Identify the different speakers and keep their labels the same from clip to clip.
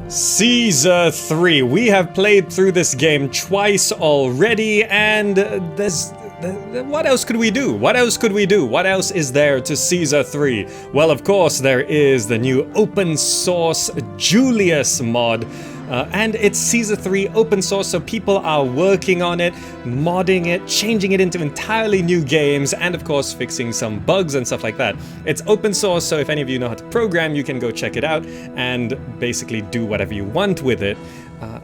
Speaker 1: Caesar 3. We have played through this game twice already, and what else could we do? What else could we do? What else is there to Caesar 3? Well, of course, there is the new open source Julius mod. And it's Caesar 3 open source, so people are working on it, modding it, changing it into entirely new games, and of course fixing some bugs and stuff like that. It's open source, so if any of you know how to program, you can go check it out and basically do whatever you want with it.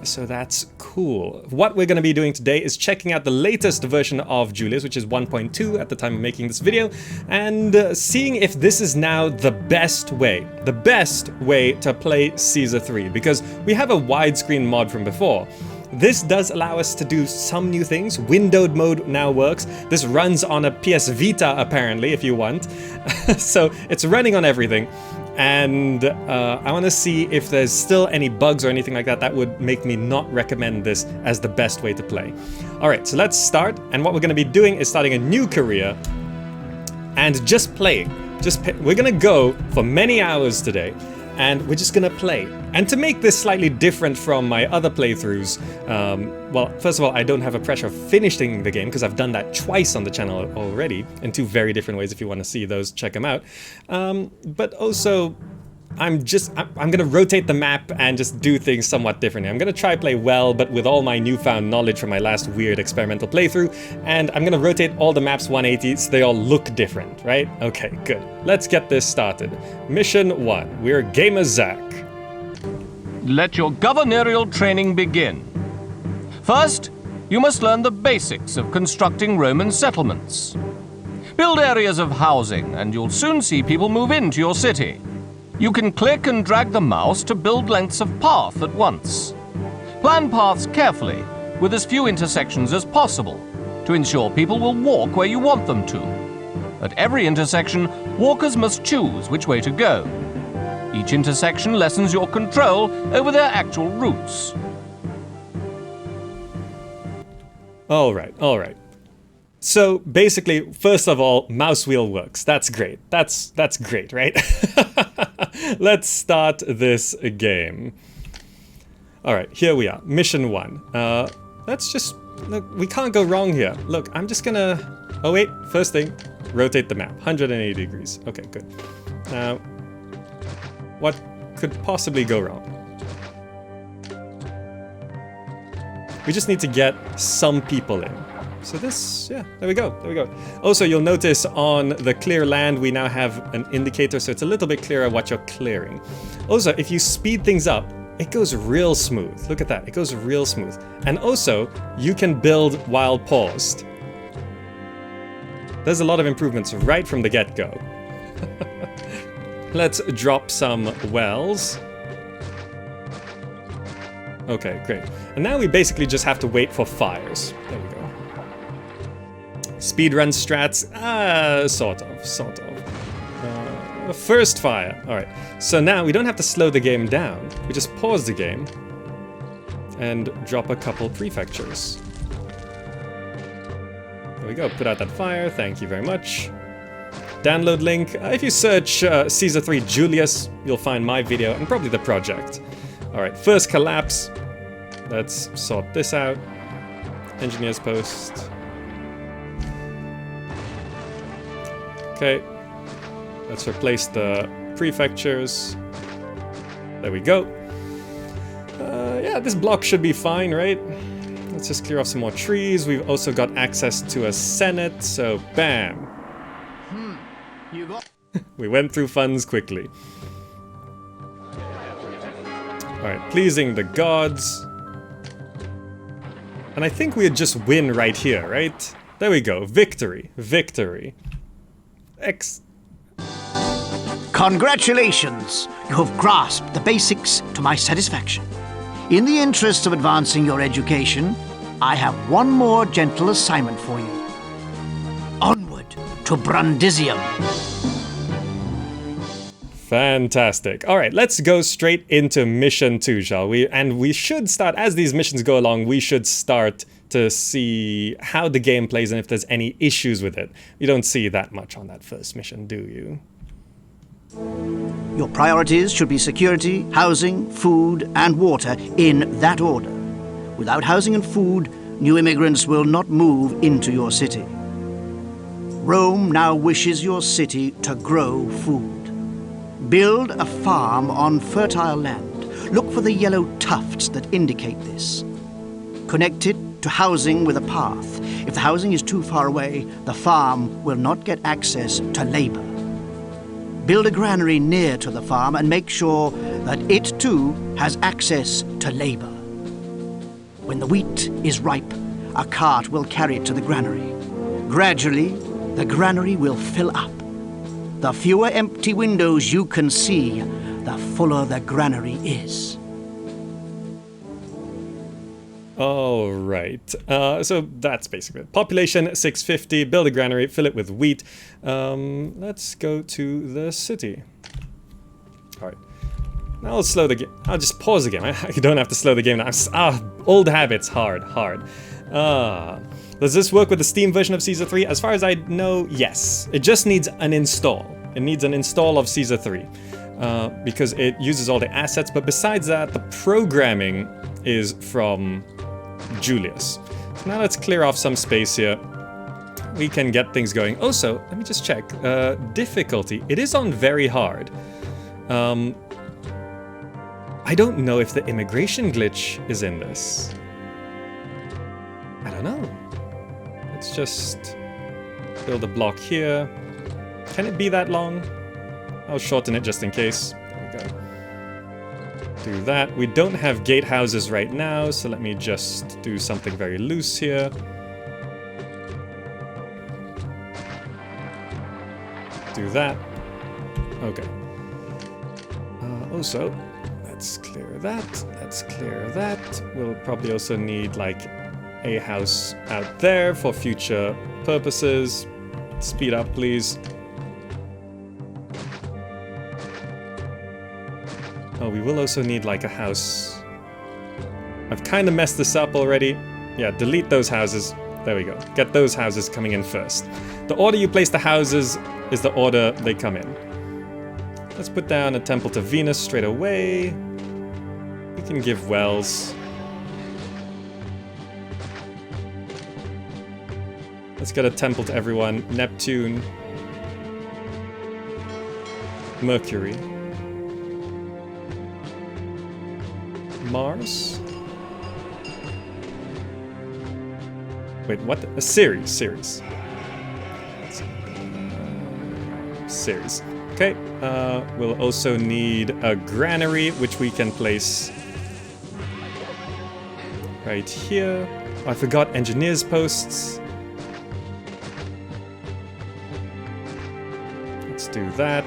Speaker 1: So that's cool. What we're going to be doing today is checking out the latest version of Julius, which is 1.2 at the time of making this video, and seeing if this is now the best way to play Caesar 3, because we have a widescreen mod from before. This does allow us to do some new things. Windowed mode now works. This runs on a PS Vita, apparently, if you want. So it's running on everything. And I want to see if there's still any bugs or anything like that that would make me not recommend this as the best way to play. Alright, so let's start. And what we're going to be doing is starting a new career and just playing. We're going to go for many hours today. And we're just gonna play. And to make this slightly different from my other playthroughs, well, first of all, I don't have a pressure of finishing the game because I've done that twice on the channel already in two very different ways. If you want to see those, check them out. But also, I'm gonna rotate the map and just do things somewhat differently. I'm gonna try play well, but with all my newfound knowledge from my last weird experimental playthrough, and I'm gonna rotate all the maps 180 so they all look different, right? Okay, good. Let's get this started. Mission 1. We're Gamer Zach.
Speaker 2: Let your governorial training begin. First, you must learn the basics of constructing Roman settlements. Build areas of housing, and you'll soon see people move into your city. You can click and drag the mouse to build lengths of path at once. Plan paths carefully, with as few intersections as possible, to ensure people will walk where you want them to. At every intersection, walkers must choose which way to go. Each intersection lessens your control over their actual routes.
Speaker 1: All right. So basically, first of all, mouse wheel works. That's great. That's great, right? Let's start this game. All right, here we are. Mission 1. Let's just look. We can't go wrong here. Look, I'm just gonna. Oh wait, first thing, rotate the map 180 degrees. Okay, good. Now, what could possibly go wrong? We just need to get some people in. So this, yeah, there we go. Also, you'll notice on the clear land, we now have an indicator, so it's a little bit clearer what you're clearing. Also, if you speed things up, it goes real smooth. Look at that, it goes real smooth. And also, you can build while paused. There's a lot of improvements right from the get-go. Let's drop some wells. Okay, great. And now we basically just have to wait for fires. There we go. Speedrun strats, sort of. First fire. Alright, so now we don't have to slow the game down. We just pause the game and drop a couple prefectures. There we go, put out that fire, thank you very much. Download link, if you search Caesar 3 Julius, you'll find my video and probably the project. Alright, first collapse. Let's sort this out. Engineer's post. Okay, let's replace the prefectures. There we go. Yeah, this block should be fine, right? Let's just clear off some more trees. We've also got access to a senate, so bam. We went through funds quickly. Alright, pleasing the gods. And I think we'd just win right here, right? There we go, victory.
Speaker 3: Congratulations! You have grasped the basics to my satisfaction. In the interest of advancing your education, I have one more gentle assignment for you. Onward to Brundisium.
Speaker 1: Fantastic. All right, let's go straight into mission 2, shall we? And we should start, as these missions go along, we should start to see how the game plays and if there's any issues with it. You don't see that much on that first mission, do you?
Speaker 3: Your priorities should be security, housing, food, and water in that order. Without housing and food, new immigrants will not move into your city. Rome now wishes your city to grow food. Build a farm on fertile land. Look for the yellow tufts that indicate this. Connect it to housing with a path. If the housing is too far away, the farm will not get access to labor. Build a granary near to the farm and make sure that it too has access to labor. When the wheat is ripe, a cart will carry it to the granary. Gradually, the granary will fill up. The fewer empty windows you can see, the fuller the granary is.
Speaker 1: All right. So that's basically it. Population 650. Build a granary. Fill it with wheat. Let's go to the city. All right. Now I'll slow the game. I'll just pause the game. You don't have to slow the game now. Old habits. Hard. Does this work with the Steam version of Caesar 3? As far as I know, yes. It just needs an install. It needs an install of Caesar 3. Because it uses all the assets. But besides that, the programming is from Julius. So now let's clear off some space here. We can get things going. Also, let me just check. Difficulty. It is on very hard. I don't know if the immigration glitch is in this. I don't know. Let's just build a block here. Can it be that long? I'll shorten it just in case. There we go. Do that. We don't have gatehouses right now, so let me just do something very loose here. Do that. Okay. Also, let's clear that. Let's clear that. We'll probably also need like a house out there for future purposes. Speed up, please. Oh, we will also need like a house. I've kind of messed this up already. Yeah, delete those houses. There we go. Get those houses coming in first. The order you place the houses is the order they come in. Let's put down a temple to Venus straight away. We can give wells. Let's get a temple to everyone. Neptune. Mercury. Mars? Wait, what? A Ceres. Ceres. Okay. We'll also need a granary, which we can place right here. Oh, I forgot engineers' posts. Let's do that.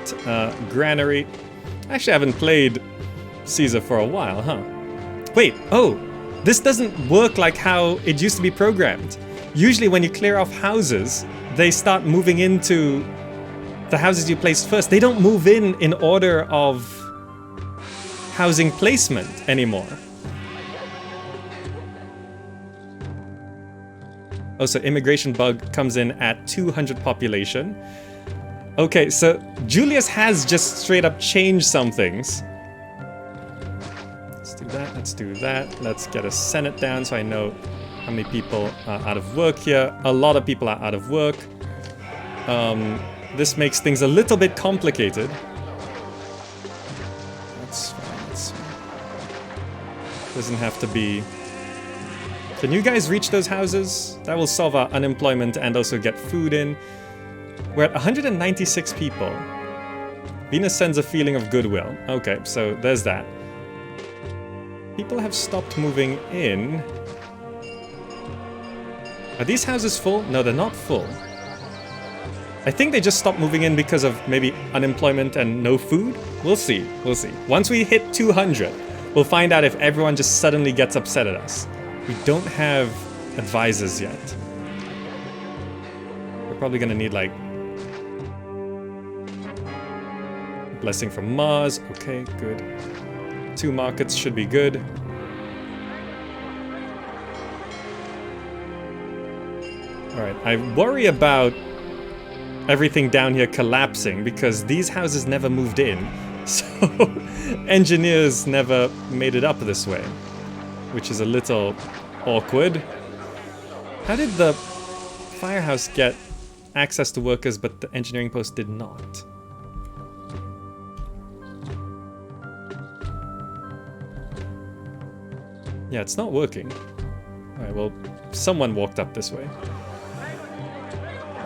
Speaker 1: Granary. Actually, I haven't played Caesar for a while, huh? Wait, oh, this doesn't work like how it used to be programmed. Usually when you clear off houses, they start moving into the houses you placed first. They don't move in order of housing placement anymore. Oh, so immigration bug comes in at 200 population. Okay, so Julius has just straight up changed some things. Let's do that. Let's get a Senate down so I know how many people are out of work here. A lot of people are out of work. This makes things a little bit complicated. That's fine. Doesn't have to be... Can you guys reach those houses? That will solve our unemployment and also get food in. We're at 196 people. Venus sends a feeling of goodwill. Okay, so there's that. People have stopped moving in. Are these houses full? No, they're not full. I think they just stopped moving in because of maybe unemployment and no food. We'll see. We'll see. Once we hit 200, we'll find out if everyone just suddenly gets upset at us. We don't have advisors yet. We're probably gonna need like blessing from Mars. Okay, good. 2 markets should be good. Alright, I worry about everything down here collapsing because these houses never moved in. So engineers never made it up this way, which is a little awkward. How did the firehouse get access to workers but the engineering post did not? Yeah, it's not working. Alright, well, someone walked up this way.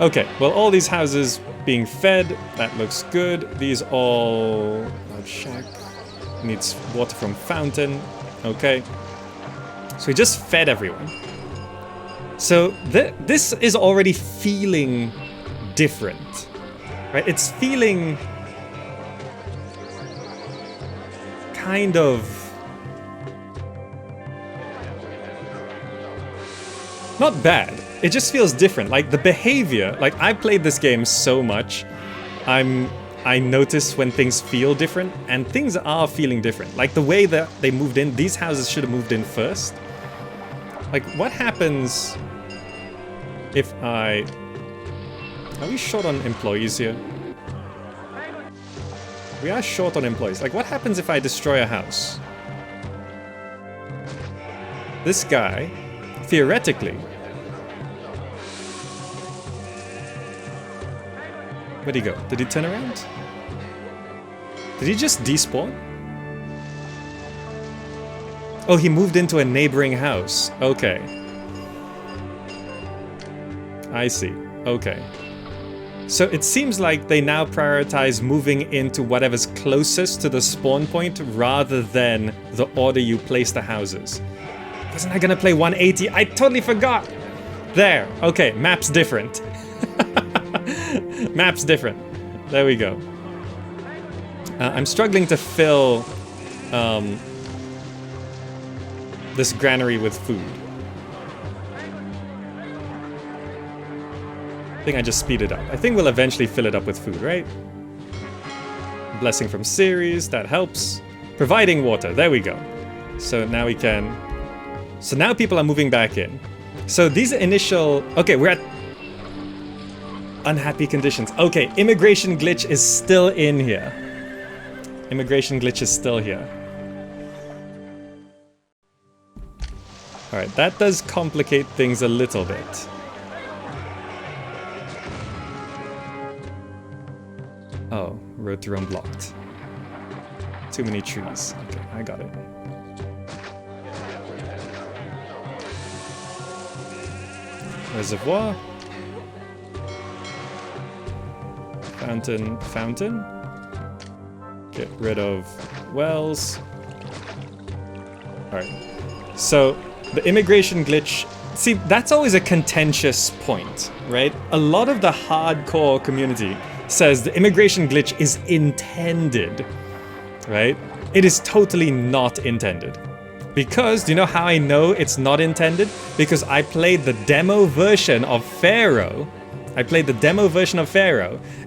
Speaker 1: Okay, well, all these houses being fed, that looks good. These all... large shack. Needs water from fountain. Okay. So we just fed everyone. So this is already feeling different, right? It's feeling kind of... not bad. It just feels different. Like the behavior, like I played this game so much, I notice when things feel different, and things are feeling different. Like the way that they moved in, these houses should have moved in first. Like what happens if I... Are we short on employees here? We are short on employees. Like what happens if I destroy a house? This guy, theoretically... Where'd he go? Did he turn around? Did he just despawn? Oh, he moved into a neighboring house. Okay. I see. Okay. So it seems like they now prioritize moving into whatever's closest to the spawn point rather than the order you place the houses. Wasn't I gonna play 180? I totally forgot! There. Okay, map's different. Map's different. There we go. I'm struggling to fill this granary with food. I think I just speed it up. I think we'll eventually fill it up with food, right? Blessing from Syracuse, that helps. Providing water, there we go. So now we can... So now people are moving back in. So these initial... Okay, we're at... unhappy conditions. Okay, immigration glitch is still in here. Immigration glitch is still here. Alright, that does complicate things a little bit. Oh, road to Rome blocked. Too many trees. Okay, I got it. Reservoir. Fountain. Get rid of wells. Alright. So, the immigration glitch... See, that's always a contentious point, right? A lot of the hardcore community says the immigration glitch is intended, right? It is totally not intended. Because, do you know how I know it's not intended? Because I played the demo version of Pharaoh.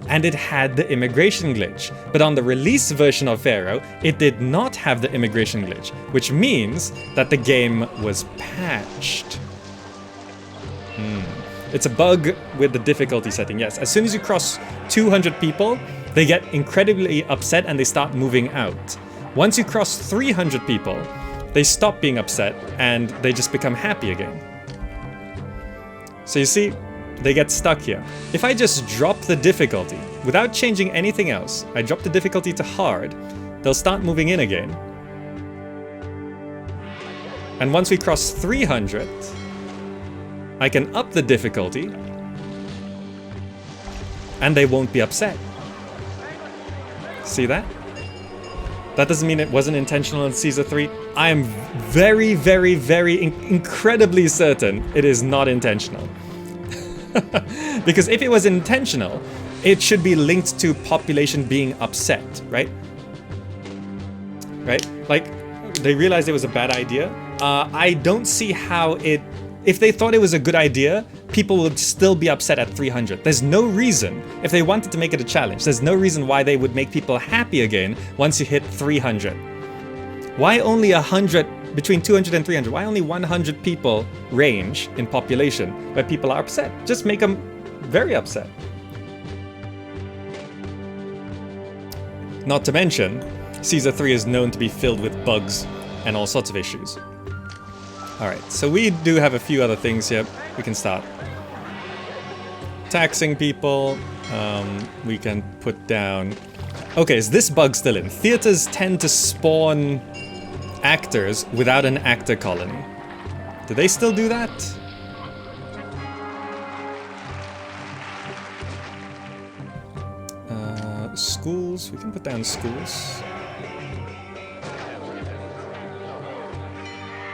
Speaker 1: And it had the immigration glitch. But on the release version of Pharaoh, it did not have the immigration glitch, which means that the game was patched. It's a bug with the difficulty setting, yes. As soon as you cross 200 people, they get incredibly upset and they start moving out. Once you cross 300 people, they stop being upset and they just become happy again. So you see, they get stuck here. If I just drop the difficulty, without changing anything else, I drop the difficulty to hard, they'll start moving in again. And once we cross 300, I can up the difficulty, and they won't be upset. See that? That doesn't mean it wasn't intentional in Caesar 3. I am very, very, very incredibly certain it is not intentional. Because if it was intentional, it should be linked to population being upset, right? Right? Like, they realized it was a bad idea. I don't see how it... If they thought it was a good idea, people would still be upset at 300. There's no reason, if they wanted to make it a challenge, there's no reason why they would make people happy again once you hit 300. Why only 100, between 200 and 300? Why only 100 people range in population where people are upset? Just make them very upset. Not to mention, Caesar 3 is known to be filled with bugs and all sorts of issues. Alright, so we do have a few other things here. We can start taxing people. We can put down... Okay, is this bug still in? Theaters tend to spawn actors without an actor colony. Do they still do that? Schools, we can put down schools.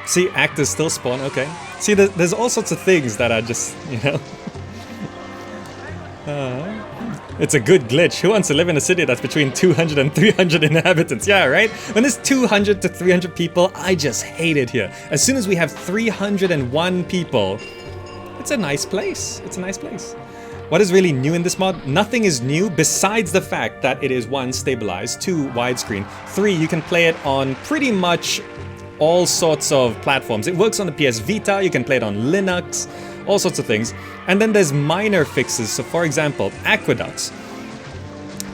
Speaker 1: See, actors still spawn, okay. See, there's all sorts of things that are just, you know... It's a good glitch. Who wants to live in a city that's between 200 and 300 inhabitants? Yeah, right? When there's 200 to 300 people, I just hate it here. As soon as we have 301 people, it's a nice place. It's a nice place. What is really new in this mod? Nothing is new besides the fact that it is 1, stabilized, 2, widescreen, 3, you can play it on pretty much all sorts of platforms. It works on the PS Vita, you can play it on Linux, all sorts of things. And then there's minor fixes. So for example, aqueducts.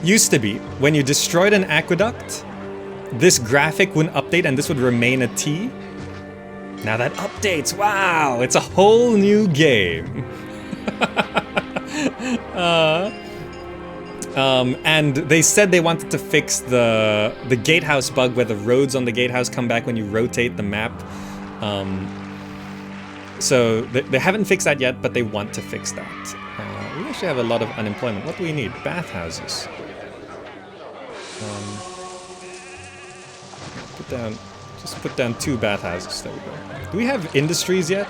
Speaker 1: Used to be, when you destroyed an aqueduct, this graphic wouldn't update and this would remain a T. Now that updates, wow, it's a whole new game. And they said they wanted to fix the gatehouse bug where the roads on the gatehouse come back when you rotate the map. So they haven't fixed that yet, but they want to fix that. We actually have a lot of unemployment. What do we need? Bathhouses. Put down 2 bathhouses. There we go. Do we have industries yet?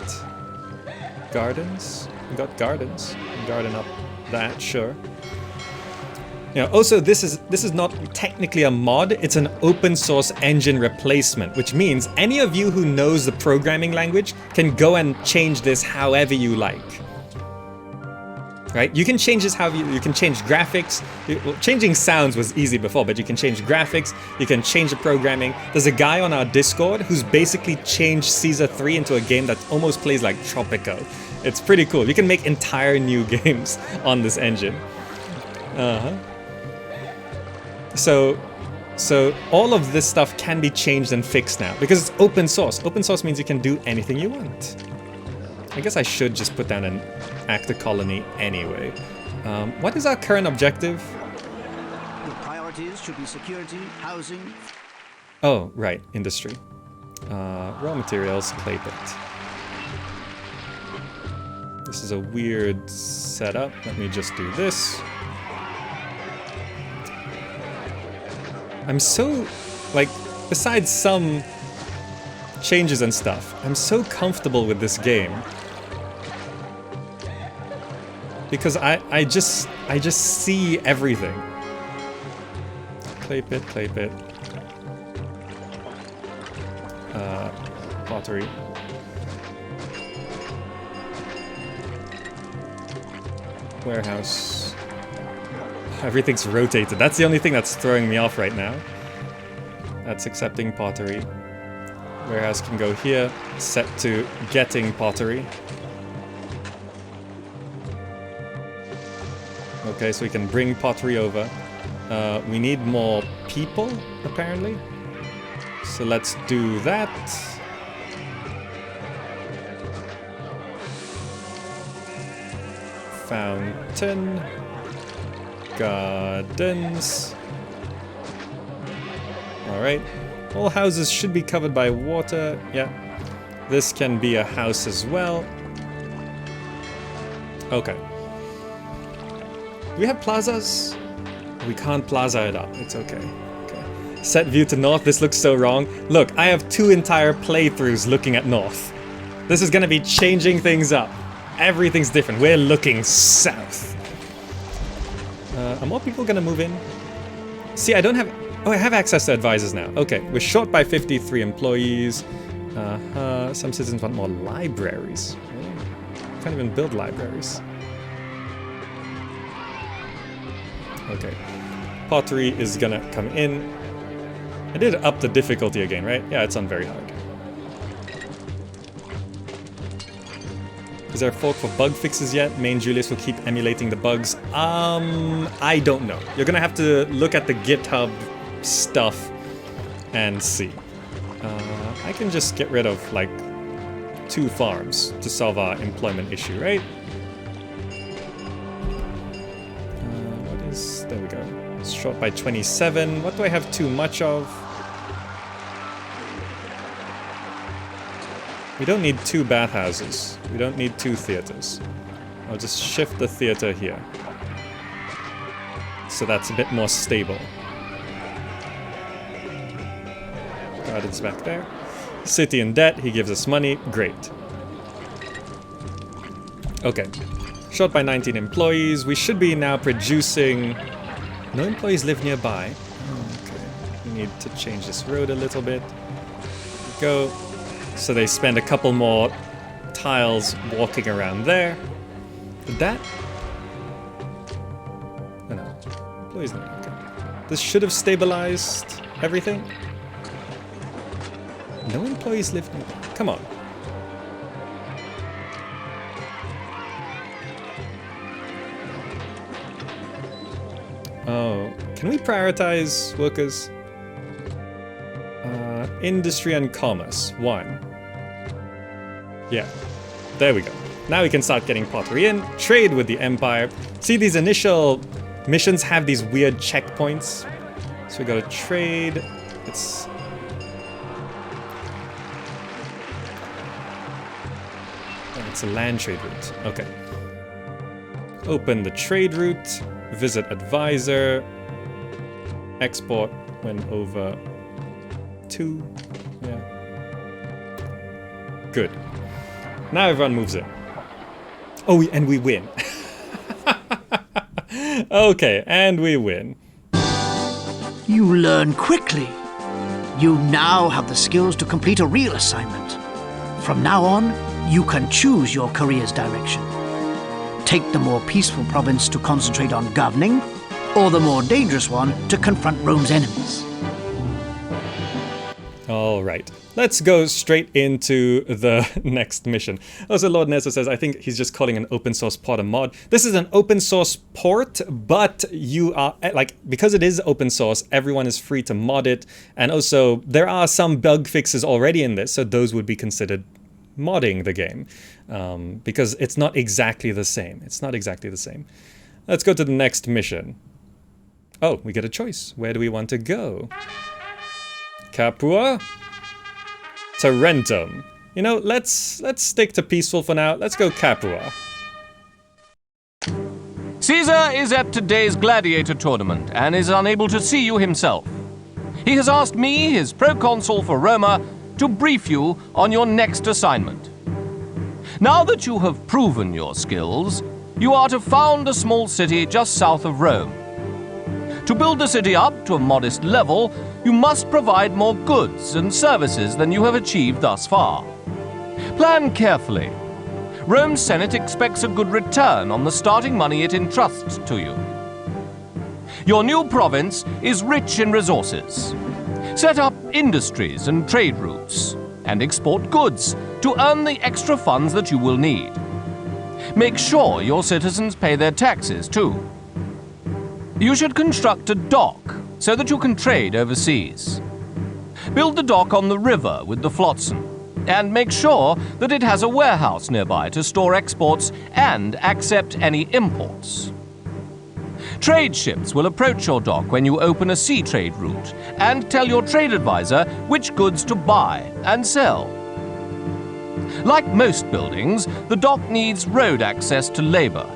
Speaker 1: Gardens? We got gardens. Garden up that, sure. You know, also, this is not technically a mod, it's an open source engine replacement, which means any of you who knows the programming language can go and change this however you like. Right? You can change this however you can change graphics. Well, changing sounds was easy before, but you can change graphics, you can change the programming. There's a guy on our Discord who's basically changed Caesar 3 into a game that almost plays like Tropico. It's pretty cool. You can make entire new games on this engine. So all of this stuff can be changed and fixed now because it's open source. Open source means you can do anything you want. I guess I should just put down an actor colony anyway. What is our current objective?
Speaker 3: Your priorities should be security, housing.
Speaker 1: Oh, right, industry. Raw materials, clay pit. This is a weird setup. Let me just do this. I'm so, like, besides some changes and stuff, I'm so comfortable with this game. Because I just see everything. Clay pit, clay pit. Pottery. Warehouse. Everything's rotated. That's the only thing that's throwing me off right now. That's accepting pottery. Warehouse can go here. Set to getting pottery. Okay, so we can bring pottery over. We need more people, apparently. So let's do that. Fountain. Gardens. Alright. All houses should be covered by water. Yeah. This can be a house as well. Okay. Do we have plazas? We can't plaza it up. It's okay. Okay. Set view to north. This looks so wrong. Look, I have 2 entire playthroughs looking at north. This is gonna be changing things up. Everything's different. We're looking south. Are more people gonna move in? See, I don't have... Oh, I have access to advisors now. Okay, we're short by 53 employees. Some citizens want more libraries. Can't even build libraries. Okay. Pottery is gonna come in. I did up the difficulty again, right? Yeah, it's on very hard. Is there a fork for bug fixes yet? Main Julius will keep emulating the bugs. I don't know. You're gonna have to look at the GitHub stuff and see. I can just get rid of, like, 2 farms to solve our employment issue, right? What is... there we go. It's short by 27. What do I have too much of? We don't need 2 bathhouses. We don't need 2 theaters. I'll just shift the theater here. So that's a bit more stable. Gardens back there. City in debt, he gives us money. Great. Okay. Short by 19 employees. We should be now producing... No employees live nearby. Okay. We need to change this road a little bit. There we go. So they spend a couple more tiles walking around there. Did that? Oh no. Employees not. Okay. This should have stabilized everything. No employees live nearby. Come on. Oh, can we prioritize workers? Industry and commerce, 1. Yeah, there we go. Now we can start getting pottery in, trade with the Empire. See, these initial missions have these weird checkpoints. So we go to trade. It's... oh, it's a land trade route. Okay. Open the trade route. Visit advisor. Export when over 2. Yeah. Good. Now everyone moves in. Oh, and we win. Okay, and we win.
Speaker 3: You learn quickly. You now have the skills to complete a real assignment. From now on, you can choose your career's direction. Take the more peaceful province to concentrate on governing, or the more dangerous one to confront Rome's enemies.
Speaker 1: All right, let's go straight into the next mission. Also, Lord Nessa says, I think he's just calling an open source port a mod. This is an open source port, but you are, like, because it is open source, everyone is free to mod it. And also, there are some bug fixes already in this, so those would be considered modding the game. Because it's not exactly the same. It's not exactly the same. Let's go to the next mission. Oh, we get a choice. Where do we want to go? Capua? Tarentum. You know, let's stick to peaceful for now. Let's go Capua.
Speaker 2: Caesar is at today's gladiator tournament and is unable to see you himself. He has asked me, his proconsul for Roma, to brief you on your next assignment. Now that you have proven your skills, you are to found a small city just south of Rome. To build the city up to a modest level, you must provide more goods and services than you have achieved thus far. Plan carefully. Rome's Senate expects a good return on the starting money it entrusts to you. Your new province is rich in resources. Set up industries and trade routes, and export goods to earn the extra funds that you will need. Make sure your citizens pay their taxes too. You should construct a dock so that you can trade overseas. Build the dock on the river with the flotsam, and make sure that it has a warehouse nearby to store exports and accept any imports. Trade ships will approach your dock when you open a sea trade route and tell your trade advisor which goods to buy and sell. Like most buildings, the dock needs road access to labor.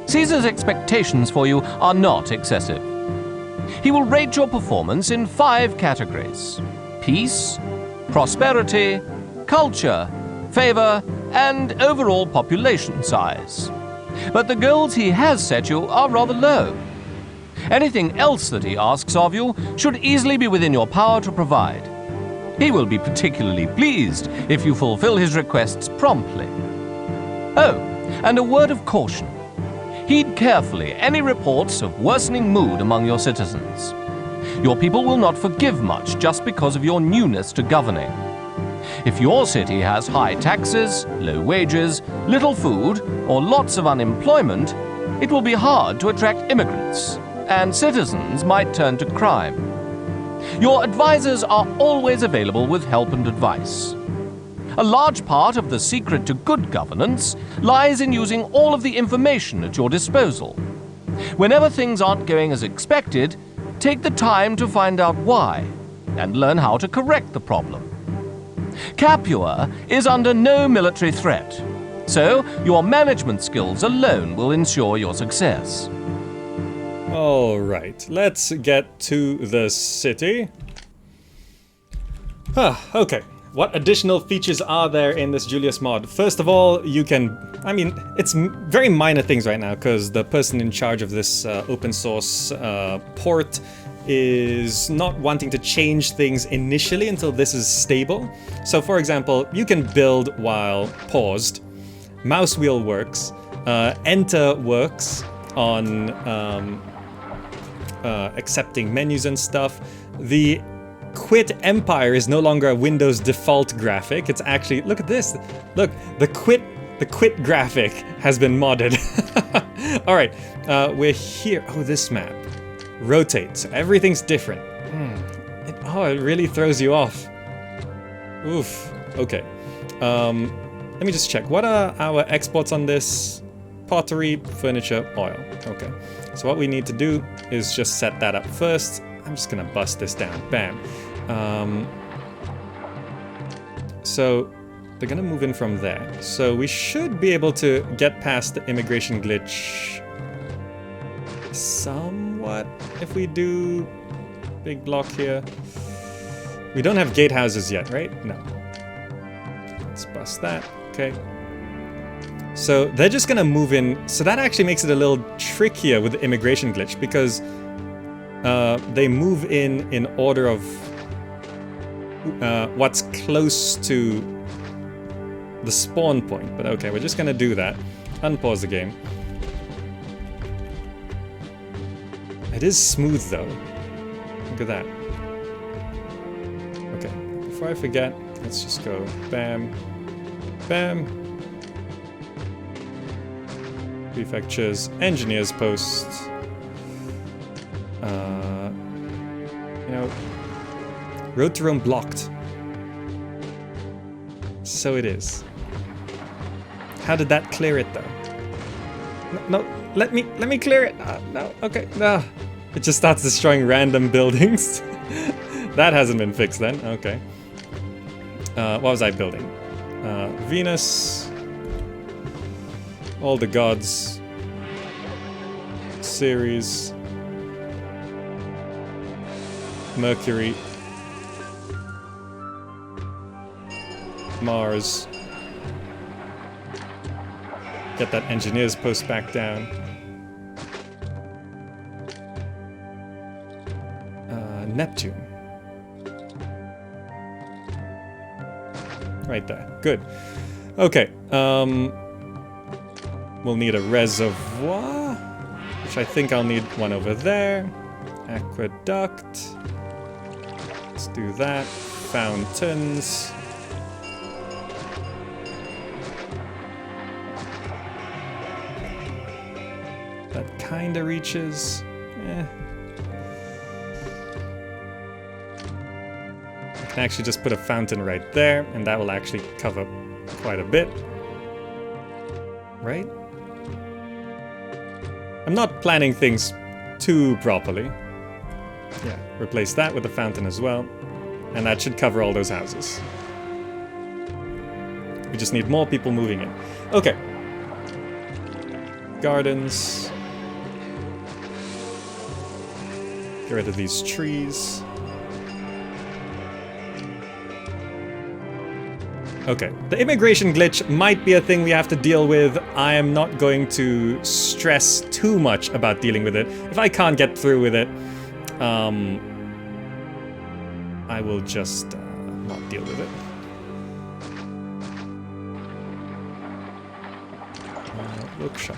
Speaker 2: Caesar's expectations for you are not excessive. He will rate your performance in 5 categories: peace, prosperity, culture, favor, and overall population size. But the goals he has set you are rather low. Anything else that he asks of you should easily be within your power to provide. He will be particularly pleased if you fulfill his requests promptly. Oh, and a word of caution. Heed carefully any reports of worsening mood among your citizens. Your people will not forgive much just because of your newness to governing. If your city has high taxes, low wages, little food, or lots of unemployment, it will be hard to attract immigrants, and citizens might turn to crime. Your advisors are always available with help and advice. A large part of the secret to good governance lies in using all of the information at your disposal. Whenever things aren't going as expected, take the time to find out why and learn how to correct the problem. Capua is under no military threat, so your management skills alone will ensure your success.
Speaker 1: All right, let's get to the city. Okay. What additional features are there in this Julius mod? First of all, you can... I mean, it's very minor things right now, because the person in charge of this open source port is not wanting to change things initially until this is stable. So, for example, you can build while paused. Mouse wheel works. Enter works on accepting menus and stuff. The Quit Empire is no longer a Windows default graphic. It's actually, look at this. Look, the quit graphic has been modded. All right, we're here. Oh, this map. Rotate, so everything's different. It really throws you off. Oof, okay. Let me just check. What are our exports on this? Pottery, furniture, oil. Okay, so what we need to do is just set that up first. I'm just gonna bust this down. Bam. So they're gonna move in from there. So we should be able to get past the immigration glitch somewhat if we do big block here. We don't have gatehouses yet, right? No. Let's bust that. Okay. So they're just gonna move in. So that actually makes it a little trickier with the immigration glitch because they move in order of what's close to the spawn point. But okay, we're just gonna do that. Unpause the game. It is smooth though. Look at that. Okay, before I forget, let's just go bam, bam. Prefectures, engineers post. You know, road to Rome blocked. So it is. How did that clear it though? No, let me clear it. No, okay, no. It just starts destroying random buildings. That hasn't been fixed then. Okay. What was I building? Venus. All the gods. Ceres. Mercury. Mars. Get that engineer's post back down. Neptune. Right there. Good. Okay. We'll need a reservoir, which I think I'll need one over there. Aqueduct. Let's do that. Fountains. That kinda reaches. I can actually just put a fountain right there, and that will actually cover quite a bit. Right? I'm not planning things too properly. Yeah, replace that with a fountain as well. And that should cover all those houses. We just need more people moving in. Okay. Gardens. Get rid of these trees. Okay, the immigration glitch might be a thing we have to deal with. I am not going to stress too much about dealing with it. If I can't get through with it, I will just not deal with it. Workshop.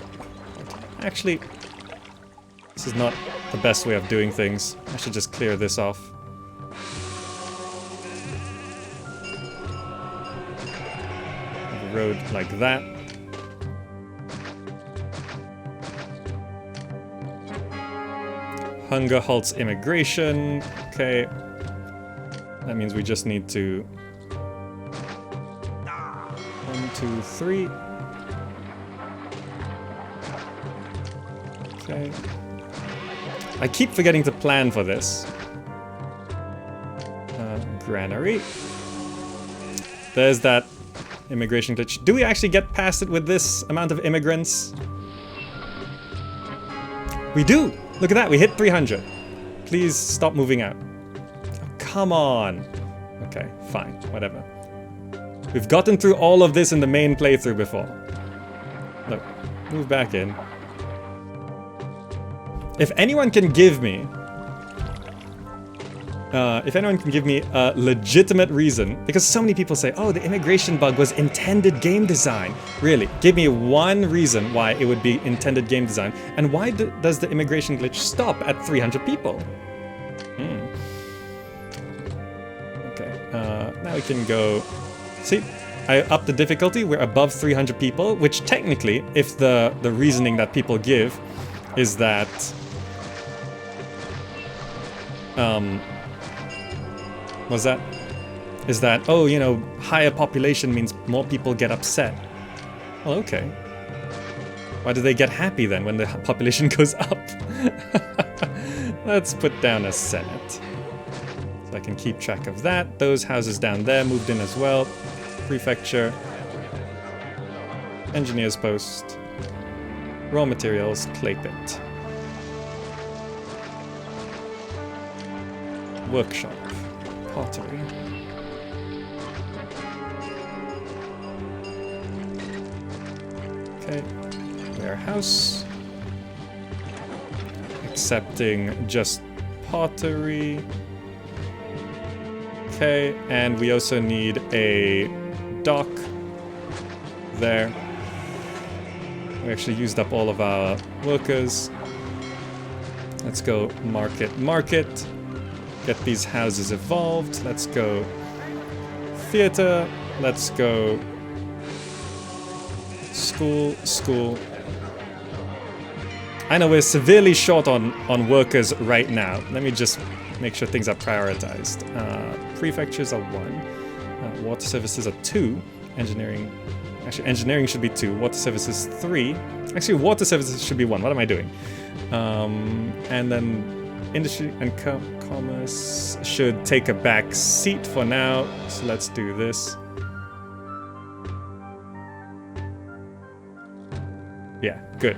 Speaker 1: Okay. Actually, this is not the best way of doing things. I should just clear this off. Road like that. Hunger halts immigration. Okay. That means we just need to... 1, 2, 3. Okay. I keep forgetting to plan for this. Granary. There's that immigration glitch. Do we actually get past it with this amount of immigrants? We do! Look at that, we hit 300. Please stop moving out. Oh, come on. Okay, fine, whatever. We've gotten through all of this in the main playthrough before. Look, move back in. If anyone can give me a legitimate reason, because so many people say, oh, the immigration bug was intended game design. Really, give me one reason why it would be intended game design, and why does the immigration glitch stop at 300 people? Okay, now we can go... See, I upped the difficulty, we're above 300 people, which technically, if the reasoning that people give is that... Is that, oh, you know, higher population means more people get upset. Well, okay. Why do they get happy then when the population goes up? Let's put down a Senate. So I can keep track of that. Those houses down there moved in as well. Prefecture. Engineer's post. Raw materials, clay pit. Workshop. Pottery. Okay. Warehouse. Accepting just pottery. Okay, and we also need a dock there. We actually used up all of our workers. Let's go market. Get these houses evolved. Let's go theater. Let's go school. I know we're severely short on workers right now. Let me just make sure things are prioritized. Prefectures are 1. Water services are 2. Engineering should be 2. Water services 3. Actually, water services should be 1. What am I doing? And then industry and commerce should take a back seat for now. So let's do this. Yeah, good.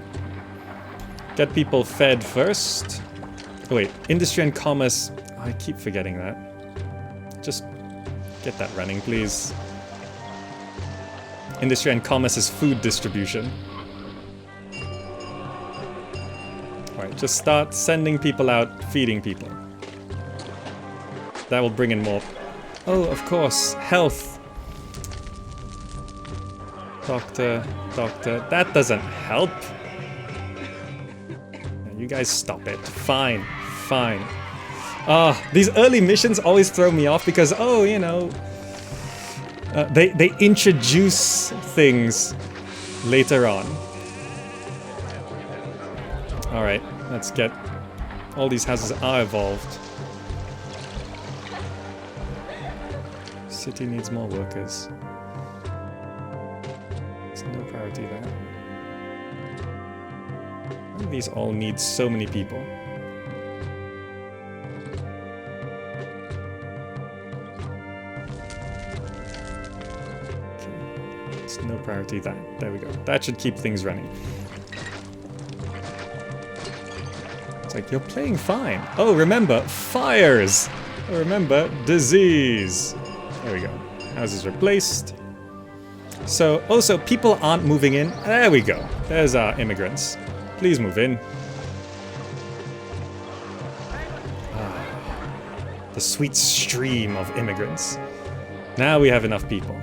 Speaker 1: Get people fed first. Oh wait, industry and commerce. Oh, I keep forgetting that. Just get that running, please. Industry and commerce is food distribution. Alright, just start sending people out, feeding people. That will bring in more. Oh, of course, health. Doctor. That doesn't help. You guys stop it. Fine. These early missions always throw me off because, oh, you know, they introduce things later on. Alright, let's get... All these houses are evolved. City needs more workers. There's no priority there. Why do these all need so many people? Okay. There's no priority there. There we go. That should keep things running. Like, you're playing fine. Oh, remember, fires! Oh, remember, disease. There we go. Houses replaced. So, also, people aren't moving in. There we go. There's our immigrants. Please move in. The sweet stream of immigrants. Now we have enough people.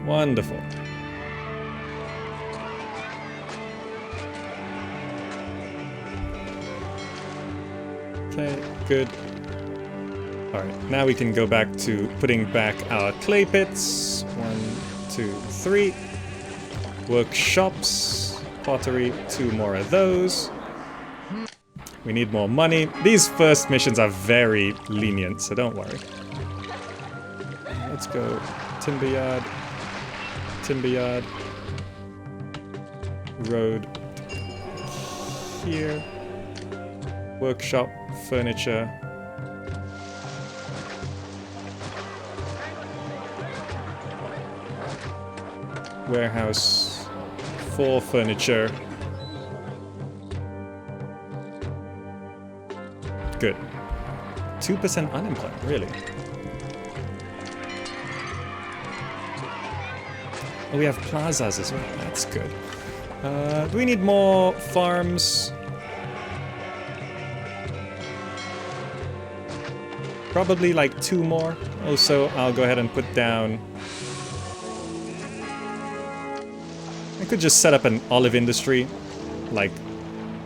Speaker 1: Wonderful. Okay, good. Alright, now we can go back to putting back our clay pits. 1, 2, 3. Workshops. Pottery, 2 more of those. We need more money. These first missions are very lenient, so don't worry. Let's go. Timber yard. Timber yard. Road. Here. Workshop. Furniture. Warehouse for furniture. Good. 2% unemployment, really? Oh, we have plazas as well. That's good. Do we need more farms? Probably like 2 more. Also, I'll go ahead and put down... I could just set up an olive industry, like,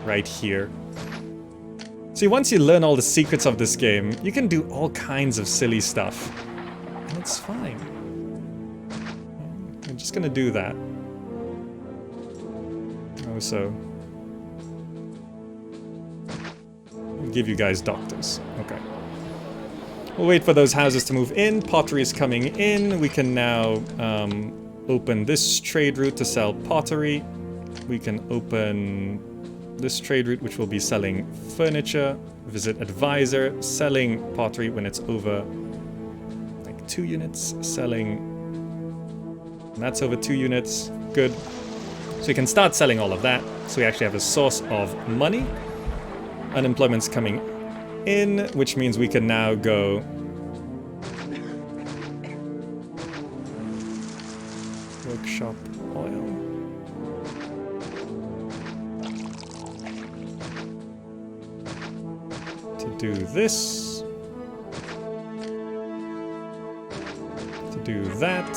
Speaker 1: right here. See, once you learn all the secrets of this game, you can do all kinds of silly stuff. And it's fine. I'm just gonna do that. Also... I'll give you guys doctors. Okay. We'll wait for those houses to move in. Pottery is coming in. We can now open this trade route to sell pottery. We can open this trade route, which will be selling furniture. Visit advisor, selling pottery when it's over like 2 units. Selling... And that's over 2 units. Good. So we can start selling all of that. So we actually have a source of money. Unemployment's coming in, which means we can now go... Workshop oil. To do this. To do that.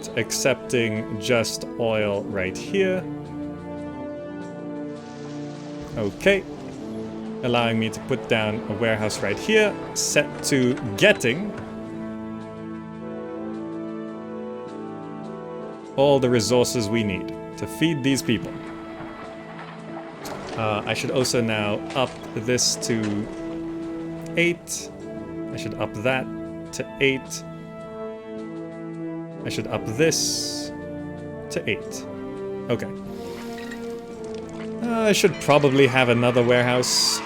Speaker 1: To accepting just oil right here. Okay. Allowing me to put down a warehouse right here. Set to getting all the resources we need to feed these people. I should also now up this to 8. I should up that to 8. I should up this to 8. Okay. I should probably have another warehouse.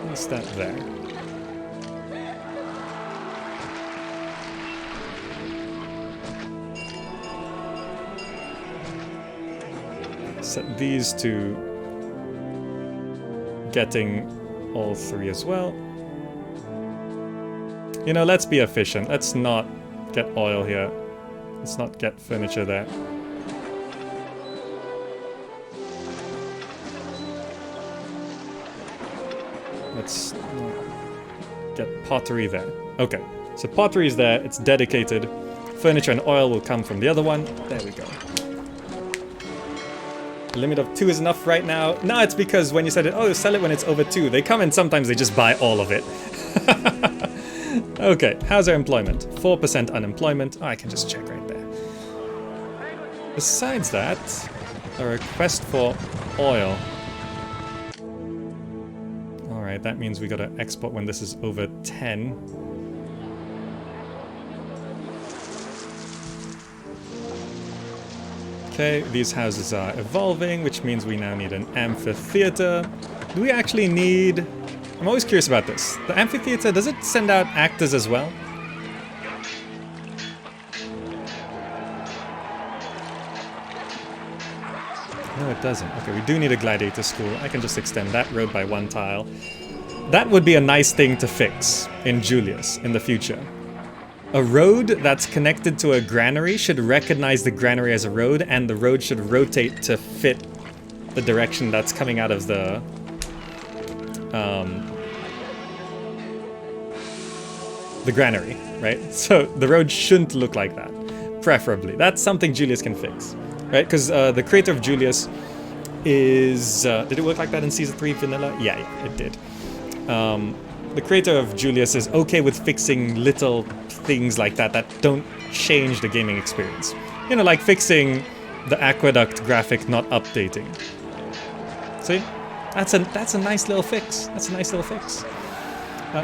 Speaker 1: What's that there? Set these to getting all 3 as well. You know, let's be efficient. Let's not get oil here. Let's not get furniture there. Let's not get pottery there. Okay, so pottery is there. It's dedicated. Furniture and oil will come from the other one. There we go. A limit of 2 is enough right now. No, it's because when you said it, oh, sell it when it's over 2. They come and sometimes they just buy all of it. Okay, how's our employment? 4% unemployment. Oh, I can just check right there. Besides that, a request for oil. Alright, that means we gotta export when this is over 10. Okay, these houses are evolving, which means we now need an amphitheater. Do we actually need... I'm always curious about this. The amphitheater, does it send out actors as well? No, it doesn't. Okay, we do need a gladiator school. I can just extend that road by 1 tile. That would be a nice thing to fix in Julius in the future. A road that's connected to a granary should recognize the granary as a road, and the road should rotate to fit the direction that's coming out of the granary, right? So the road shouldn't look like that, preferably. That's something Julius can fix, right? Because the creator of Julius is... did it work like that in Season 3 Vanilla? Yeah, it did. The creator of Julius is okay with fixing little things like that that don't change the gaming experience. You know, like fixing the aqueduct graphic not updating. See? That's a nice little fix. That's a nice little fix.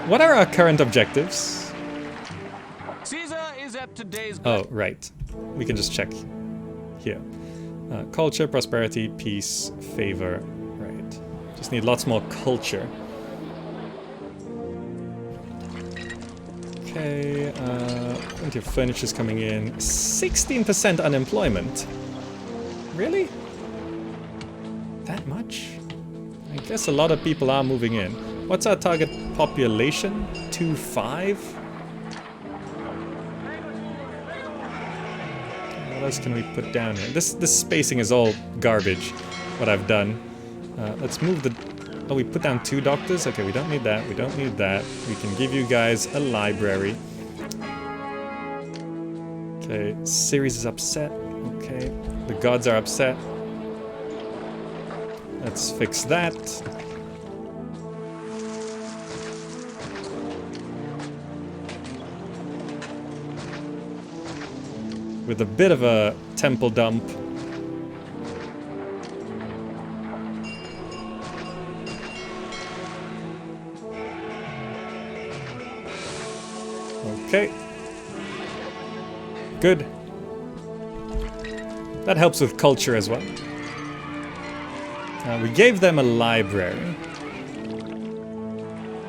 Speaker 1: What are our current objectives?
Speaker 2: Caesar is at today's...
Speaker 1: Oh, right. We can just check here. Culture, prosperity, peace, favor. Right. Just need lots more culture. Okay, plenty of furniture's coming in. 16% unemployment. Really? That much? I guess a lot of people are moving in. What's our target population? 2.5? What else can we put down here? This spacing is all garbage, what I've done. Let's move the... Oh, we put down 2 doctors? Okay, we don't need that. We don't need that. We can give you guys a library. Okay, Syracuse is upset. Okay, the gods are upset. Let's fix that. With a bit of a temple dump. Okay. Good. That helps with culture as well. We gave them a library.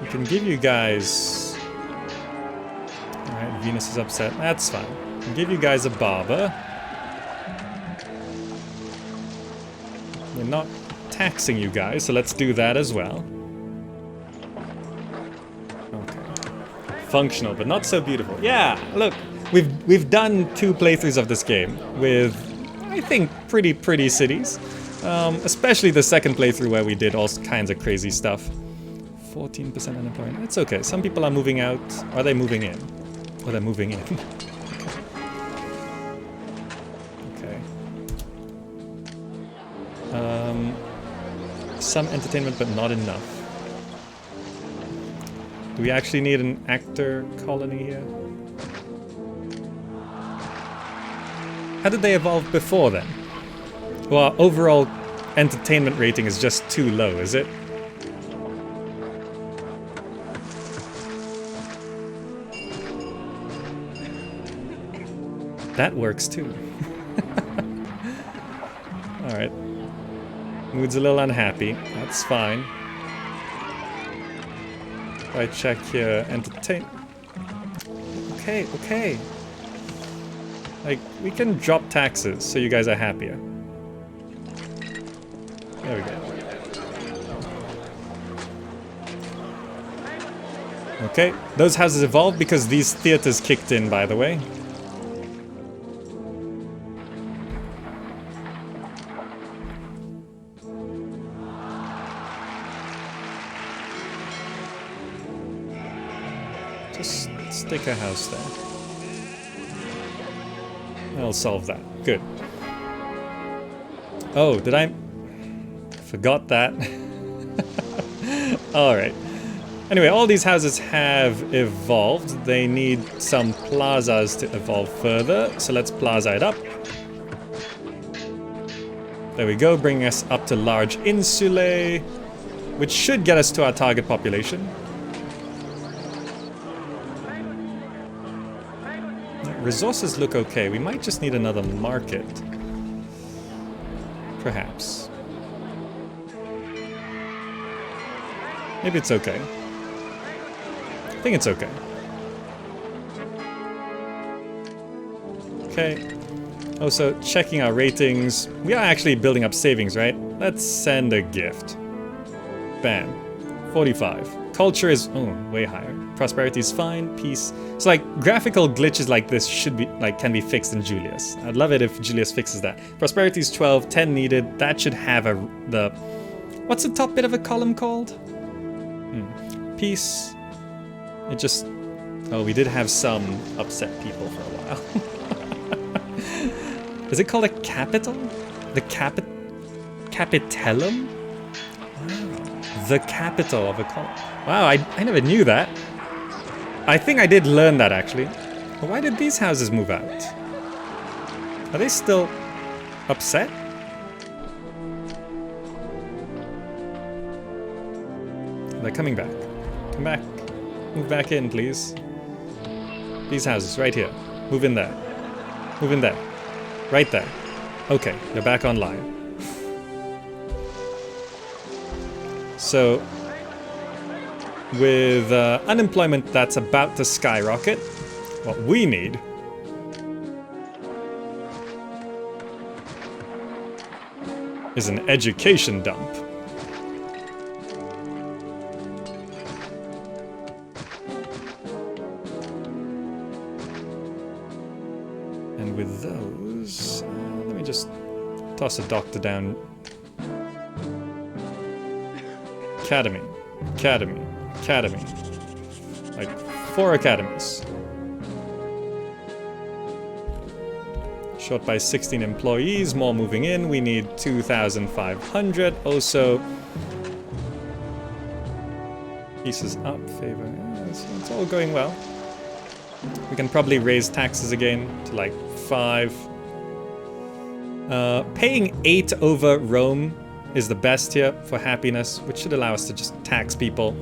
Speaker 1: We can give you guys... Alright, Venus is upset. That's fine. We can give you guys a barber. We're not taxing you guys, so let's do that as well. Functional, but not so beautiful. Yeah, look, we've done 2 playthroughs of this game with, I think, pretty cities. Especially the second playthrough where we did all kinds of crazy stuff. 14% unemployment. It's okay. Some people are moving out. Are they moving in? Oh, they're moving in. Okay. Some entertainment, but not enough. Do we actually need an actor colony here? How did they evolve before then? Well, our overall entertainment rating is just too low, is it? That works too. Alright. Mood's a little unhappy. That's fine. I check here, entertain. Okay, okay. Like, we can drop taxes so you guys are happier. There we go. Okay, those houses evolved because these theaters kicked in, by the way. Just stick a house there. That'll solve that. Good. Oh, did I... Forgot that. Alright. Anyway, all these houses have evolved. They need some plazas to evolve further. So let's plaza it up. There we go, bringing us up to large insulae, which should get us to our target population. Resources look okay. We might just need another market. Perhaps. Maybe it's okay. I think it's okay. Okay. Also, checking our ratings. We are actually building up savings, right? Let's send a gift. Bam. 45. Culture is, oh, way higher. Prosperity is fine. Peace. So like graphical glitches like this should be can be fixed in Julius. I'd love it if Julius fixes that. Prosperity is 12, 10 needed. That should have what's the top bit of a column called? Peace. It just, oh, we did have some upset people for a while. Is it called a capital? The capitellum? Wow. The capital of a column. Wow, I never knew that. I think I did learn that, actually. But why did these houses move out? Are they still... upset? They're coming back. Come back. Move back in, please. These houses, right here. Move in there. Move in there. Right there. Okay, they're back online. So, with unemployment that's about to skyrocket, what we need is an education dump. And with those, let me just toss a doctor down. Academy, academy, academy. Like 4 academies. Short by 16 employees, more moving in. We need 2,500. Also, pieces up, favor. Yeah, it's all going well. We can probably raise taxes again to like 5. Paying 8 over Rome is the best here for happiness, which should allow us to just tax people.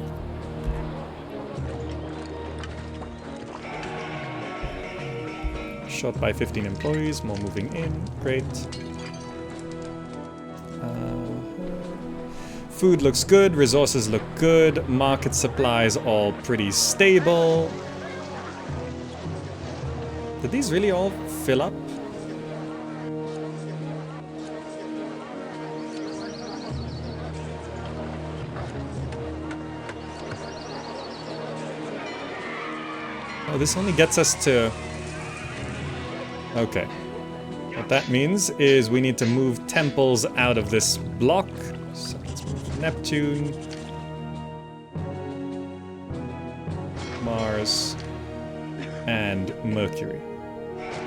Speaker 1: Short by 15 employees, more moving in, great. Food looks good, resources look good, market supplies all pretty stable. Did these really all fill up? Oh, this only gets us to... Okay. What that means is we need to move temples out of this block. So let's move Neptune. Mars. And Mercury.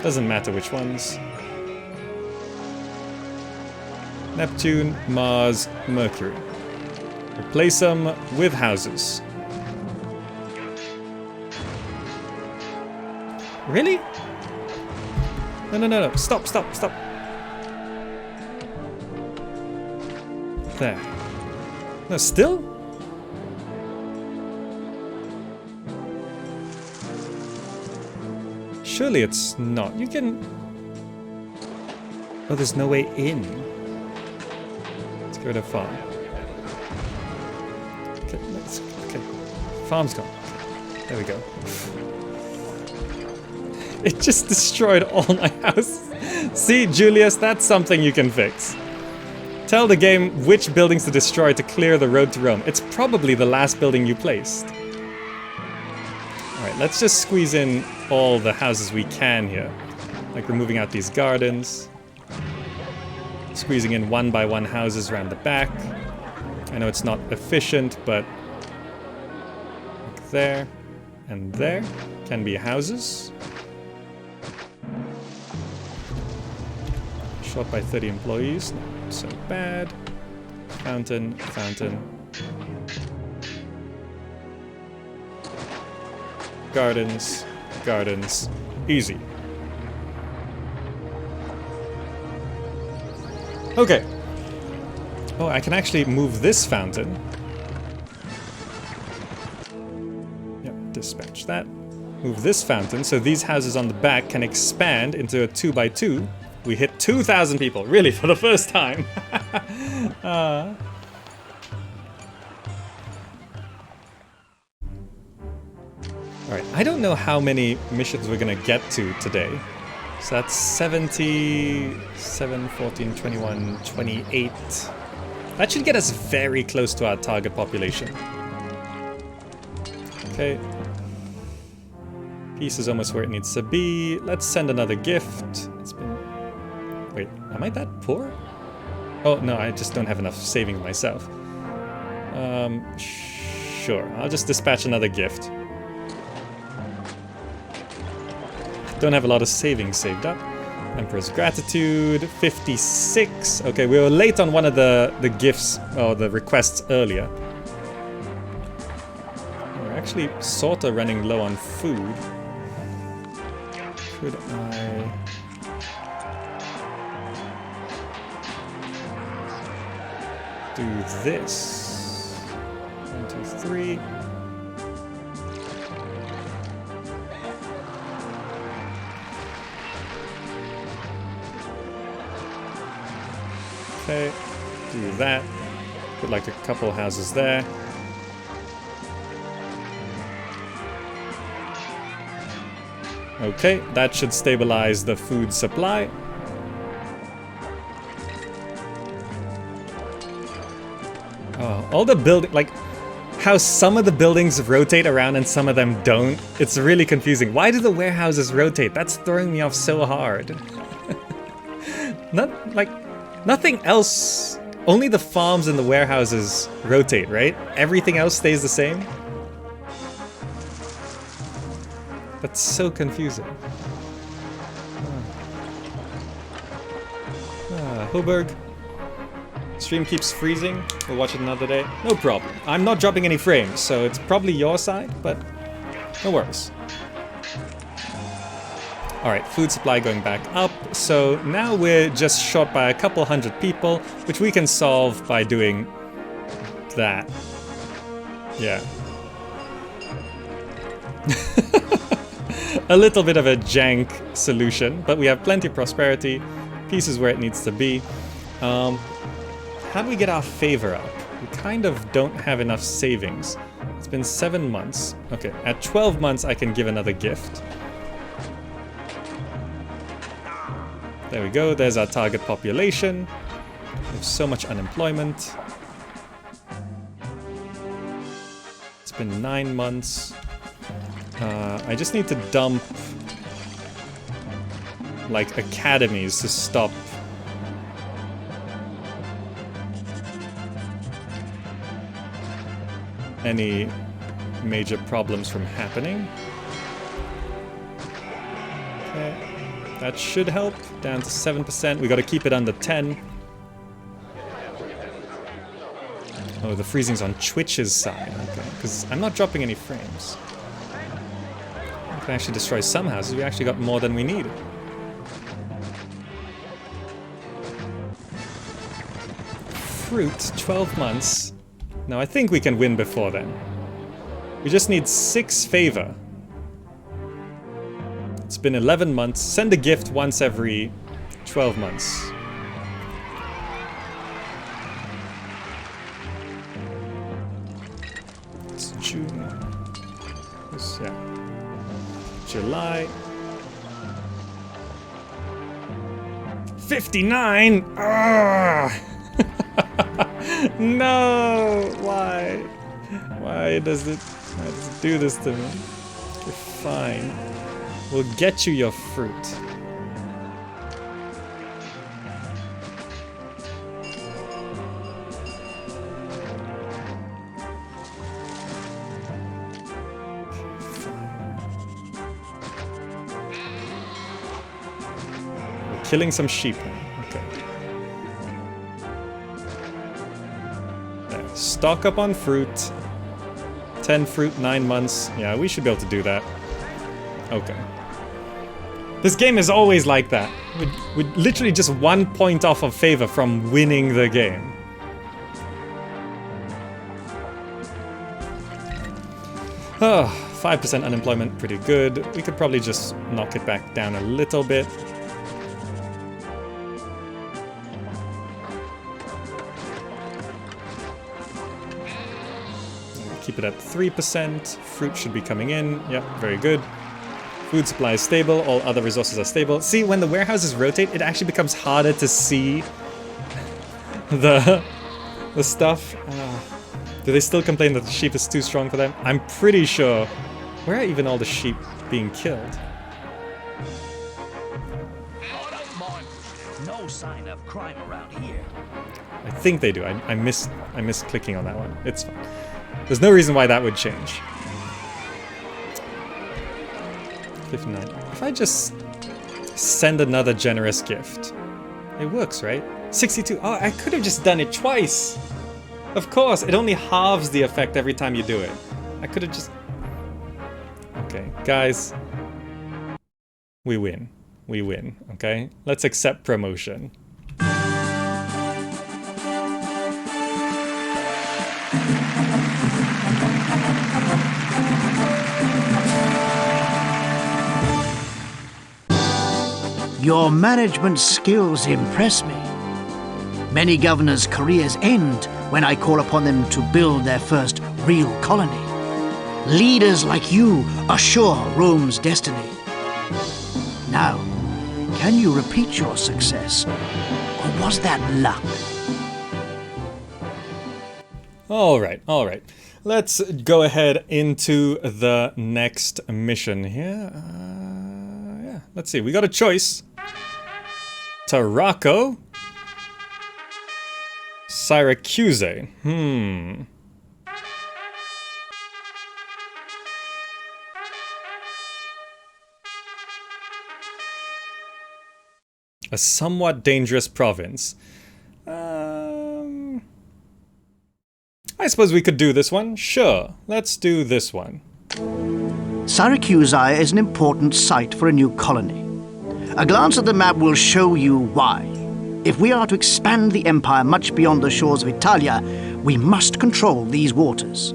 Speaker 1: Doesn't matter which ones. Neptune, Mars, Mercury. Replace them with houses. Really? No. Stop. There. No, still? Surely it's not. You can... Oh, there's no way in. Let's go to farm. Okay, okay. Farm's gone. There we go. It just destroyed all my houses. See, Julius, that's something you can fix. Tell the game which buildings to destroy to clear the road to Rome. It's probably the last building you placed. Alright, let's just squeeze in all the houses we can here. Like removing out these gardens. Squeezing in 1 by 1 houses around the back. I know it's not efficient, but... Like there and there can be houses. Short by 30 employees, not so bad. Fountain, fountain. Gardens, gardens, easy. Okay. Oh, I can actually move this fountain. Yep, dispatch that. Move this fountain, so these houses on the back can expand into a 2 by 2. We hit 2,000 people, really, for the first time. Alright, I don't know how many missions we're gonna get to today. So that's 77, 14, 21, 28. That should get us very close to our target population. Okay. Peace is almost where it needs to be. Let's send another gift. It's been... Wait, am I that poor? Oh, no, I just don't have enough savings myself. Sure, I'll just dispatch another gift. Don't have a lot of savings saved up. Emperor's Gratitude, 56. Okay, we were late on one of the gifts, or the requests earlier. We're actually sort of running low on food. Could I... do this. 1, 2, 3. Okay, do that. Put like a couple houses there. Okay, that should stabilize the food supply. Oh, all the building, like how some of the buildings rotate around and some of them don't. It's really confusing. Why do the warehouses rotate? That's throwing me off so hard. Nothing else. Only the farms and the warehouses rotate, right? Everything else stays the same. That's so confusing. Hoburg. Stream keeps freezing. We'll watch it another day. No problem. I'm not dropping any frames, so it's probably your side, but no worries. Alright, food supply going back up. So now we're just short by a couple hundred people, which we can solve by doing that. Yeah. A little bit of a jank solution, but we have plenty of prosperity. Peace is where it needs to be. How do we get our favor up? We kind of don't have enough savings. It's been 7 months. Okay, at 12 months I can give another gift. There we go, there's our target population. We have so much unemployment. It's been 9 months. I just need to dump like academies to stop any major problems from happening. Okay, that should help. Down to 7%. We got to keep it under 10. Oh, the freezing's on Twitch's side. Okay, because I'm not dropping any frames. We can actually destroy some houses. We actually got more than we needed. Fruit, 12 months. Now I think we can win before then. We just need 6 favor. It's been 11 months. Send a gift once every 12 months. It's June. Yeah. July. 59! Ah! No! Why? Why does it do this to me? You're fine. We'll get you your fruit. We're killing some sheep now. Okay. Stock up on fruit. 10 fruit, 9 months. Yeah, we should be able to do that. Okay. This game is always like that. We're literally just 1 point off of favor from winning the game. Oh, 5% unemployment, pretty good. We could probably just knock it back down a little bit. Keep it at 3%. Fruit should be coming in. Yep, very good. Food supply is stable. All other resources are stable. See, when the warehouses rotate, it actually becomes harder to see the stuff. Do they still complain that the sheep is too strong for them? I'm pretty sure. Where are even all the sheep being killed?
Speaker 4: No sign of crime around here.
Speaker 1: I think they do. I missed clicking on that one. It's fine. There's no reason why that would change. 59. If I just send another generous gift, it works, right? 62. Oh, I could have just done it twice. Of course, it only halves the effect every time you do it. I could have just... Okay, guys. We win. We win, okay? Let's accept promotion.
Speaker 3: Your management skills impress me. Many governors' careers end when I call upon them to build their first real colony. Leaders like you assure Rome's destiny. Now, can you repeat your success? Or was that luck?
Speaker 1: All right. Let's go ahead into the next mission here. Yeah, let's see. We got a choice. Tarraco. Syracuse. A somewhat dangerous province. I suppose we could do this one. Sure, let's do this one.
Speaker 3: Syracuse is an important site for a new colony. A glance at the map will show you why. If we are to expand the empire much beyond the shores of Italia, we must control these waters.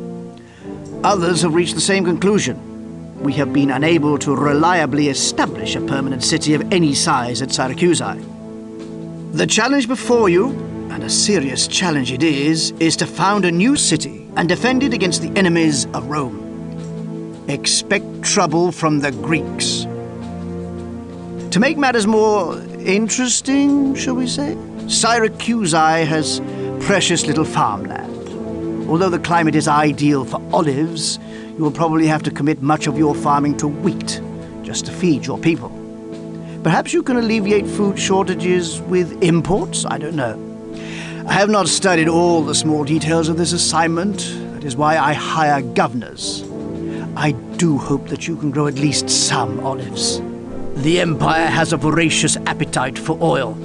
Speaker 3: Others have reached the same conclusion. We have been unable to reliably establish a permanent city of any size at Syracuse. The challenge before you, and a serious challenge it is to found a new city and defend it against the enemies of Rome. Expect trouble from the Greeks. To make matters more interesting, shall we say, Syracuse has precious little farmland. Although the climate is ideal for olives, you will probably have to commit much of your farming to wheat, just to feed your people. Perhaps you can alleviate food shortages with imports? I don't know. I have not studied all the small details of this assignment. That is why I hire governors. I do hope that you can grow at least some olives. The Empire has a voracious appetite for oil.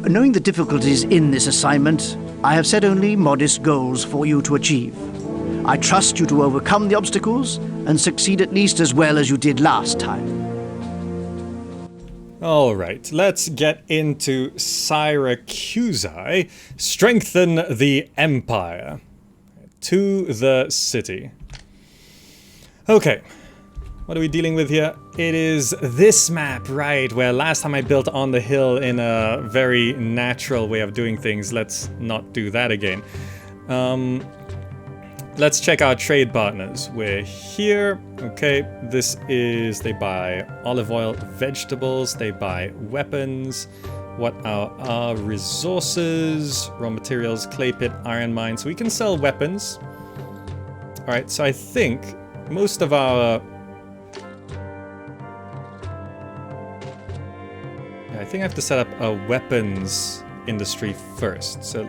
Speaker 3: Knowing the difficulties in this assignment, I have set only modest goals for you to achieve. I trust you to overcome the obstacles and succeed at least as well as you did last time.
Speaker 1: All right, let's get into Syracuse. Strengthen the empire. To the city. Okay, what are we dealing with here? It is this map, right, where last time I built on the hill in a very natural way of doing things. Let's not do that again. Let's check our trade partners. We're here. Okay, this is, they buy olive oil, vegetables, they buy weapons. What are our resources? Raw materials, clay pit, iron mine. So we can sell weapons. All right, so I think most of our... I think I have to set up a weapons industry first. So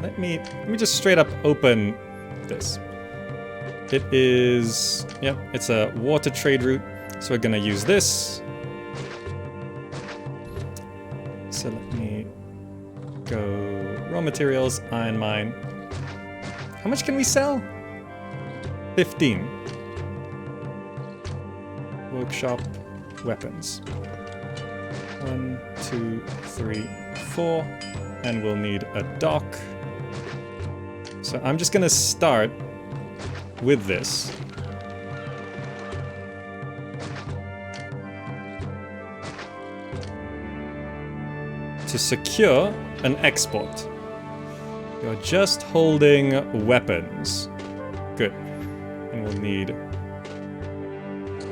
Speaker 1: let me just straight up open this. It is, yep, it's a water trade route, so we're gonna use this. So let me go raw materials, iron mine. How much can we sell? 15. Workshop, weapons. 1, 2, 3, 4, and we'll need a dock. So I'm just gonna start with this. To secure an export. You're just holding weapons. Good. And we'll need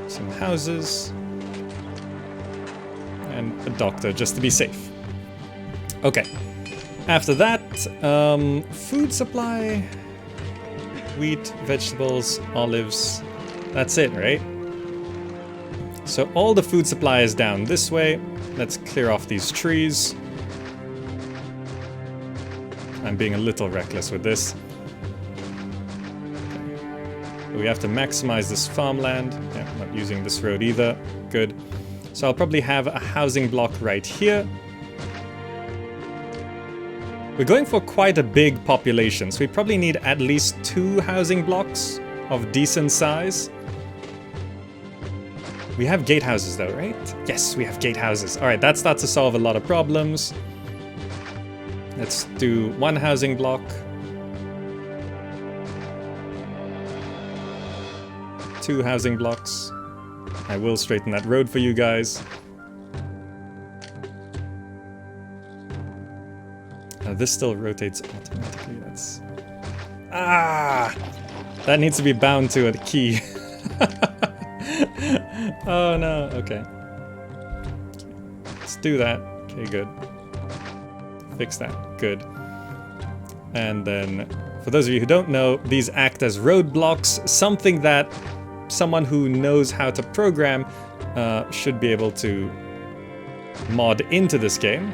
Speaker 1: some houses and a doctor just to be safe. Okay. After that, food supply, wheat, vegetables, olives, that's it, right? So all the food supply is down this way. Let's clear off these trees. I'm being a little reckless with this. Okay. We have to maximize this farmland. Yeah, not using this road either. Good. So I'll probably have a housing block right here. We're going for quite a big population, so we probably need at least 2 housing blocks of decent size. We have gatehouses though, right? Yes, we have gatehouses. Alright, that starts to solve a lot of problems. Let's do 1 housing block. 2 housing blocks. I will straighten that road for you guys. This still rotates automatically. That's... Ah! That needs to be bound to a key. Oh no, okay. Let's do that. Okay, good. Fix that. Good. And then, for those of you who don't know, these act as roadblocks, something that someone who knows how to program should be able to mod into this game.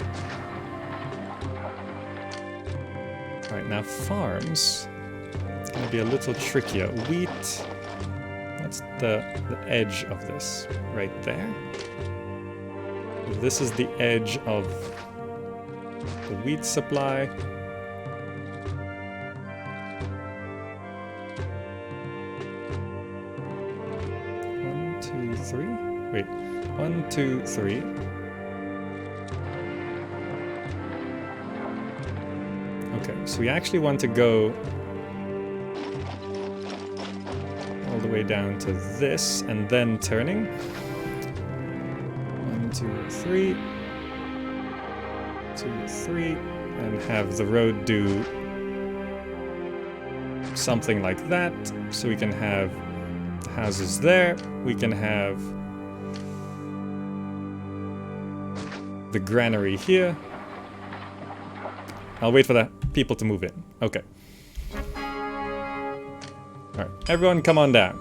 Speaker 1: Alright, now farms. It's gonna be a little trickier. Wheat. That's the edge of this. Right there. This is the edge of the wheat supply. Wait, 1, 2, 3. Okay, so we actually want to go all the way down to this and then turning. 1, 2, 3. 2, 3. And have the road do something like that. So we can have houses there. We can have the granary here. I'll wait for the people to move in. Okay. Alright, everyone come on down.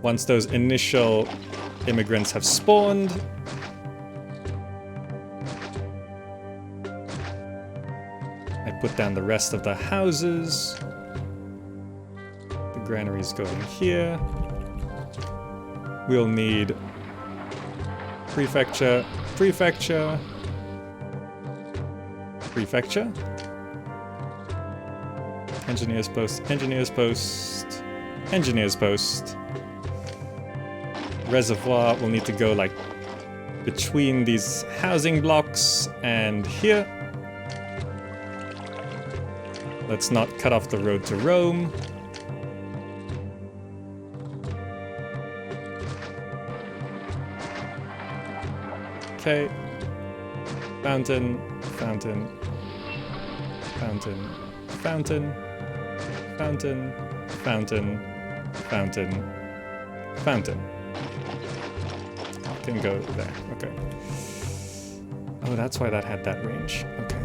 Speaker 1: Once those initial immigrants have spawned, I put down the rest of the houses. The granary's going here. We'll need prefecture, prefecture, prefecture, engineer's post, engineer's post, engineer's post. Reservoir will need to go like between these housing blocks and here. Let's not cut off the road to Rome. Okay. Fountain, fountain, fountain, fountain, fountain, fountain, fountain, fountain. Can go there. Okay. Oh, that's why that had that range. Okay.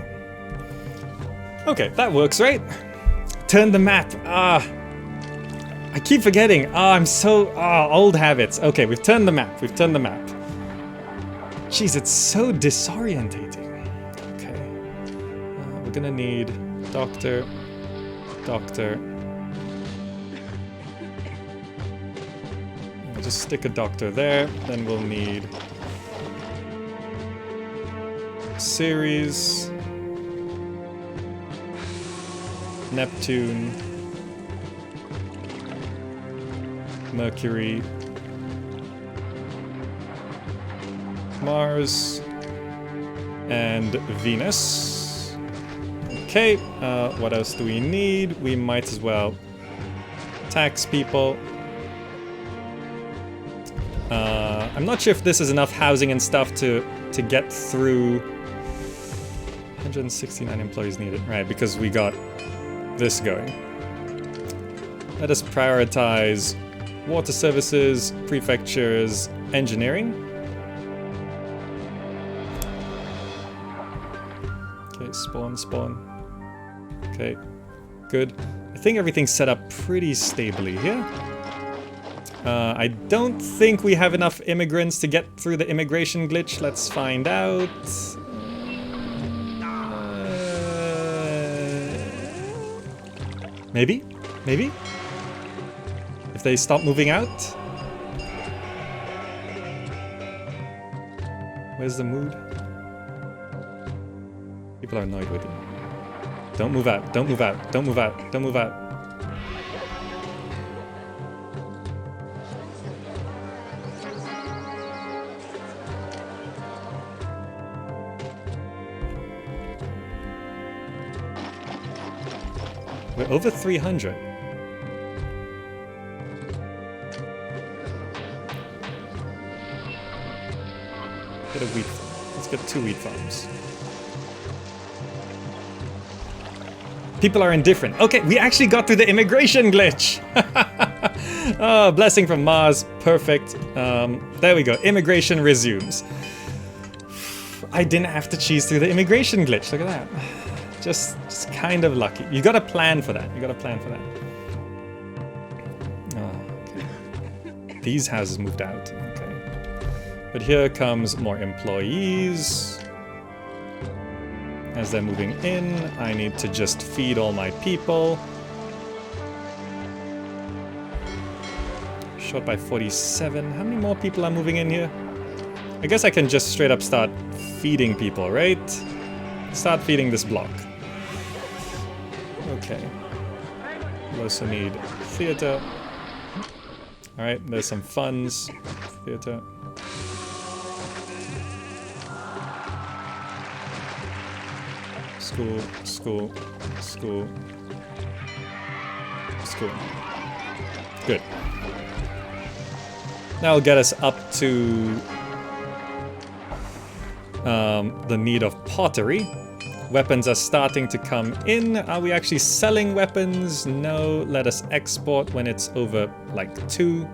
Speaker 1: Okay, that works, right? Turn the map. I keep forgetting. I'm so old habits. Okay, we've turned the map. We've turned the map. Jeez, it's so disorientating. Okay. We're gonna need doctor, doctor. I'll just stick a doctor there. Then we'll need Ceres, Neptune, Mercury, Mars, and Venus. Okay, what else do we need? We might as well tax people. I'm not sure if this is enough housing and stuff to get through. 169 employees needed, right? Because we got this going. Let us prioritize water services, prefectures, engineering. Okay, spawn, spawn. Okay, good. I think everything's set up pretty stably here. I don't think we have enough immigrants to get through the immigration glitch. Let's find out. Maybe? Maybe? If they stop moving out? Where's the mood? People are annoyed with you. Don't move out, don't move out, don't move out, don't move out. We're over 300. Get get a wheat farm. Let's get 2 wheat farms. People are indifferent. Okay, we actually got through the immigration glitch. Oh, blessing from Mars. Perfect. There we go. Immigration resumes. I didn't have to cheese through the immigration glitch. Look at that. Just kind of lucky. You gotta plan for that. You gotta plan for that. Oh, okay. These houses moved out. Okay. But here comes more employees. As they're moving in, I need to just feed all my people. Short by 47. How many more people are moving in here? I guess I can just straight up start feeding people, right? Start feeding this block. Okay. We also need theater. Alright, there's some funds. Theater. School, school, school, school. Good. That'll get us up to the need of pottery. Weapons are starting to come in. Are we actually selling weapons? No. Let us export when it's over like 2.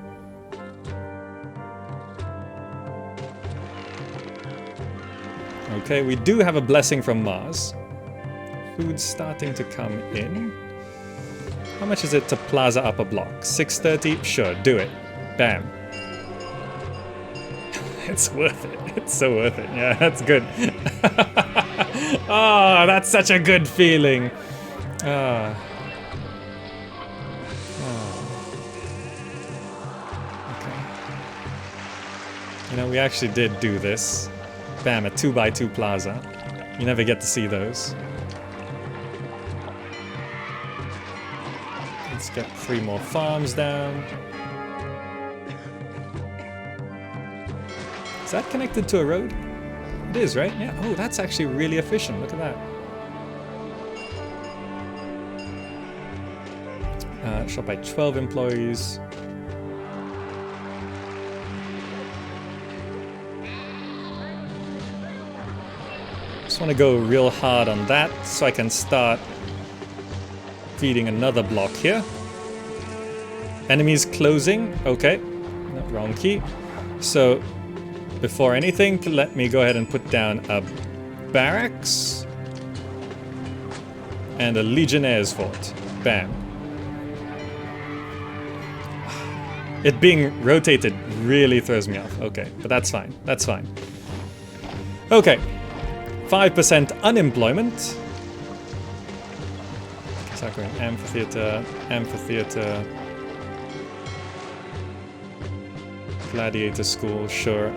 Speaker 1: Okay, we do have a blessing from Mars. Food's starting to come in. How much is it to plaza up a block? 630? Sure, do it. Bam. It's worth it. It's so worth it. Yeah, that's good. Oh, that's such a good feeling. Oh. Okay. You know, we actually did do this. Bam, a 2x2 plaza. You never get to see those. Let's get 3 more farms down. Is that connected to a road? It is, right? Yeah. Oh, that's actually really efficient. Look at that. Shot by 12 employees. Just want to go real hard on that so I can start feeding another block here. Enemies closing. Okay. No, wrong key. So before anything, let me go ahead and put down a barracks and a Legionnaire's fort. Bam. It being rotated really throws me off. Okay, but that's fine. That's fine. Okay. 5% unemployment. Sakura amphitheater, amphitheater. Gladiator school, sure.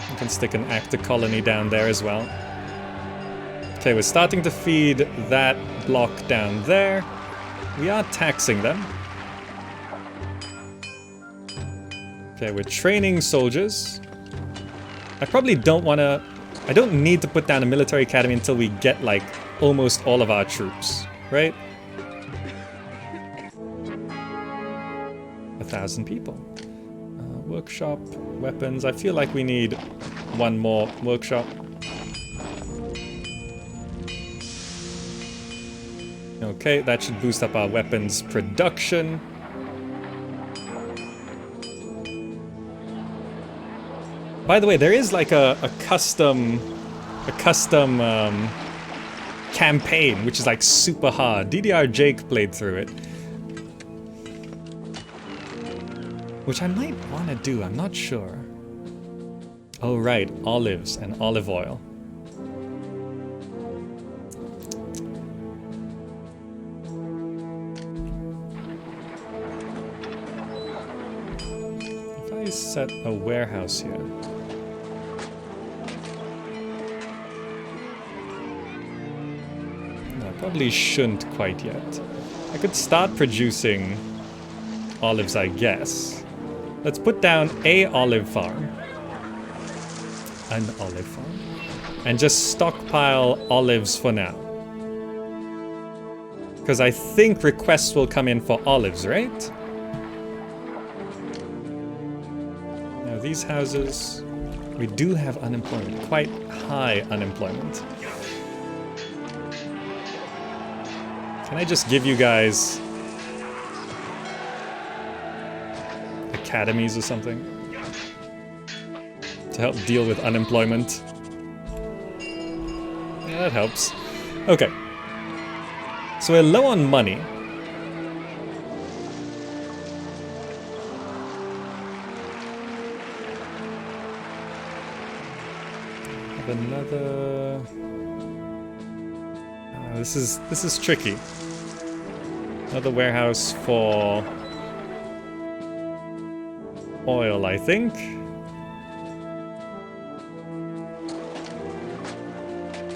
Speaker 1: You can stick an actor colony down there as well. Okay, we're starting to feed that block down there. We are taxing them. Okay, we're training soldiers. I probably don't want to... I don't need to put down a military academy until we get, like, almost all of our troops, right? 1,000 people. Workshop, weapons. I feel like we need 1 more workshop. Okay, that should boost up our weapons production. By the way, there is like a custom campaign, which is like super hard. DDR Jake played through it. Which I might want to do, I'm not sure. Oh right, olives and olive oil. If I set a warehouse here. No, I probably shouldn't quite yet. I could start producing olives, I guess. Let's put down a olive farm. An olive farm. And just stockpile olives for now. Because I think requests will come in for olives, right? these houses. We do have unemployment, quite high unemployment. Can I just give you guys academies or something to help deal with unemployment? Yeah, that helps. Okay. So we're low on money. Have another. This is tricky. Another warehouse for oil, I think.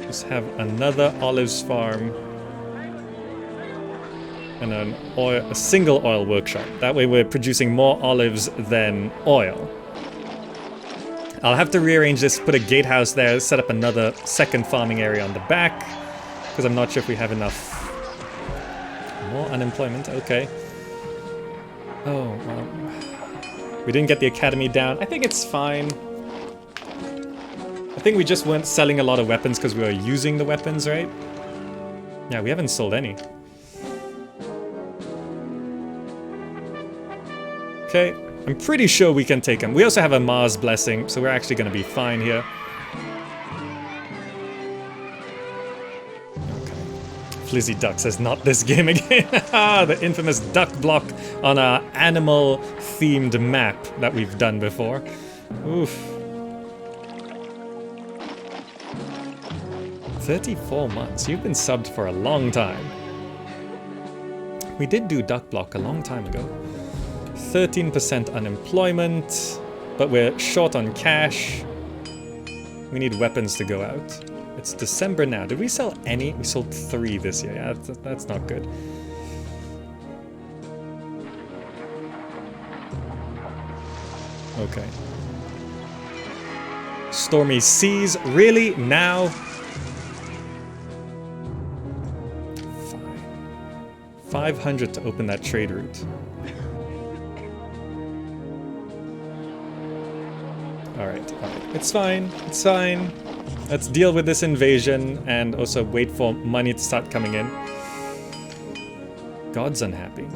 Speaker 1: Just have another olives farm and a single oil workshop. That way we're producing more olives than oil. I'll have to rearrange this, put a gatehouse there, set up another second farming area on the back, because I'm not sure if we have enough. More unemployment, okay. Oh, we didn't get the academy down. I think it's fine. I think we just weren't selling a lot of weapons because we were using the weapons, right? Yeah, we haven't sold any. Okay, I'm pretty sure we can take them. We also have a Mars blessing, so we're actually going to be fine here. Flizzy Duck says, not this game again. The infamous duck block on our animal-themed map that we've done before. Oof. 34 months. You've been subbed for a long time. We did do duck block a long time ago. 13% unemployment, but we're short on cash. We need weapons to go out. It's December now. Did we sell any? We sold 3 this year. Yeah, that's not good. Okay. Stormy seas. Really? Now? Fine. 500 to open that trade route. Alright. It's fine. It's fine. Let's deal with this invasion and also wait for money to start coming in. God's unhappy.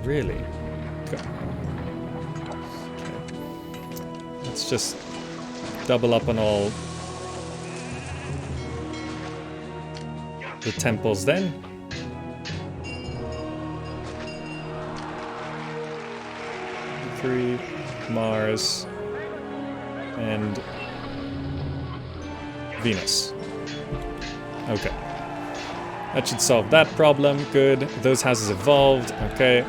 Speaker 1: Really? Okay. Let's just double up on all the temples then. Mercury, Mars, and Venus. Okay. That should solve that problem. Good. Those houses evolved. Okay.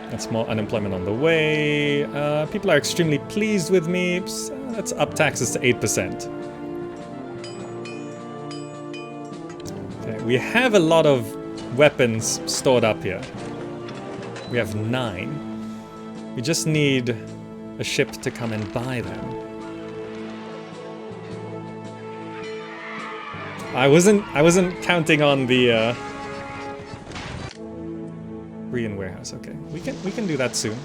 Speaker 1: That's more unemployment on the way. People are extremely pleased with me. So let's up taxes to 8%. Okay. We have a lot of weapons stored up here. We have 9. We just need a ship to come and buy them. I wasn't counting on the Korean warehouse. Okay, we can do that soon.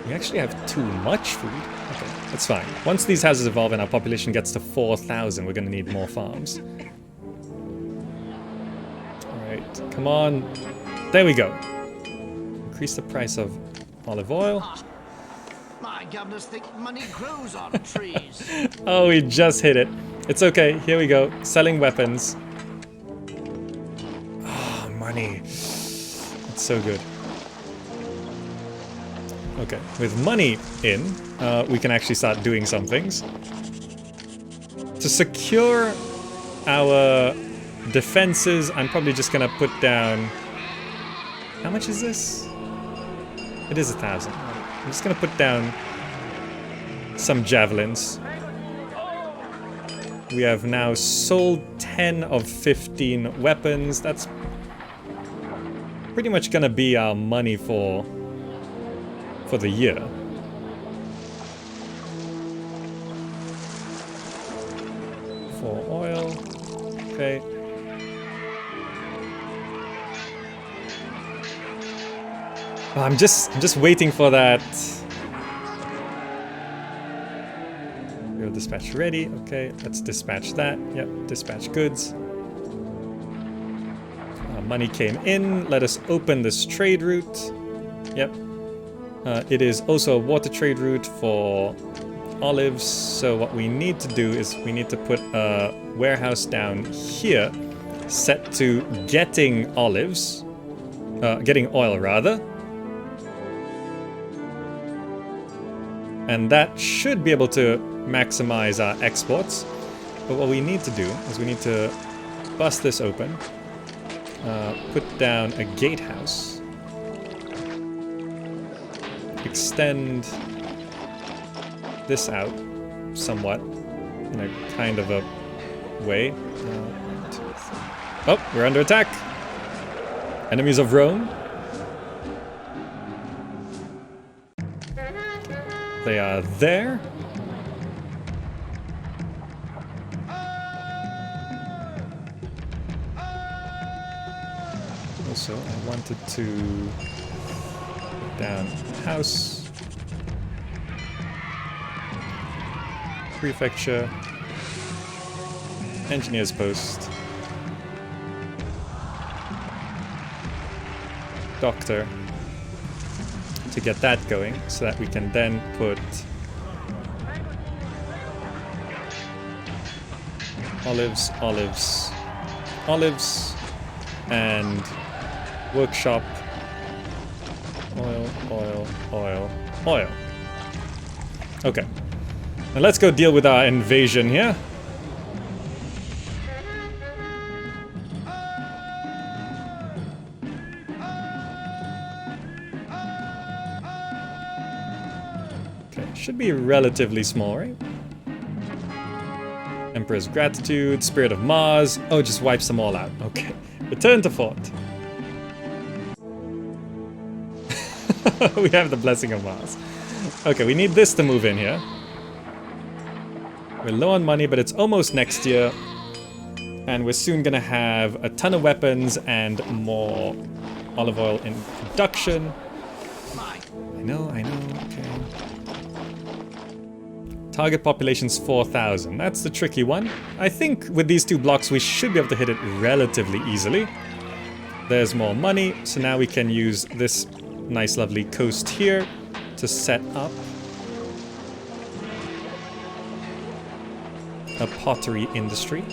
Speaker 1: We actually have too much food. Okay, that's fine. Once these houses evolve and our population gets to 4,000, we're gonna need more farms. All right, come on. There we go. Increase the price of olive oil.
Speaker 3: My governors think money grows on trees.
Speaker 1: Oh, we just hit it. It's okay. Here we go. Selling weapons. Oh, money. It's so good. Okay, with money in, we can actually start doing some things. To secure our defenses, I'm probably just gonna put down... How much is this? It is 1,000. I'm just gonna put down some javelins. We have now sold 10 of 15 weapons. That's pretty much gonna be our money for the year. For oil. Okay. Oh, I'm just waiting for that Dispatch ready. Okay, let's dispatch that. Yep, dispatch goods. Money came in. Let us open this trade route. Yep. It is also a water trade route for olives. So what we need to do is we need to put a warehouse down here set to getting olives. Getting oil, rather. And that should be able to maximize our exports. But what we need to do is we need to bust this open. Put down a gatehouse. Extend this out somewhat in a kind of a way. 1, 2, 3. Oh, we're under attack. Enemies of Rome. They are there. Also, I wanted to put down house, prefecture, engineer's post, doctor, to get that going so that we can then put olives, olives, olives, and workshop, oil, oil, oil, oil. Okay. Now let's go deal with our invasion here. Okay, should be relatively small, right? Emperor's Gratitude, Spirit of Mars. Oh, just wipes them all out. Okay. Return to fort. We have the Blessing of Mars. Okay, we need this to move in here. We're low on money, but it's almost next year. And we're soon gonna have a ton of weapons and more olive oil in production. I know, okay. Target population's 4,000. That's the tricky one. I think with these two blocks we should be able to hit it relatively easily. There's more money, so now we can use this nice lovely coast here to set up a pottery industry.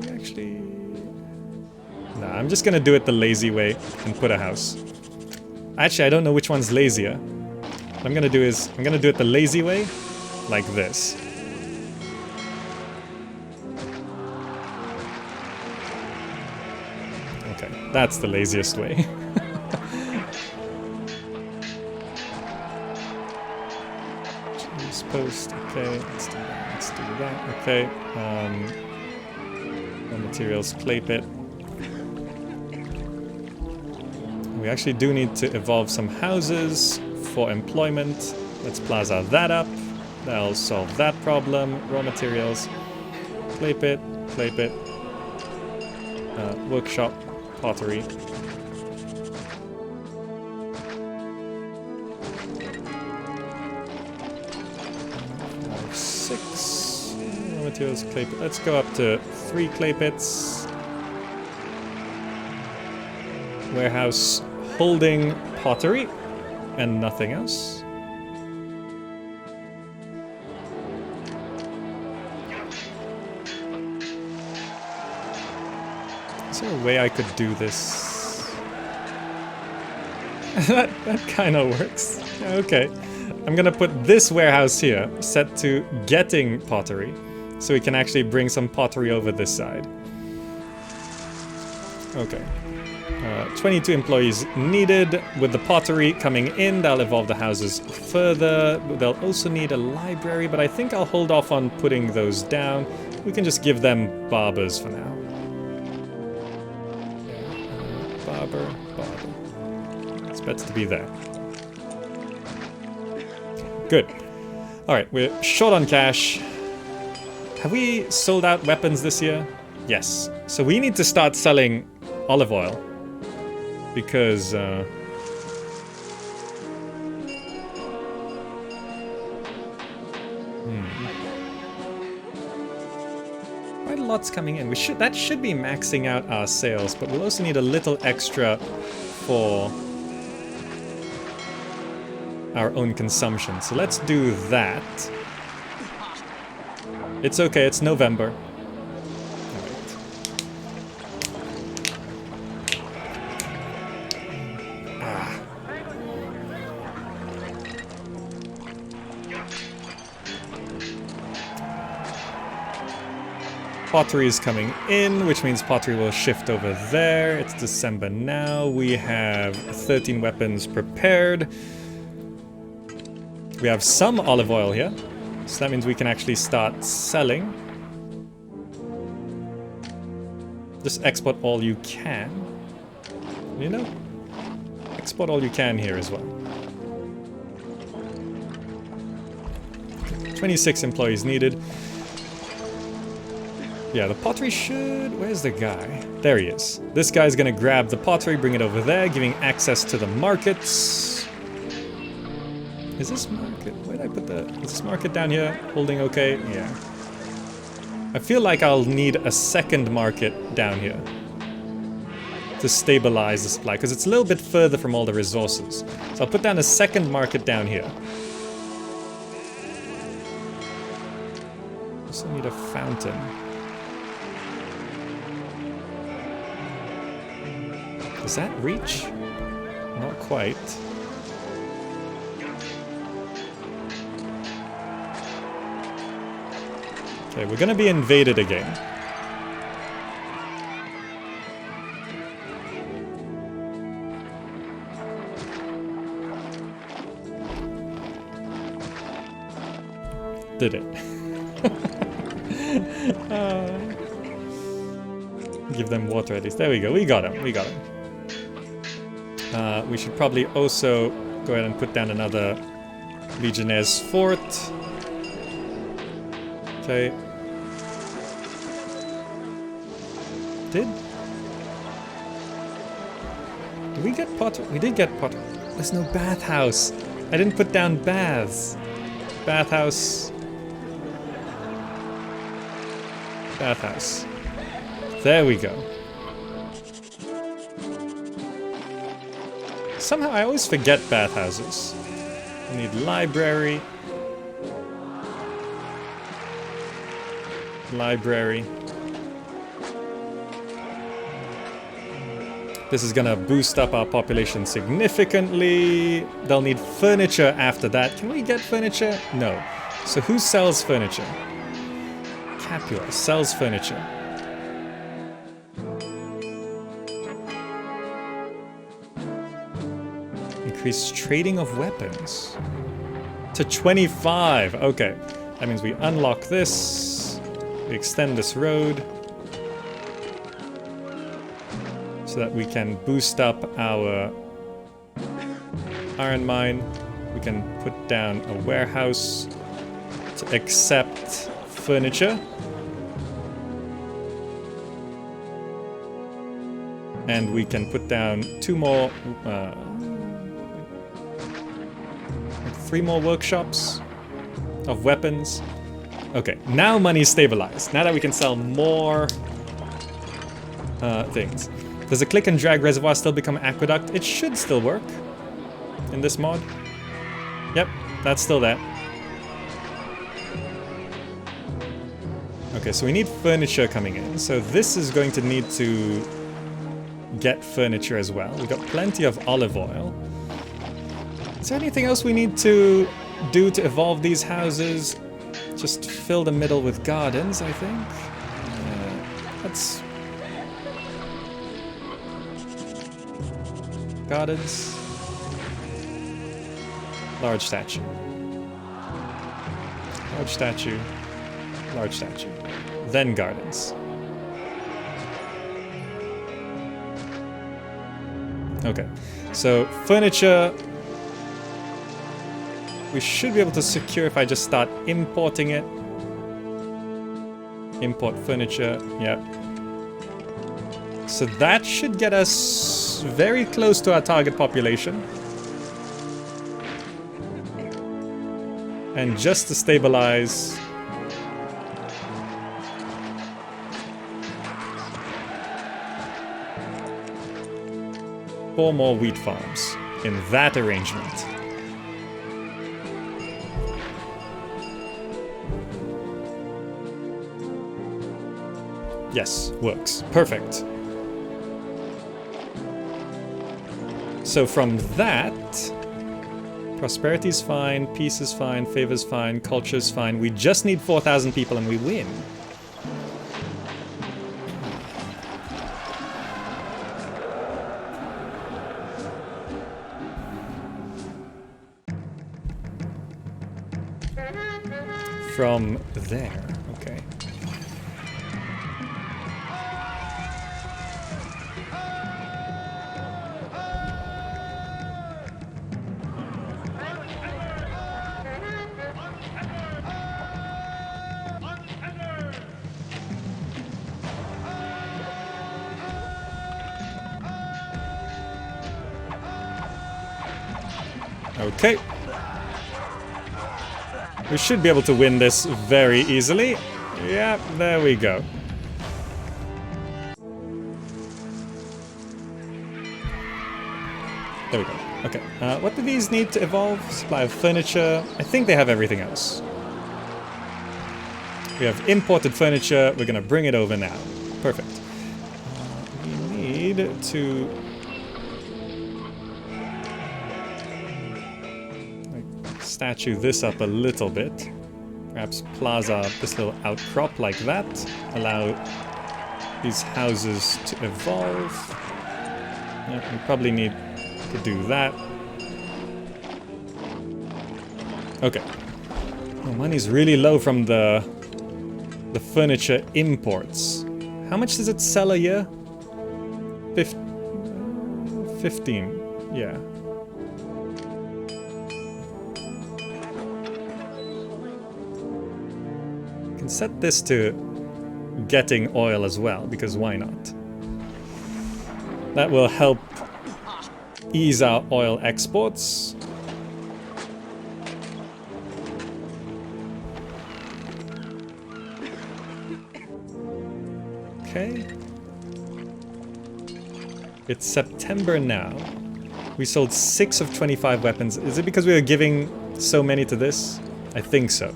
Speaker 1: Actually, nah, I'm just gonna do it the lazy way and put a house. Actually, I don't know which one's lazier. What I'm gonna do is, I'm gonna do it the lazy way, like this. Okay, that's the laziest way. Choose post, okay, let's do that, okay. Raw materials, clay pit. We actually do need to evolve some houses for employment. Let's plaza that up. That'll solve that problem. Raw materials. Clay pit. Workshop. Pottery. Six. Raw materials, clay pit. Let's go up to 3 clay pits. Warehouse holding pottery. And nothing else. Is there a way I could do this? that kind of works. Yeah, okay. I'm gonna put this warehouse here set to getting pottery, so we can actually bring some pottery over this side. Okay. 22 employees needed. With the pottery coming in, they'll evolve the houses further. They'll also need a library, but I think I'll hold off on putting those down. We can just give them barbers for now. Barber. It's better to be there. Good. Alright, we're short on cash. Have we sold out weapons this year? Yes. So we need to start selling olive oil. Because, Quite a lot's coming in. That should be maxing out our sales, but we'll also need a little extra for our own consumption. So let's do that. It's okay, it's November. Alright. Pottery is coming in, which means pottery will shift over there. It's December now. We have 13 weapons prepared. We have some olive oil here, so that means we can actually start selling. Just export all you can. You know? Export all you can here as well. 26 employees needed. Yeah, the pottery should... Where's the guy? There he is. This guy's gonna grab the pottery, bring it over there, giving access to the markets. Is this market... Where did I put the... Is this market down here? Holding okay? Yeah. I feel like I'll need a second market down here to stabilize the supply, because it's a little bit further from all the resources. So I'll put down a second market down here. Also need a fountain. Does that reach? Not quite. Okay, we're gonna be invaded again. Did it? Give them water at least. There we go. We got him. We got him. We should probably also go ahead and put down another Legionnaire's fort. Okay. Did we get Potter? We did get Potter. There's no bathhouse. I didn't put down baths. Bathhouse. Bathhouse. There we go. Somehow I always forget bathhouses. We need library. Library. This is gonna boost up our population significantly. They'll need furniture after that. Can we get furniture? No. So who sells furniture? Capua sells furniture. Increase trading of weapons to 25. Okay, that means we unlock this. We extend this road so that we can boost up our iron mine. We can put down a warehouse to accept furniture. And we can put down two more, 3 more workshops of weapons. Okay, now money's stabilized. Now that we can sell more things. Does the click and drag reservoir still become aqueduct? It should still work in this mod. Yep, that's still there. Okay, so we need furniture coming in. So this is going to need to get furniture as well. We got plenty of olive oil. Is there anything else we need to do to evolve these houses? Just fill the middle with gardens, I think. That's... Gardens. Large statue. Large statue. Large statue. Then gardens. Okay, so furniture we should be able to secure if I just start importing it. Import furniture, yep. So that should get us very close to our target population. And just to stabilize... 4 more wheat farms in that arrangement. Yes, works. Perfect. So from that, prosperity's fine, peace is fine, favor's fine, culture's fine. We just need 4,000 people and we win. From there, okay. Okay. We should be able to win this very easily. Yeah, there we go. There we go. Okay. What do these need to evolve? Supply of furniture. I think they have everything else. We have imported furniture. We're gonna bring it over now. Perfect. We need to... statue this up a little bit. Perhaps plaza this little outcrop like that. Allow these houses to evolve. Yeah, we probably need to do that. Okay. Oh, money's really low from the furniture imports. How much does it sell a year? 15. Yeah. Set this to getting oil as well, because why not? That will help ease our oil exports. Okay. It's September now. We sold 6 of 25 weapons. Is it because we were giving so many to this? I think so.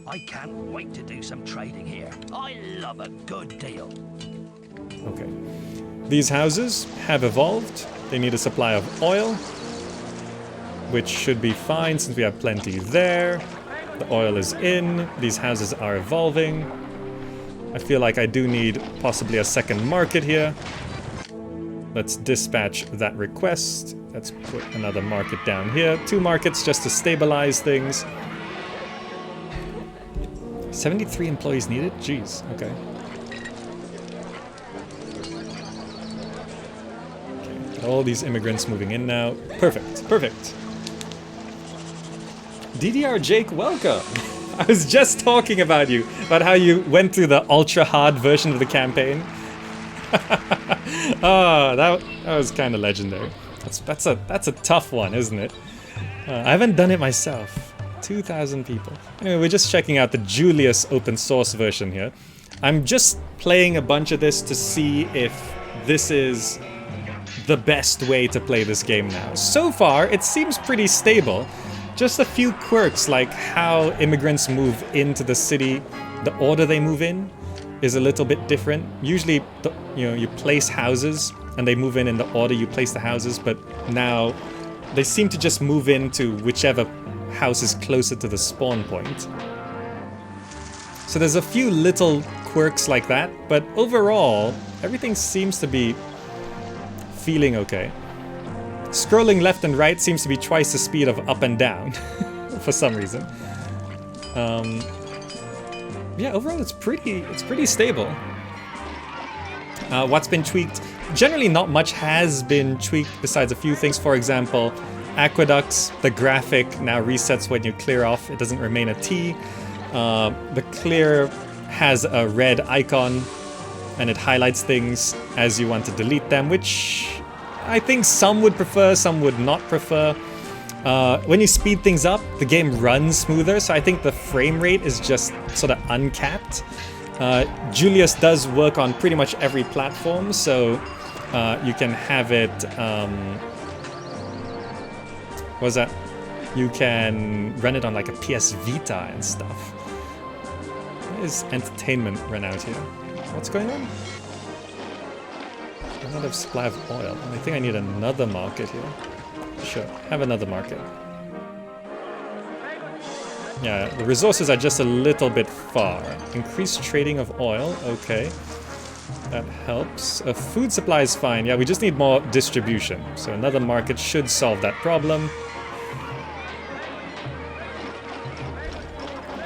Speaker 4: I can't wait to do some trading here. I love a good deal.
Speaker 1: Okay. These houses have evolved. They need a supply of oil, which should be fine since we have plenty there. The oil is in. These houses are evolving. I feel like I do need possibly a second market here. Let's dispatch that request. Let's put another market down here. 2 markets just to stabilize things. 73 employees needed? Jeez, okay. Okay, all these immigrants moving in now. Perfect, perfect. DDR Jake, welcome! I was just talking about you, about how you went through the ultra-hard version of the campaign. Oh, that was kind of legendary. That's a tough one, isn't it? I haven't done it myself. 2,000 people. Anyway, we're just checking out the Julius open source version here. I'm just playing a bunch of this to see if this is the best way to play this game now. So far, it seems pretty stable. Just a few quirks like how immigrants move into the city, the order they move in is a little bit different. Usually, you place houses and they move in the order you place the houses, but now they seem to just move into whichever house is closer to the spawn point. So there's a few little quirks like that, but overall, everything seems to be feeling okay. Scrolling left and right seems to be twice the speed of up and down, for some reason. Yeah, overall it's pretty stable. What's been tweaked? Generally not much has been tweaked besides a few things. For example, aqueducts, the graphic now resets when you clear off. It doesn't remain a T. The clear has a red icon and it highlights things as you want to delete them, which I think some would prefer, some would not prefer. when you speed things up, the game runs smoother, so I think the frame rate is just sort of uncapped. Julius does work on pretty much every platform, so you can have it... what was that? You can run it on like a PS Vita and stuff. What is entertainment run out here? What's going on? I'm out of supply of oil. I think I need another market here. Sure, have another market. Yeah, the resources are just a little bit far. Increased trading of oil, okay. That helps. Food supply is fine. Yeah, we just need more distribution. So another market should solve that problem.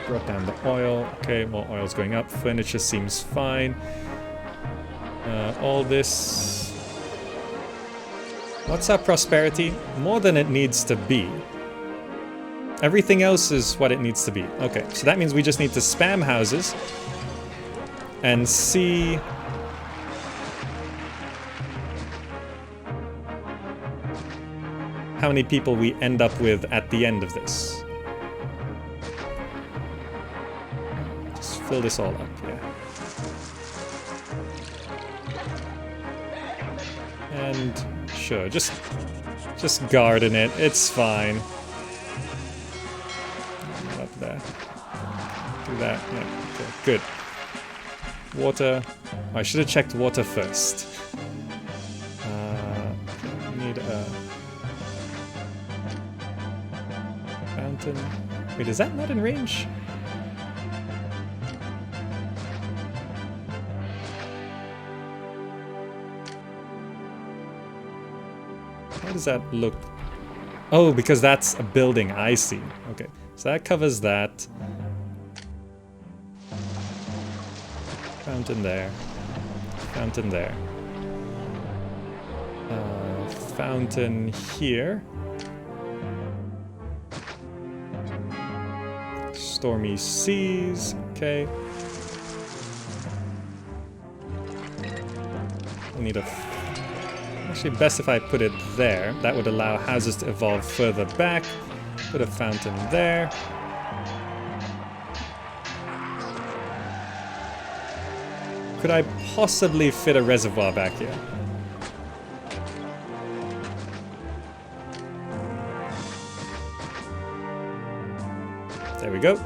Speaker 1: Brought down the oil. Okay, more oil's going up. Furniture seems fine. All this... What's our prosperity? More than it needs to be. Everything else is what it needs to be. Okay, so that means we just need to spam houses and see how many people we end up with at the end of this. Just fill this all up, yeah. And sure, just garden it. It's fine. Up there. Do that. Yeah. Okay. Good. Water. I should have checked water first. Need a fountain. Wait, is that not in range? How does that look? Oh, because that's a building. I see. Okay, so that covers that. Fountain there. Fountain there. Fountain here. Stormy seas. Okay. I need a... Actually, best if I put it there. That would allow houses to evolve further back. Put a fountain there. Could I possibly fit a reservoir back here? There we go.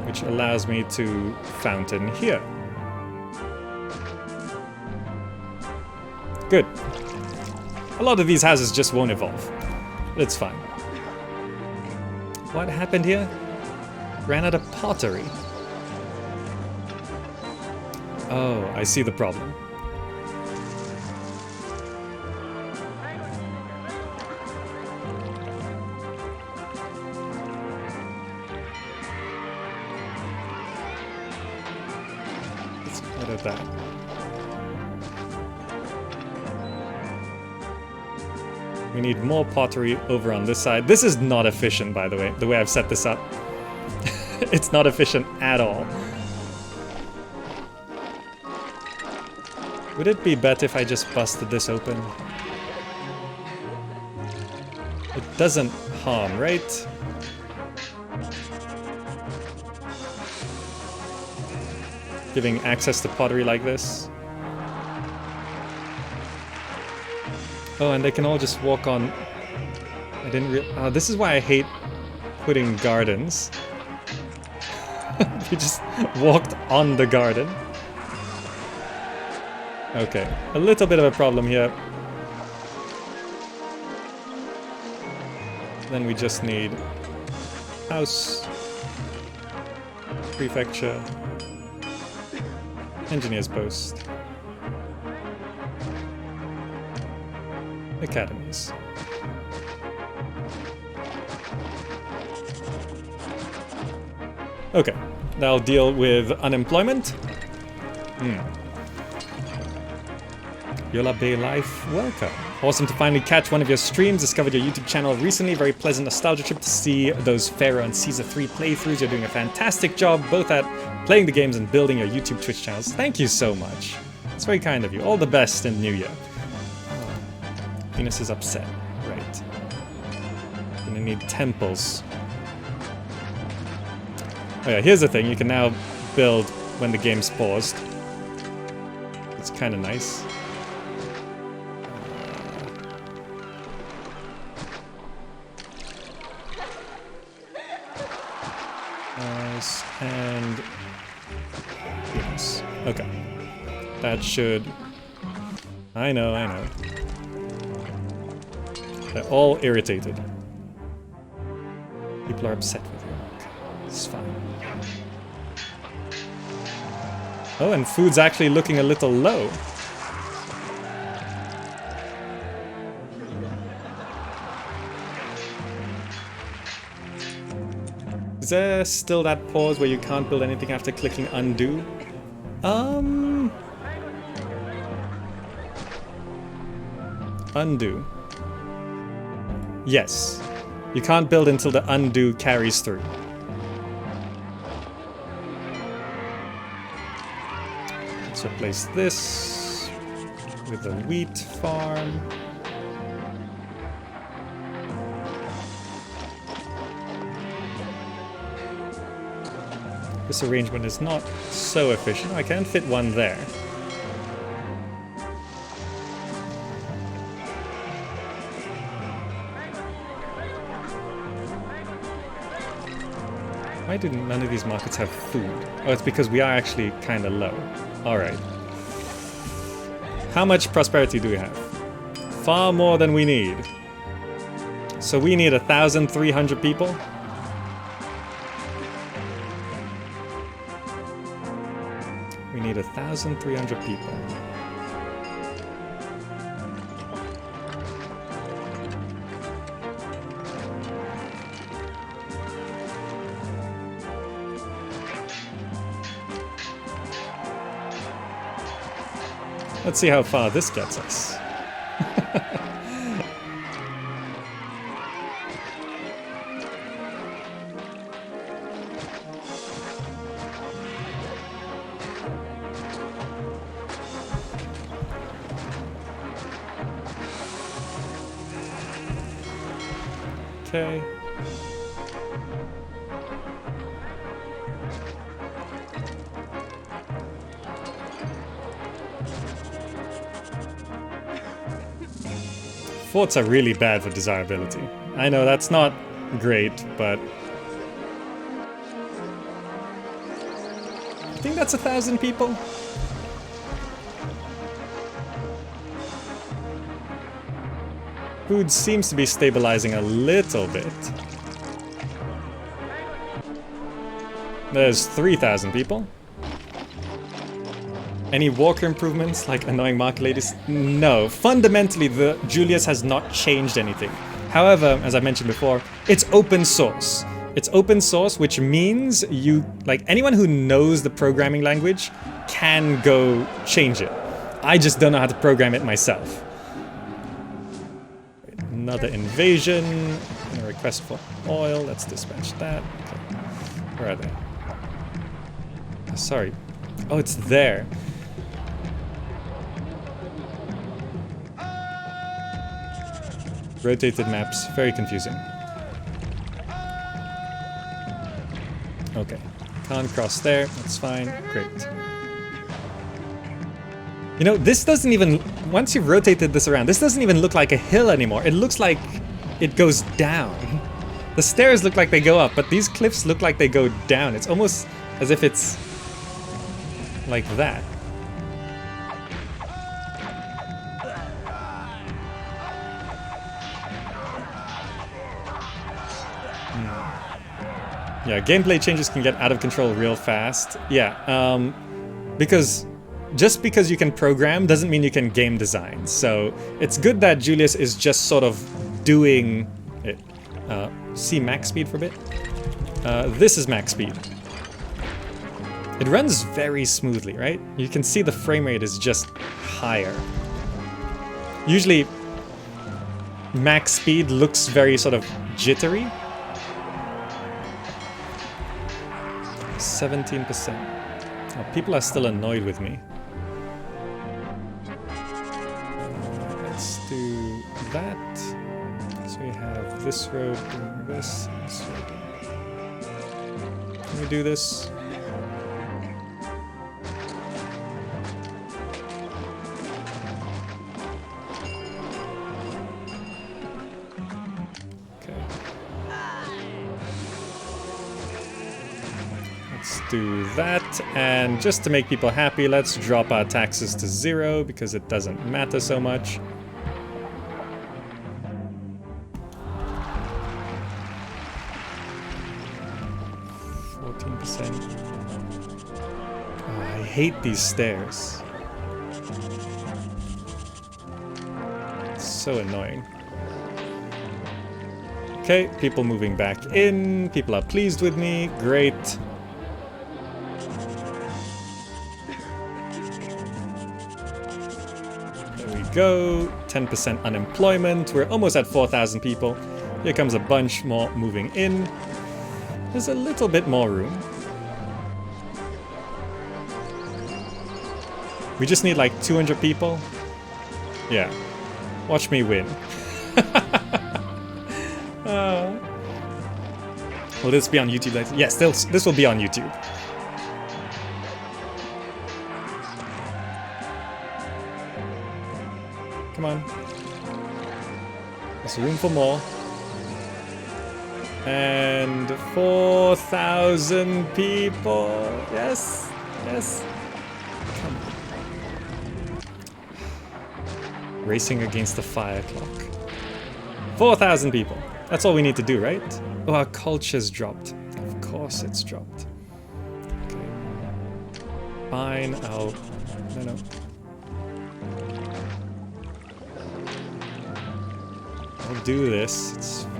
Speaker 1: Which allows me to fountain here. Good. A lot of these houses just won't evolve. But it's fine. What happened here? Ran out of pottery. Oh, I see the problem. Let's edit that. We need more pottery over on this side. This is not efficient, by the way I've set this up. It's not efficient at all. Would it be better if I just busted this open? It doesn't harm, right? Giving access to pottery like this. Oh, and they can all just walk on... I didn't oh, this is why I hate putting gardens. You just walked on the garden. Okay, a little bit of a problem here. Then we just need house, prefecture, engineer's post, academies. Okay, that'll deal with unemployment. Yola Bay Life, welcome. Awesome to finally catch one of your streams. Discovered your YouTube channel recently. Very pleasant nostalgia trip to see those Pharaoh and Caesar 3 playthroughs. You're doing a fantastic job both at playing the games and building your YouTube Twitch channels. Thank you so much. It's very kind of you. All the best in the new year. Venus is upset. Right. Gonna need temples. Oh yeah, here's the thing. You can now build when the game's paused. It's kind of nice. Nice. And... yes. Okay. That should... I know. They're all irritated. People are upset with you. Okay. It's fine. Oh, and food's actually looking a little low. Is there still that pause where you can't build anything after clicking undo? Undo. Yes. You can't build until the undo carries through. Let's replace this with a wheat farm. This arrangement is not so efficient. I can fit one there. Why do none of these markets have food? Oh, it's because we are actually kind of low. Alright. How much prosperity do we have? Far more than we need. So we need 1,300 people. We need 1,300 people. Let's see how far this gets us. Okay. Forts are really bad for desirability. I know that's not great, but... I think that's 1,000 people. Food seems to be stabilizing a little bit. There's 3,000 people. Any walker improvements, like annoying myelitis? No. Fundamentally, the Julius has not changed anything. However, as I mentioned before, it's open source. It's open source, which means you, like, anyone who knows the programming language can go change it. I just don't know how to program it myself. Another invasion. A request for oil. Let's dispatch that. Okay. Where are they? Oh, sorry. Oh, it's there. Rotated maps, very confusing. Okay, can't cross there, that's fine, great. You know, this doesn't even, once you've rotated this around, this doesn't even look like a hill anymore. It looks like it goes down. The stairs look like they go up, but these cliffs look like they go down. It's almost as if it's like that. Yeah, gameplay changes can get out of control real fast. Yeah, because just because you can program doesn't mean you can game design. So it's good that Julius is just sort of doing it. See max speed for a bit? This is max speed. It runs very smoothly, right? You can see the frame rate is just higher. Usually, max speed looks very sort of jittery. 17%. Oh, people are still annoyed with me. Let's do that. So we have this road doing this road. Can we do this? Let's do that, and just to make people happy, let's drop our taxes to 0 because it doesn't matter so much. Oh, I hate these stairs. It's so annoying. Okay, people moving back in. People are pleased with me. Great. Go. 10% unemployment. We're almost at 4,000 people. Here comes a bunch more moving in. There's a little bit more room. We just need like 200 people. Yeah. Watch me win. Will this be on YouTube later? Yes, this will be on YouTube. Come on. There's room for more. And 4,000 people. Yes. Yes. Come on. Racing against the fire clock. 4,000 people. That's all we need to do, right? Oh, our culture's dropped. Of course it's dropped. Okay. Fine, I'll... No. I'll do this. It's fine.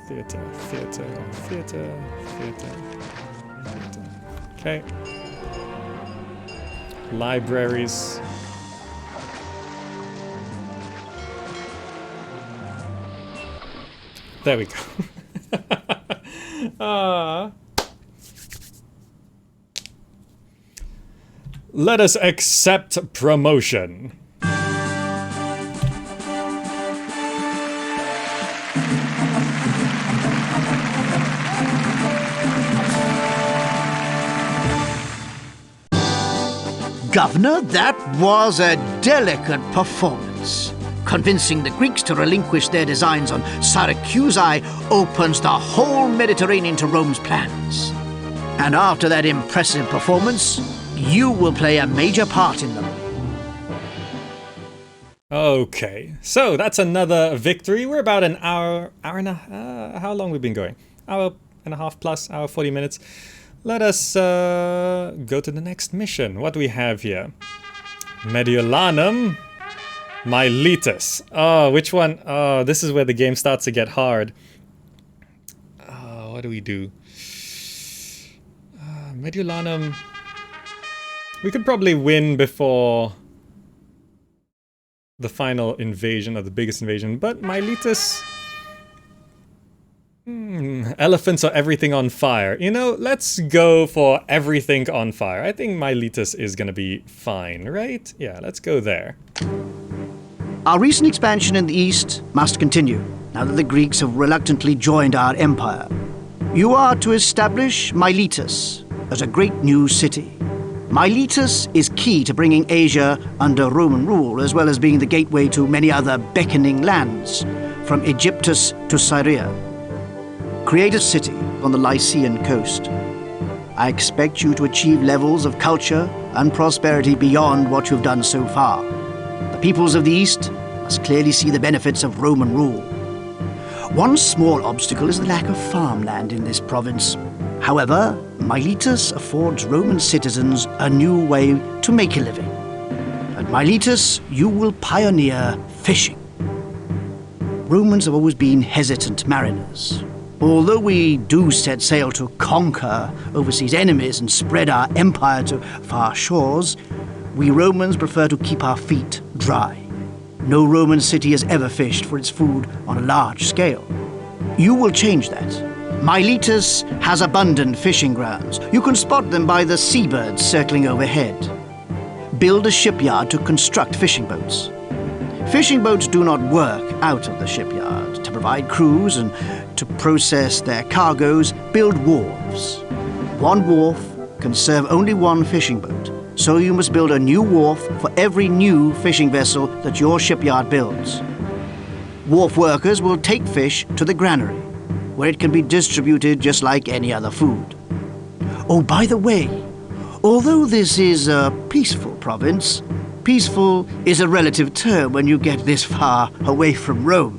Speaker 1: Theater. Okay. Libraries. There we go. Let us accept promotion.
Speaker 3: Governor, that was a delicate performance. Convincing the Greeks to relinquish their designs on Syracuse opens the whole Mediterranean to Rome's plans. And after that impressive performance, you will play a major part in them.
Speaker 1: Okay, so that's another victory. We're about an hour and a how long we've been going? Hour and a half plus, hour 40 minutes. Let us go to the next mission. What do we have here? Mediolanum, myelitis. Oh, which one? Oh, this is where the game starts to get hard. What do we do? Mediolanum. We could probably win before the final invasion, or the biggest invasion, but myelitis... elephants are everything on fire. You know, let's go for everything on fire. I think myelitis is gonna be fine, right? Yeah, let's go there.
Speaker 3: Our recent expansion in the east must continue, now that the Greeks have reluctantly joined our empire. You are to establish Myelitis as a great new city. Myelitis is key to bringing Asia under Roman rule, as well as being the gateway to many other beckoning lands, from Egyptus to Syria. Create a city on the Lycian coast. I expect you to achieve levels of culture and prosperity beyond what you've done so far. The peoples of the East must clearly see the benefits of Roman rule. One small obstacle is the lack of farmland in this province. However, Myelitis affords Roman citizens a new way to make a living. At Myelitis, you will pioneer fishing. Romans have always been hesitant mariners. Although we do set sail to conquer overseas enemies and spread our empire to far shores, we Romans prefer to keep our feet dry. No Roman city has ever fished for its food on a large scale. You will change that. Myelitis has abundant fishing grounds. You can spot them by the seabirds circling overhead. Build a shipyard to construct fishing boats. Fishing boats do not work out of the shipyard. To provide crews and to process their cargoes, build wharves. One wharf can serve only one fishing boat, so you must build a new wharf for every new fishing vessel that your shipyard builds. Wharf workers will take fish to the granary, where it can be distributed just like any other food. Oh, by the way, although this is a peaceful province, peaceful is a relative term when you get this far away from Rome.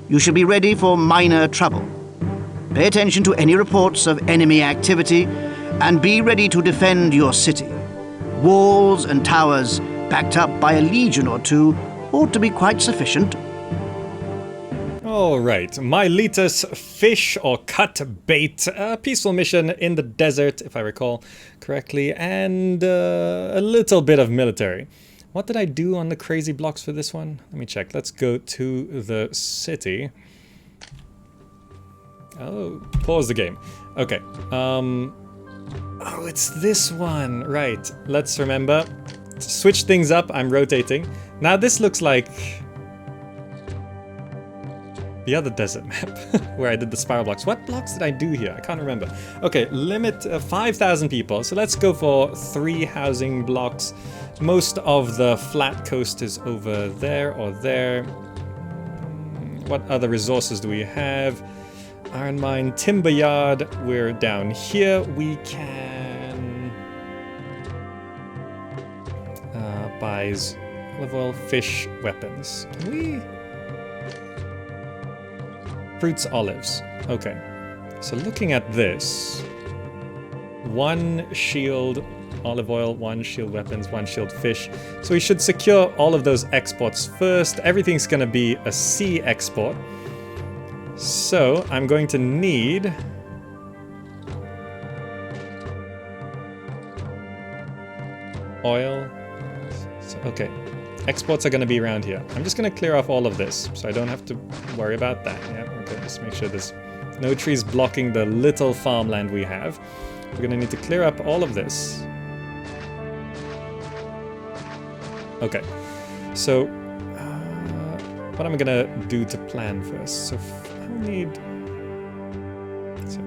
Speaker 3: You should be ready for minor trouble. Pay attention to any reports of enemy activity and be ready to defend your city. Walls and towers, backed up by a legion or two, ought to be quite sufficient.
Speaker 1: Alright, myelitis, fish or cut bait, a peaceful mission in the desert, if I recall correctly, and a little bit of military. What did I do on the crazy blocks for this one? Let me check. Let's go to the city. Oh, pause the game. Okay. Oh, it's this one. Right. Let's remember. To switch things up, I'm rotating. Now this looks like the other desert map where I did the spiral blocks. What blocks did I do here? I can't remember. Okay, limit 5,000 people. So let's go for 3 housing blocks. Most of the flat coast is over there or there. What other resources do we have? Iron mine, timber yard. We're down here. We can buys olive oil, fish, weapons. Can we? Fruits, olives. Okay. So looking at this, 1 shield olive oil, 1 shield weapons, 1 shield fish. So we should secure all of those exports first. Everything's gonna be a sea export. So I'm going to need oil. So, okay. Exports are going to be around here. I'm just going to clear off all of this, so I don't have to worry about that. Yeah, okay, just make sure there's no trees blocking the little farmland we have. We're going to need to clear up all of this. Okay, so what am I going to do to plan first? So I need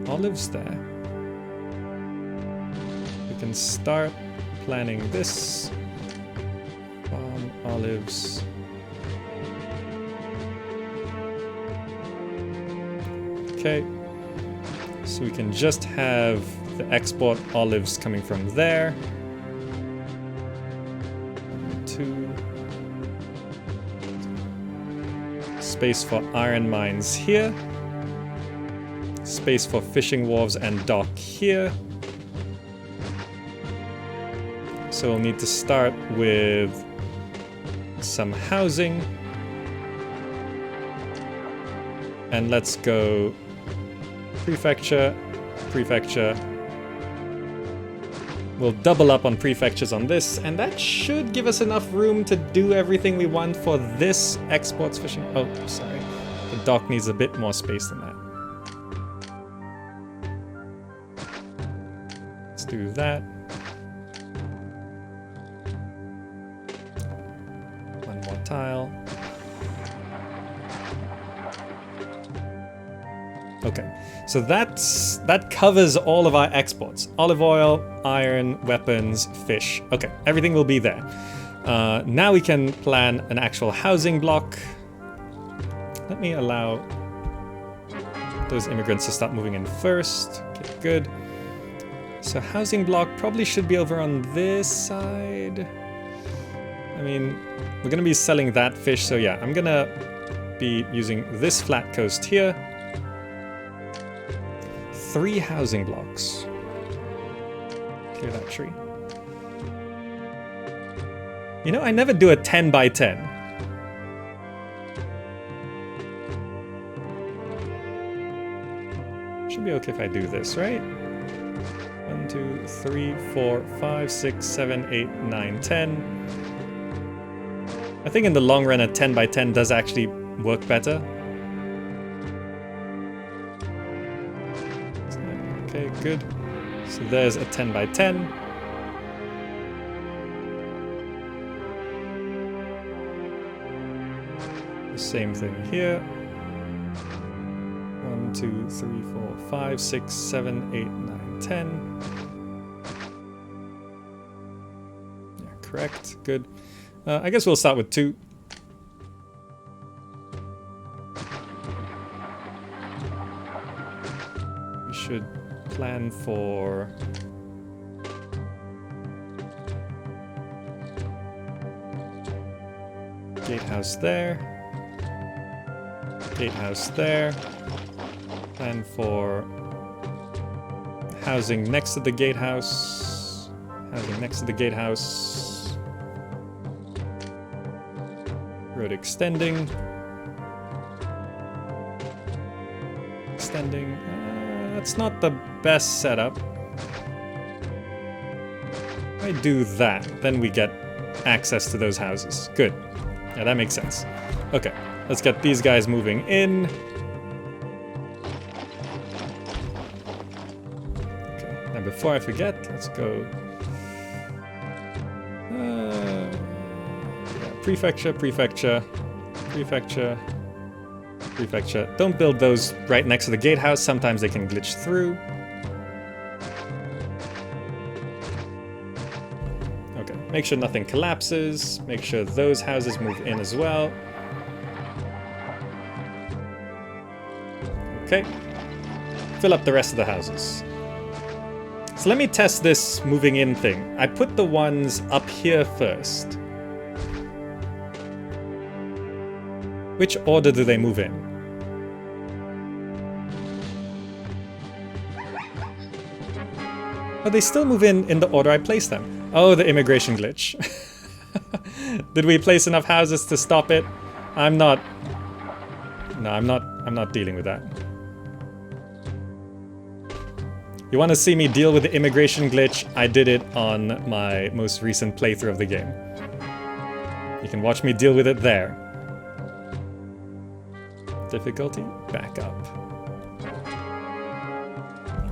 Speaker 1: olives there. We can start planning this. Olives. Okay. So we can just have the export olives coming from there. 2. Space for iron mines here. Space for fishing wharves and dock here. So we'll need to start with some housing. And let's go prefecture, prefecture. We'll double up on prefectures on this, and that should give us enough room to do everything we want for this exports fishing. Oh, sorry. The dock needs a bit more space than that. Let's do that. Tile. Okay, so that covers all of our exports. Olive oil, iron, weapons, fish. Okay, everything will be there. Now we can plan an actual housing block. Let me allow those immigrants to start moving in first. Okay, good. So housing block probably should be over on this side. I mean, we're going to be selling that fish, so yeah, I'm going to be using this flat coast here. 3 housing blocks. Clear that tree. You know, I never do a 10 by 10. Should be okay if I do this, right? 1, 2, 3, 4, 5, 6, 7, 8, 9, 10. I think in the long run a 10 by 10 does actually work better. good. So there's a 10 by 10. The same thing here. 1, 2, 3, 4, 5, 6, 7, 8, 9, 10. Yeah, correct. Good. I guess we'll start with 2. We should plan for gatehouse there. Gatehouse there. Plan for housing next to the gatehouse. Housing next to the gatehouse. Road extending. Extending. That's not the best setup. If I do that, then we get access to those houses. Good. Yeah, that makes sense. Okay, let's get these guys moving in. Okay, now before I forget, let's go. Yeah, prefecture, prefecture, prefecture, prefecture. Don't build those right next to the gatehouse. Sometimes they can glitch through. Okay, make sure nothing collapses. Make sure those houses move in as well. Okay. Fill up the rest of the houses. So let me test this moving in thing. I put the ones up here first. Which order do they move in? Oh, they still move in the order I placed them. Oh, the immigration glitch. Did we place enough houses to stop it? I'm not dealing with that. You want to see me deal with the immigration glitch? I did it on my most recent playthrough of the game. You can watch me deal with it there. Difficulty, back up.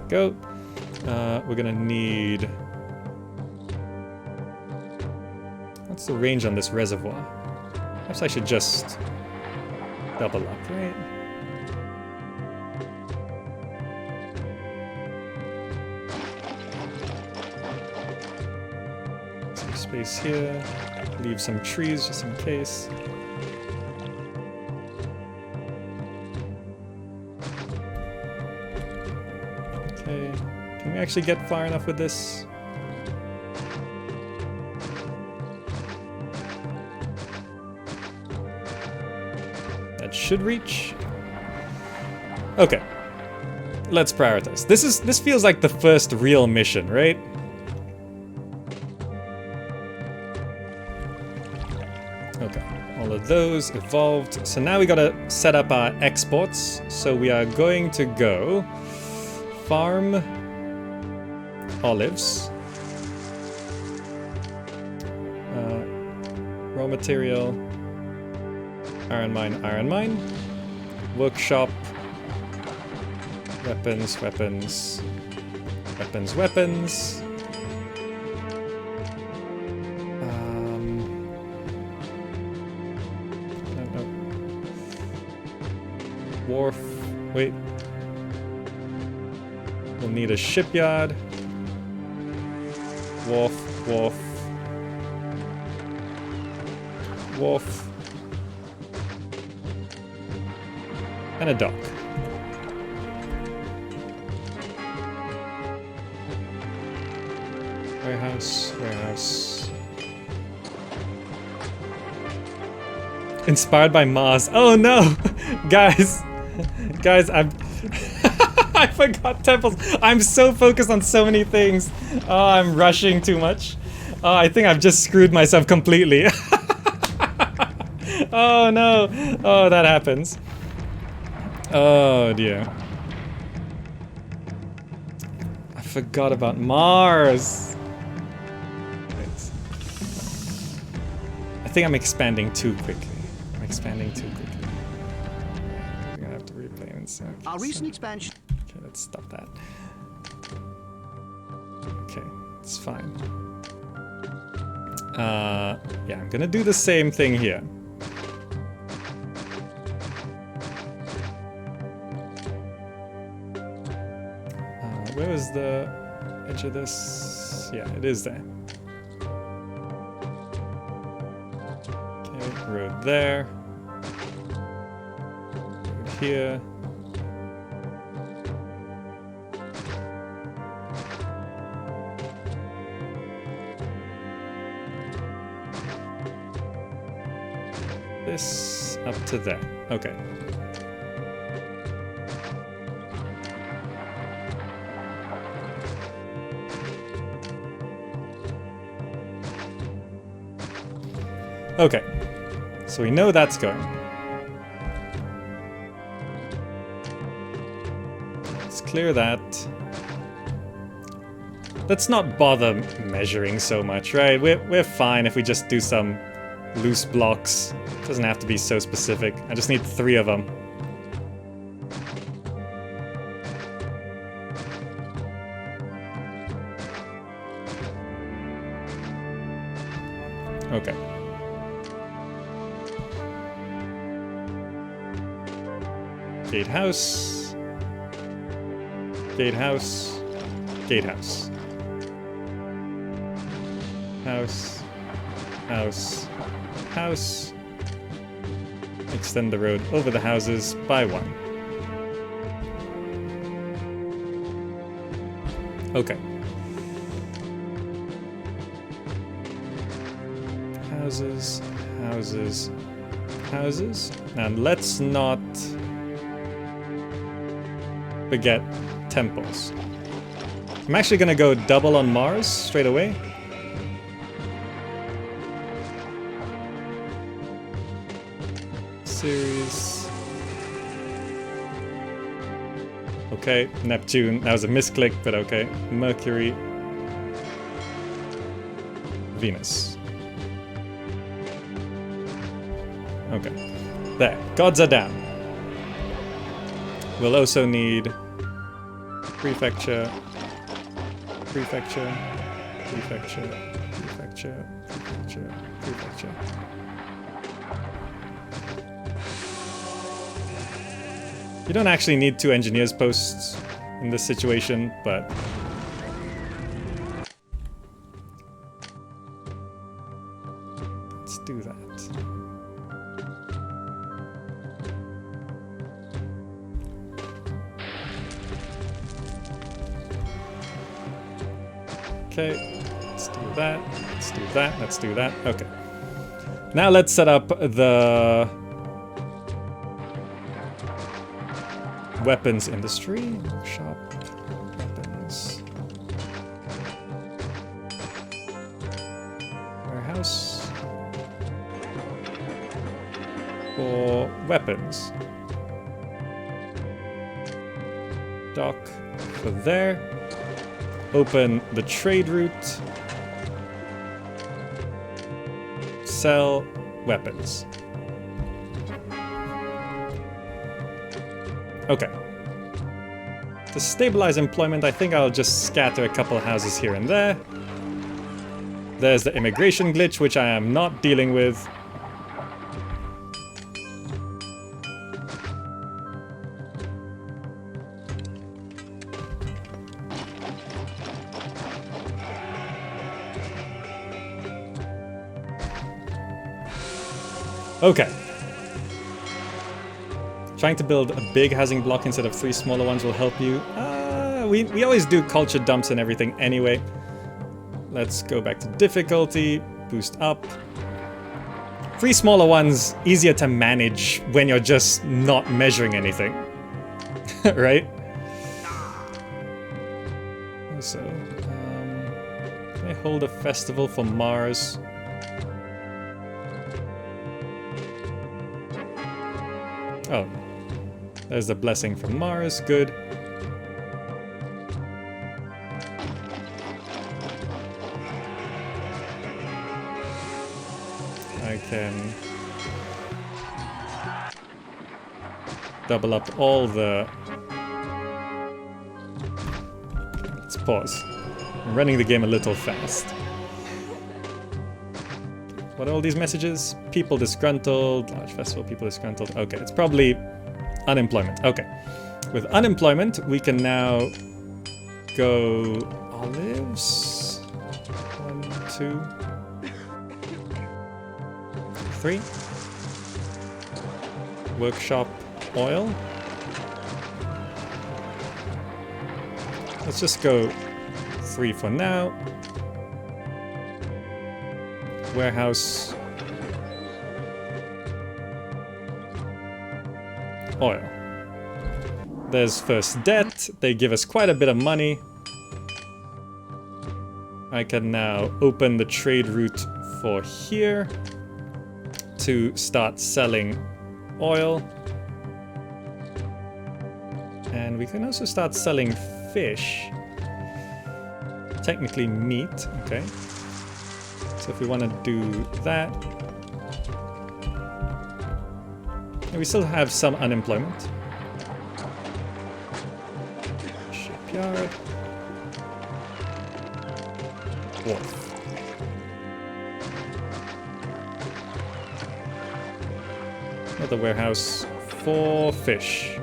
Speaker 1: Go. We're gonna need... What's the range on this reservoir? Perhaps I should just double up, right? Some space here. Leave some trees just in case. Okay. Can we actually get far enough with this? That should reach. Okay. Let's prioritize. This feels like the first real mission, right? Okay. All of those evolved. So now we gotta set up our exports. So we are going to go farm olives. Raw material. Iron mine. Workshop. Weapons. Wharf. Wait. We'll need a shipyard. Wharf. And a dock. Warehouse. Inspired by Mars. Oh no! Guys, I'm... I forgot temples. I'm so focused on so many things. Oh, I'm rushing too much. Oh, I think I've just screwed myself completely. Oh no. Oh, that happens. Oh dear. I forgot about Mars. Wait. I think I'm expanding too quickly. We're gonna have to replay it.
Speaker 3: Our recent expansion.
Speaker 1: Okay, let's stop that. Okay, it's fine. Yeah, I'm gonna do the same thing here. Where was the edge of this? Yeah, it is there. Okay, road there. Road here. This up to there. Okay. Okay. So we know that's going. Let's clear that. Let's not bother measuring so much, right? We're fine if we just do some loose blocks. Doesn't have to be so specific. I just need 3 of them. Okay. Gatehouse. Gatehouse. Gatehouse. House. House. House. Extend the road over the houses by 1. Okay. Houses, houses, houses. And let's not forget temples. I'm actually gonna go double on Mars straight away. Series. Okay, Neptune. That was a misclick, but okay. Mercury. Venus. Okay. There. Gods are down. We'll also need prefecture, prefecture, prefecture, prefecture, prefecture, prefecture. You don't actually need 2 engineers posts in this situation, but let's do that. Okay, let's do that, let's do that, let's do that. Okay. Now let's set up the weapons industry. Shop. Weapons. Warehouse. For weapons. Dock for there. Open the trade route. Sell weapons. Okay. To stabilize employment, I think I'll just scatter a couple of houses here and there. There's the immigration glitch, which I am not dealing with. Okay. Trying to build a big housing block instead of 3 smaller ones will help you. We always do culture dumps and everything anyway. Let's go back to difficulty, boost up. 3 smaller ones, easier to manage when you're just not measuring anything. Right? So, can I hold a festival for Mars? Oh, there's a blessing from Mars, good. I can double up all the... Let's pause. I'm running the game a little fast. What are all these messages? People disgruntled, large festival, people disgruntled. Okay, it's probably unemployment. Okay. With unemployment, we can now go olives. 1, 2, 3. Workshop oil. Let's just go 3 for now. Warehouse. Oil. There's first debt. They give us quite a bit of money. I can now open the trade route for here to start selling oil. And we can also start selling fish. Technically meat, okay. So if we want to do that. And we still have some unemployment. Shipyard. Wharf. Another warehouse for fish.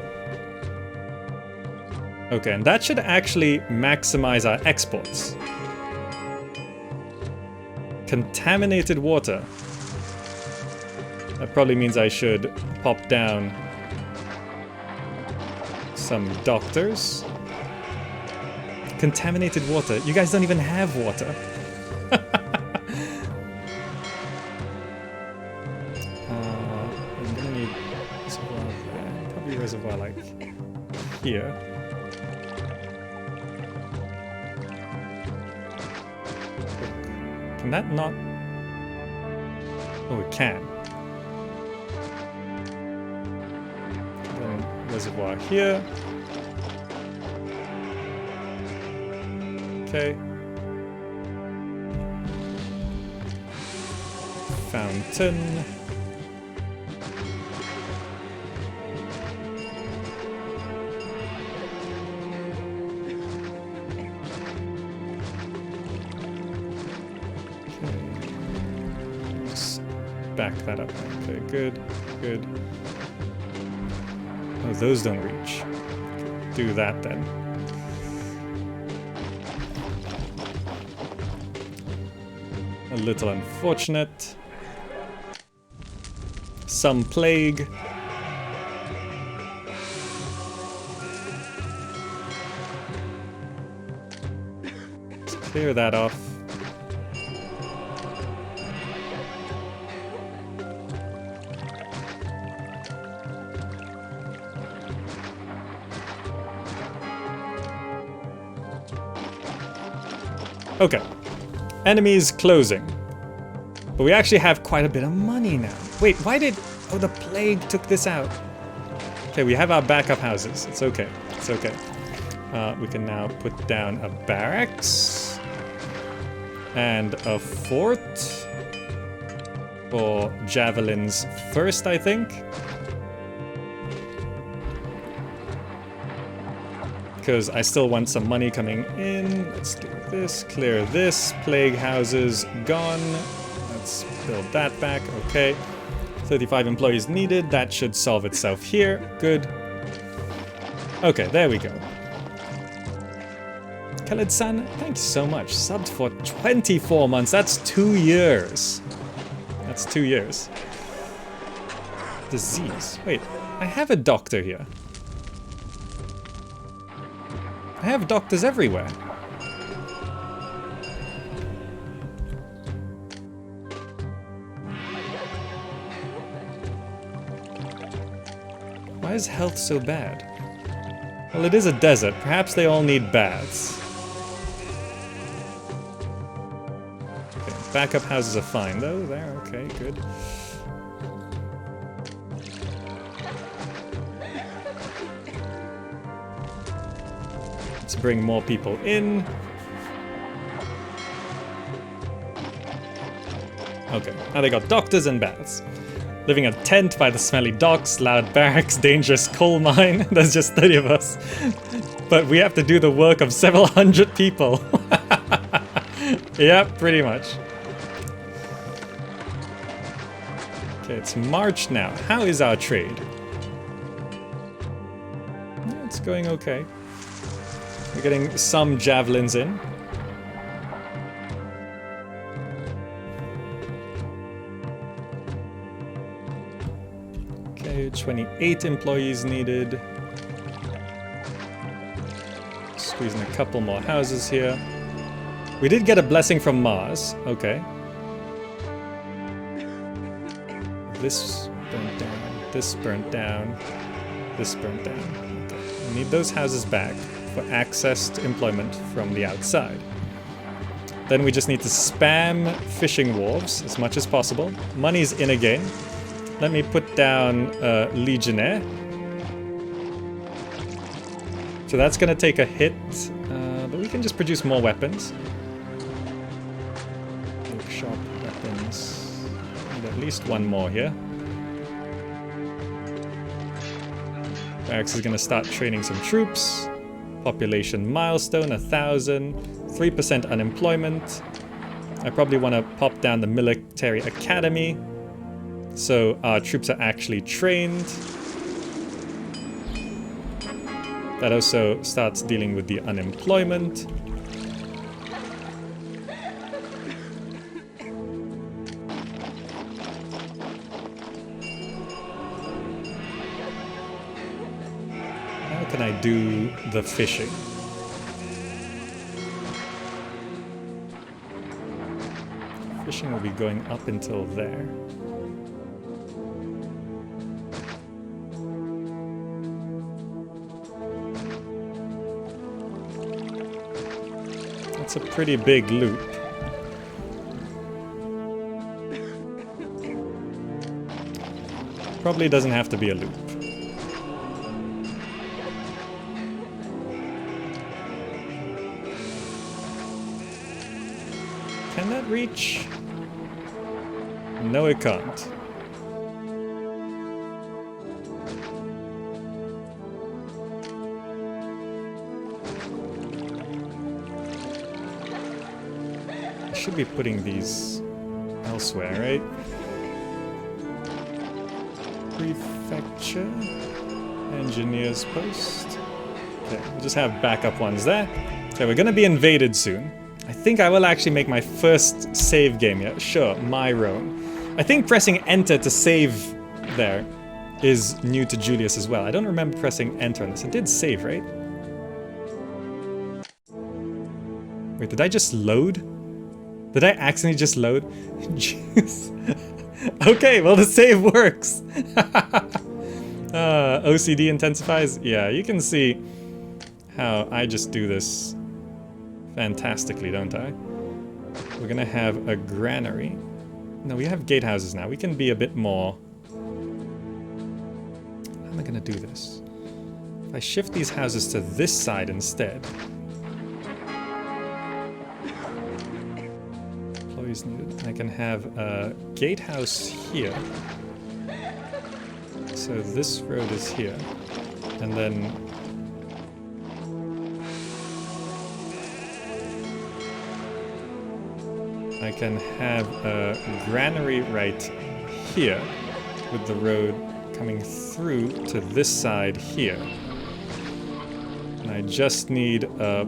Speaker 1: Okay, and that should actually maximize our exports. Contaminated water. That probably means I should pop down some doctors. Contaminated water. You guys don't even have water. I'm gonna need reservoir there. Probably reservoir like here. Can that not? Oh, it can. Then reservoir here. Okay. Fountain. Back that up. Okay, good, good. Oh, those don't reach. Do that then. A little unfortunate. Some plague. Let's clear that off. Okay. Enemies closing. But we actually have quite a bit of money now. Wait, why did... Oh, the plague took this out. Okay, we have our backup houses. It's okay. It's okay. We can now put down a barracks. And a fort. For javelins first, I think. Because I still want some money coming in. Let's do this, clear this. Plague houses gone. Let's build that back. Okay. 35 employees needed. That should solve itself here. Good. Okay, there we go. Khaled-san, thank you so much. Subbed for 24 months. That's 2 years. That's 2 years. Disease. Wait, I have a doctor here. I have doctors everywhere. Why is health so bad? Well, it is a desert. Perhaps they all need baths. Okay, backup houses are fine though. There, okay, good. Let's bring more people in. Okay, now they got doctors and baths. Living in a tent by the smelly docks, loud barracks, dangerous coal mine. There's just 30 of us. But we have to do the work of several hundred people. Yep, pretty much. Okay, it's March now. How is our trade? Yeah, it's going okay. We're getting some javelins in. Okay, 28 employees needed. Squeezing a couple more houses here. We did get a blessing from Mars. Okay. This burnt down. This burnt down. This burnt down. Okay. We need those houses back for access to employment from the outside. Then we just need to spam fishing wharves as much as possible. Money's in again. Let me put down Legionnaire. So that's going to take a hit, but we can just produce more weapons. Workshop weapons. Need at least one more here. Barracks is going to start training some troops. Population milestone, 1,000. 3% unemployment. I probably want to pop down the military academy, so our troops are actually trained. That also starts dealing with the unemployment. How can I do the fishing? Fishing will be going up until there. That's a pretty big loop. Probably doesn't have to be a loop. Can that reach? No, it can't. I should be putting these elsewhere, right? Prefecture. Engineer's post. Okay, we'll just have backup ones there. Okay, we're gonna be invaded soon. I think I will actually make my first save game here. Sure, my Rome. I think pressing enter to save there is new to Julius as well. I don't remember pressing enter on this. It did save, right? Wait, did I just load? Did I accidentally just load? Jeez. Okay, well the save works. OCD intensifies. Yeah, you can see how I just do this fantastically, don't I? We're gonna have a granary. No, we have gatehouses now. We can be a bit more... How am I gonna do this? If I shift these houses to this side instead... Employees needed. I can have a gatehouse here. So this road is here. And then... I can have a granary right here with the road coming through to this side here. And I just need a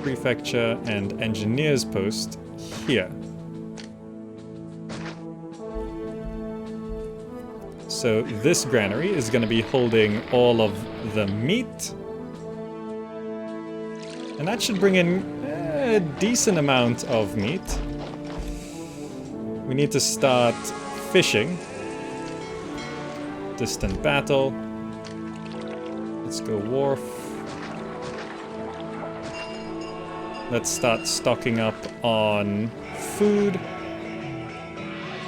Speaker 1: prefecture and engineer's post here. So this granary is going to be holding all of the meat. And that should bring in a decent amount of meat. We need to start fishing. Distant battle. Let's go wharf. Let's start stocking up on food.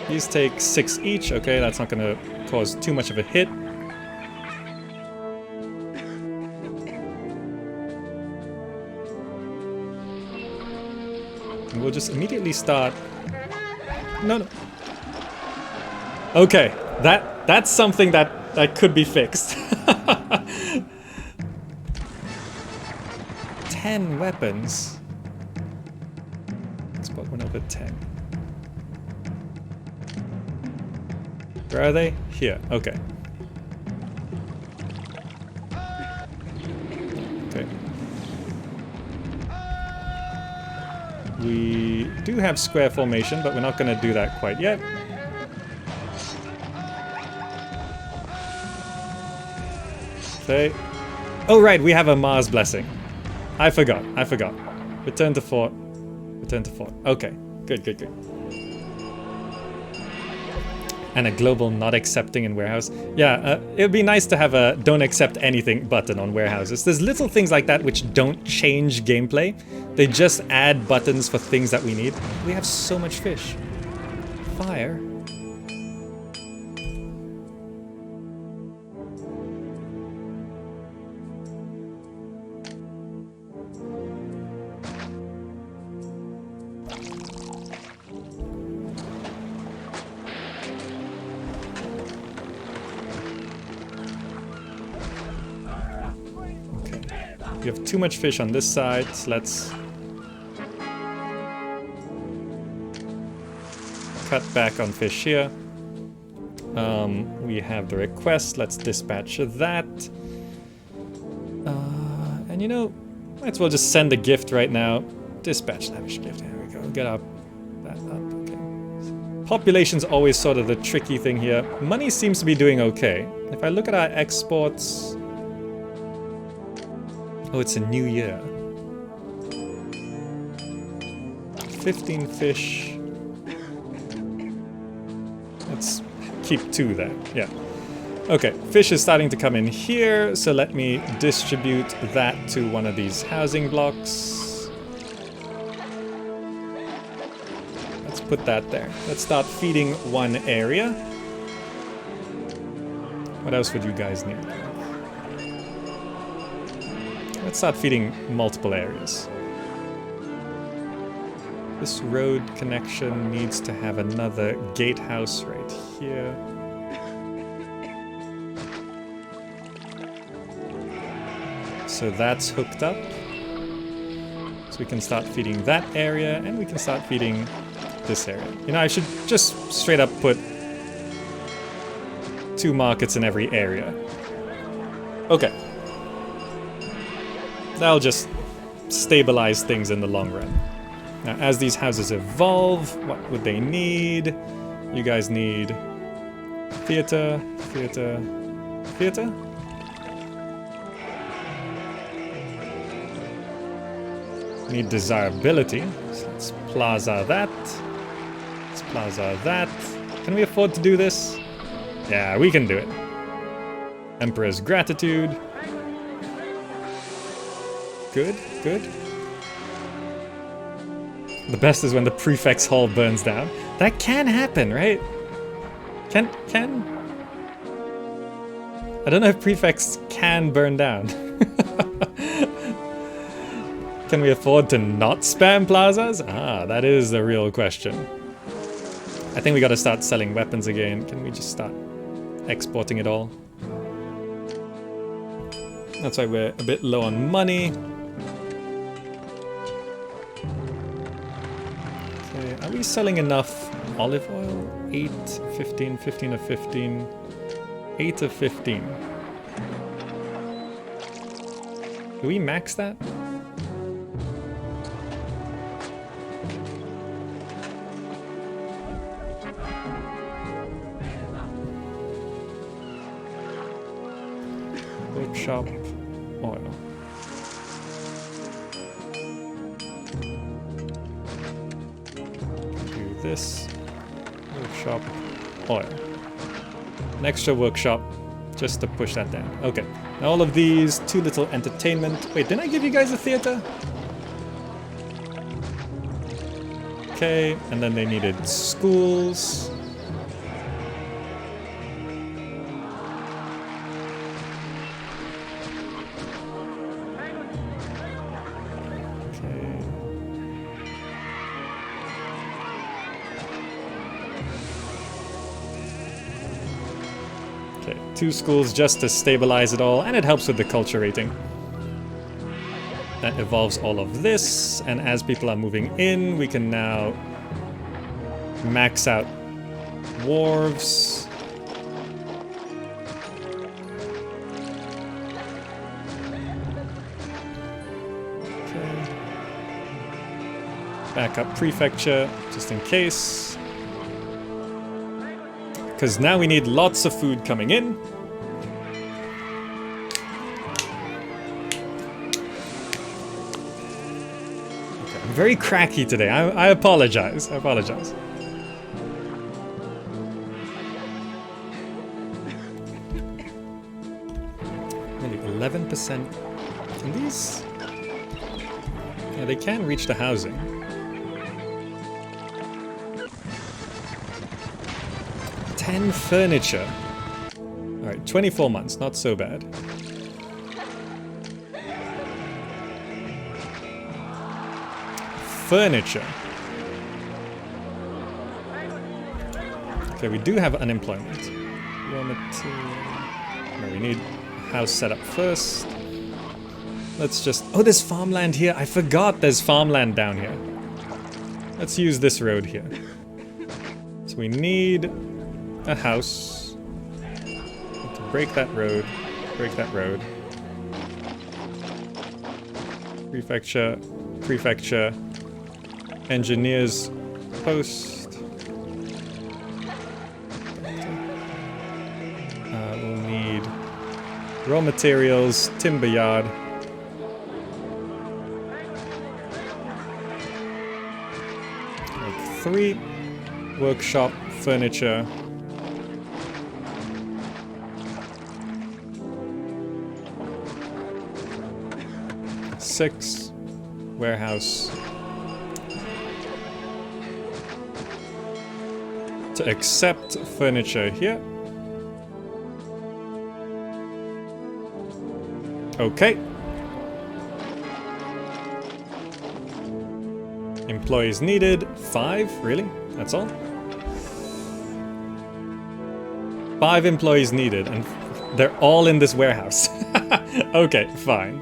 Speaker 1: These take 6 each. Okay, that's not going to cause too much of a hit. And we'll just immediately start... No. Okay, that's something that could be fixed. 10 10 weapons. Let's put 1 over 10. Where are they? Here. Okay. Okay. We do have square formation, but we're not going to do that quite yet. Okay. Oh, right, we have a Mars blessing. I forgot. Return to fort. Return to fort. Okay. Good. And a global not accepting in warehouse. Yeah, it would be nice to have a don't accept anything button on warehouses. There's little things like that which don't change gameplay. They just add buttons for things that we need. We have so much fish. Fire. We have too much fish on this side, so let's cut back on fish here. We have the request, let's dispatch that. And you know, might as well just send a gift right now. Dispatch lavish gift, there we go, get up, that up, okay. Population's always sort of the tricky thing here. Money seems to be doing okay. If I look at our exports, oh, it's a new year. 15 fish. Let's keep 2 there. Yeah. Okay, fish is starting to come in here, so let me distribute that to one of these housing blocks. Let's put that there. Let's start feeding one area. What else would you guys need? Let's start feeding multiple areas. This road connection needs to have another gatehouse right here. So that's hooked up. So we can start feeding that area, and we can start feeding this area. You know, I should just straight up put 2 markets in every area. Okay. That'll just stabilize things in the long run. Now, as these houses evolve, what would they need? You guys need theater. Need desirability. So let's plaza that. Let's plaza that. Can we afford to do this? Yeah, we can do it. Emperor's gratitude. Good. The best is when the prefect's hall burns down. That can happen, right? Can... I don't know if prefects can burn down. Can we afford to not spam plazas? Ah, that is the real question. I think we gotta start selling weapons again. Can we just start exporting it all? That's why we're a bit low on money. Okay, are we selling enough olive oil? 8, 15, 15 of 15. 8 of 15. Do we max that? Workshop oil. Do this. Workshop oil. An extra workshop just to push that down. Okay. Now all of these, too little entertainment. Wait, didn't I give you guys a theater? Okay, and then they needed schools. Okay, 2 schools just to stabilize it all, and it helps with the culture rating. That evolves all of this, and as people are moving in, we can now max out wharves. Okay. Back up prefecture, just in case. Because now we need lots of food coming in. Okay, I'm very cracky today. I apologize. I apologize. Maybe 11%. Can these? Yeah, they can reach the housing. 10 furniture. Alright, 24 months, not so bad. Furniture. Okay, we do have unemployment. Raw material. No, we need house set up first. Let's just... Oh, there's farmland here. I forgot there's farmland down here. Let's use this road here. So we need a house. Need to break that road. Break that road. Prefecture. Prefecture. Engineers post. We'll need raw materials, timber yard. Like 3. Workshop, furniture. Six. Warehouse. To accept furniture here. Okay. Employees needed. 5, really? That's all? 5 employees needed, and they're all in this warehouse. Okay, fine.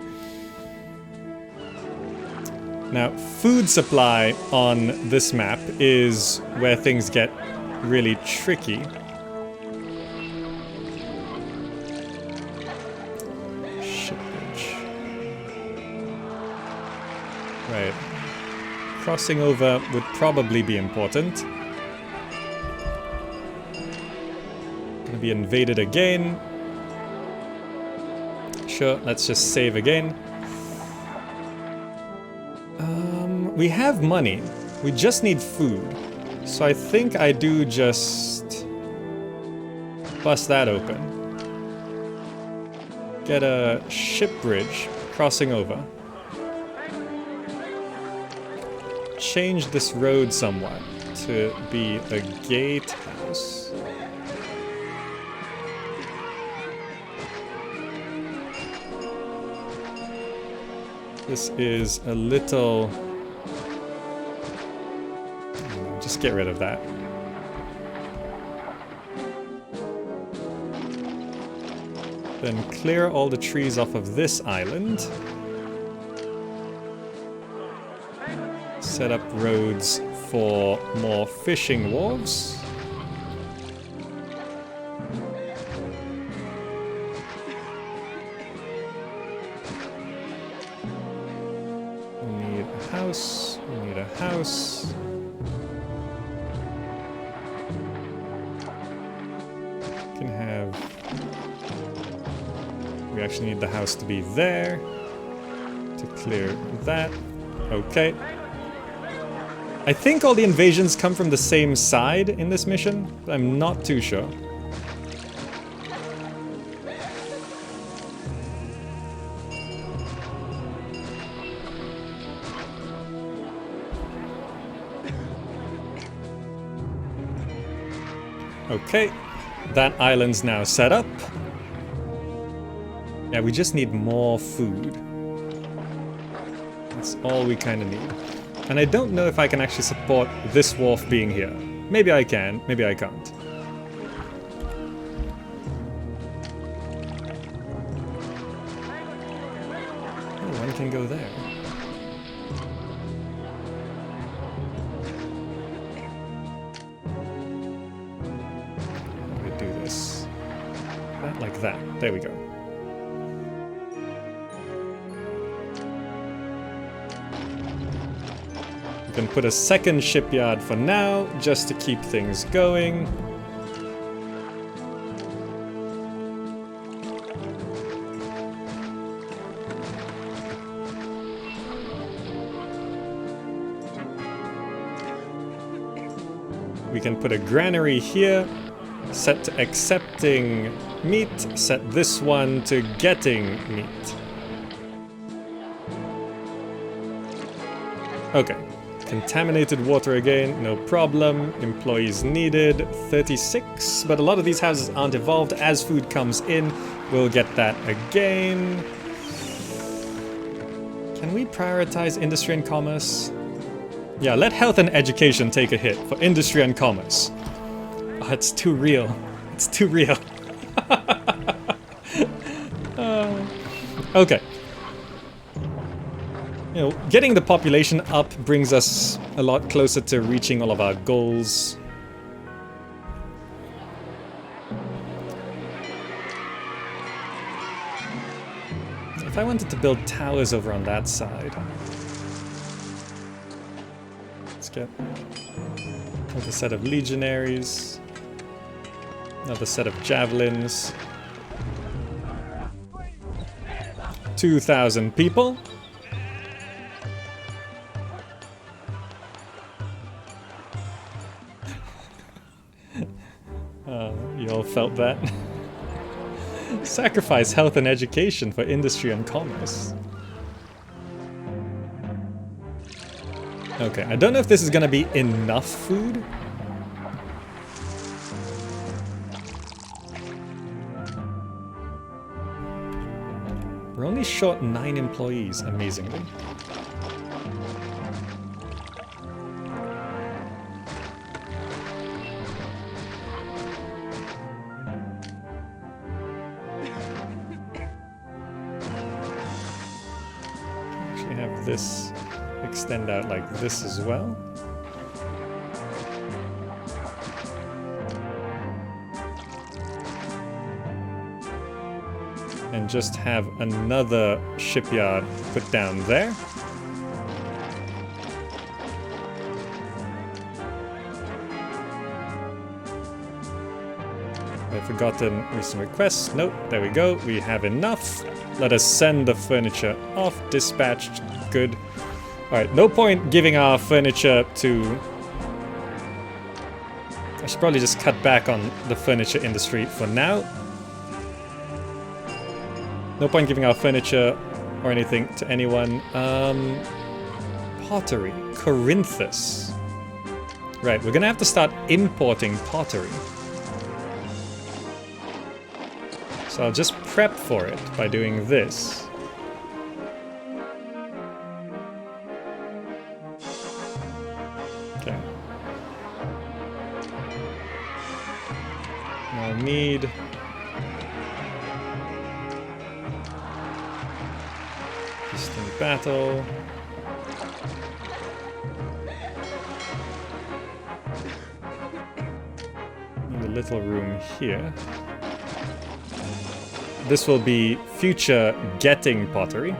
Speaker 1: Now, food supply on this map is where things get really tricky. Shippage. Right. Crossing over would probably be important. Gonna be invaded again. Sure, let's just save again. We have money. We just need food. So I think I do just bust that open. Get a ship bridge crossing over. Change this road somewhat to be a gatehouse. This is a little... Just get rid of that. Then clear all the trees off of this island. Set up roads for more fishing wharves. We need a house. We need a house. Can have... We actually need the house to be there. To clear that. Okay. I think all the invasions come from the same side in this mission, but I'm not too sure. Okay, that island's now set up. Yeah, we just need more food. That's all we kind of need. And I don't know if I can actually support this wharf being here. Maybe I can, maybe I can't. Oh, one can go there. like that. There we go. We can put a second shipyard for now, just to keep things going. We can put a granary here, set to accepting meat, set this one to getting meat. Okay, contaminated water again, no problem. Employees needed, 36, but a lot of these houses aren't evolved. As food comes in, we'll get that again. Can we prioritize industry and commerce? Yeah, let health and education take a hit for industry and commerce. Oh, it's too real. It's too real. Okay. You know, getting the population up brings us a lot closer to reaching all of our goals. If I wanted to build towers over on that side... Get another set of legionaries, another set of javelins, 2,000 people. You all felt that? Sacrifice health and education for industry and commerce. Okay, I don't know if this is gonna be enough food. We're only short 9 employees, amazingly. Actually have this extend out like this as well. And just have another shipyard put down there. I've forgotten recent requests. Nope, there we go. We have enough. Let us send the furniture off. Dispatched. Good. Alright, no point giving our furniture to... I should probably just cut back on the furniture industry for now. No point giving our furniture or anything to anyone. Pottery. Corinthus. Right, we're gonna have to start importing pottery. So I'll just prep for it by doing this. Okay. I'll need... distant battle. And a little room here. This will be future getting pottery.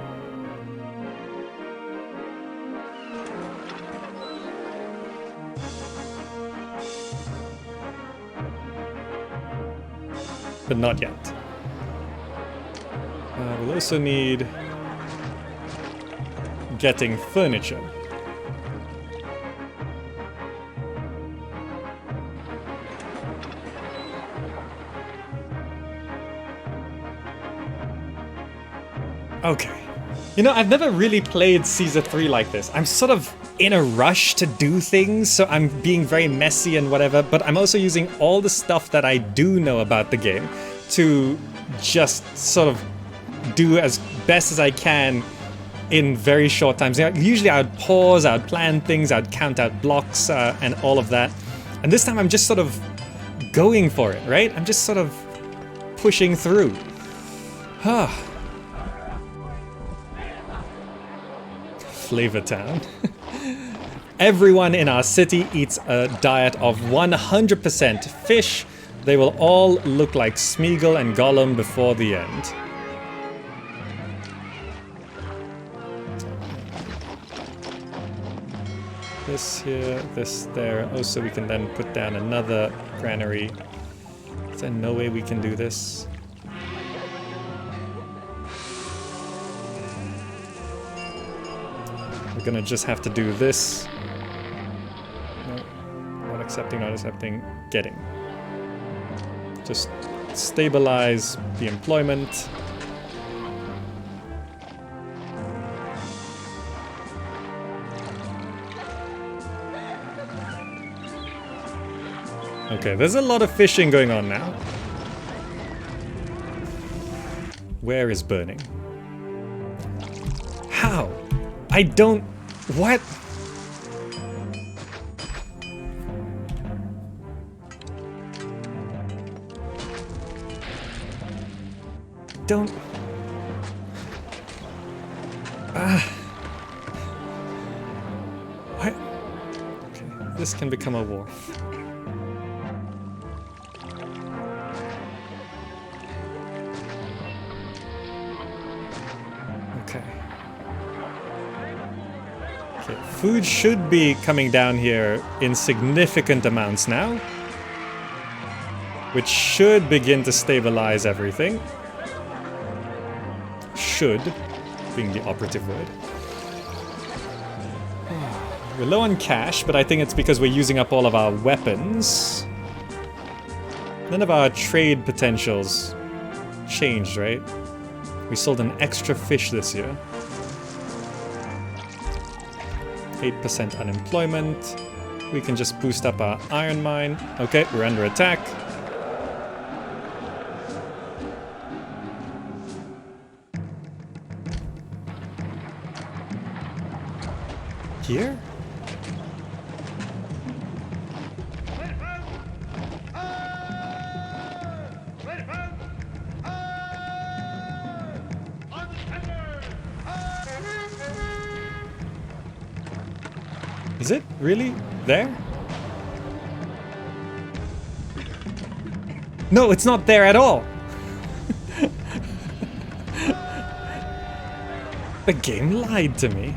Speaker 1: But not yet. We'll also need getting furniture. Okay. You know, I've never really played Caesar 3 like this. I'm sort of in a rush to do things, so I'm being very messy and whatever, but I'm also using all the stuff that I do know about the game to just sort of do as best as I can in very short times. Usually I would pause, I would plan things, I would count out blocks and all of that. And this time I'm just sort of going for it, right? I'm just sort of pushing through. Flavor Town. Everyone in our city eats a diet of 100% fish, They will all look like Smeagol and Gollum before the end. This here, this there. Oh, so we can then put down another granary. Is there no way we can do this? We're gonna just have to do this. No, not accepting, not accepting, getting. Just stabilize the employment. Okay, there's a lot of fishing going on now. Where is burning? How? I don't... What? Don't... What? Okay, this can become a wharf. Okay, food should be coming down here in significant amounts now, which should begin to stabilize everything. Should being the operative word. We're low on cash, but I think it's because we're using up all of our weapons. None of our trade potentials changed, right? We sold an extra fish this year. 8% unemployment. We can just boost up our iron mine. Okay, we're under attack. Here? Is it really there? No, it's not there at all. The game lied to me.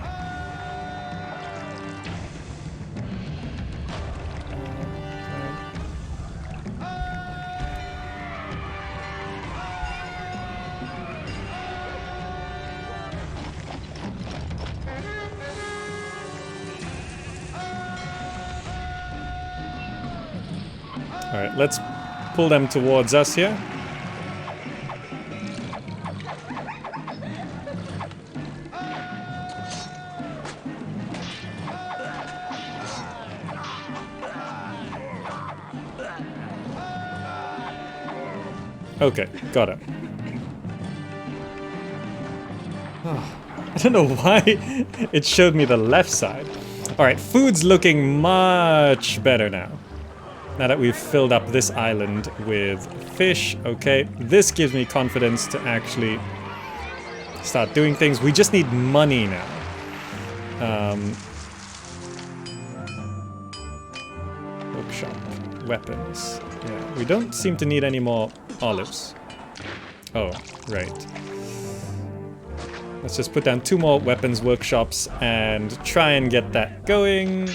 Speaker 1: Alright, let's pull them towards us here. Okay, got it. I don't know why it showed me the left side. Alright, food's looking much better now. Now that we've filled up this island with fish, okay, this gives me confidence to actually start doing things. We just need money now. Bookshop, weapons. Yeah, we don't seem to need any more olives. Oh, right. Let's just put down 2 more weapons workshops and try and get that going.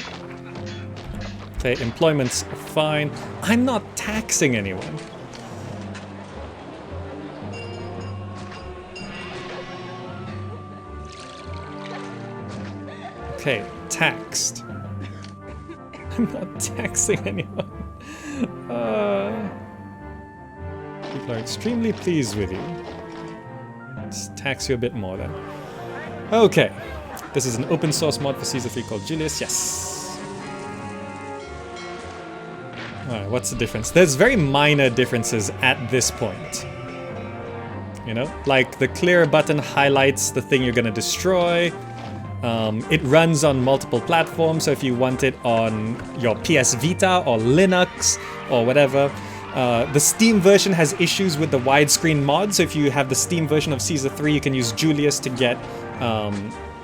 Speaker 1: Okay, employment's fine. I'm not taxing anyone. Okay, taxed. I'm not taxing anyone. People are extremely pleased with you. Let's tax you a bit more then. Okay, this is an open source mod for Season 3 called Julius. Yes. Alright, what's the difference? There's very minor differences at this point. You know, like the clear button highlights the thing you're gonna destroy. It runs on multiple platforms, so if you want it on your PS Vita or Linux or whatever. The Steam version has issues with the widescreen mod, so if you have the Steam version of Caesar 3, you can use Julius to get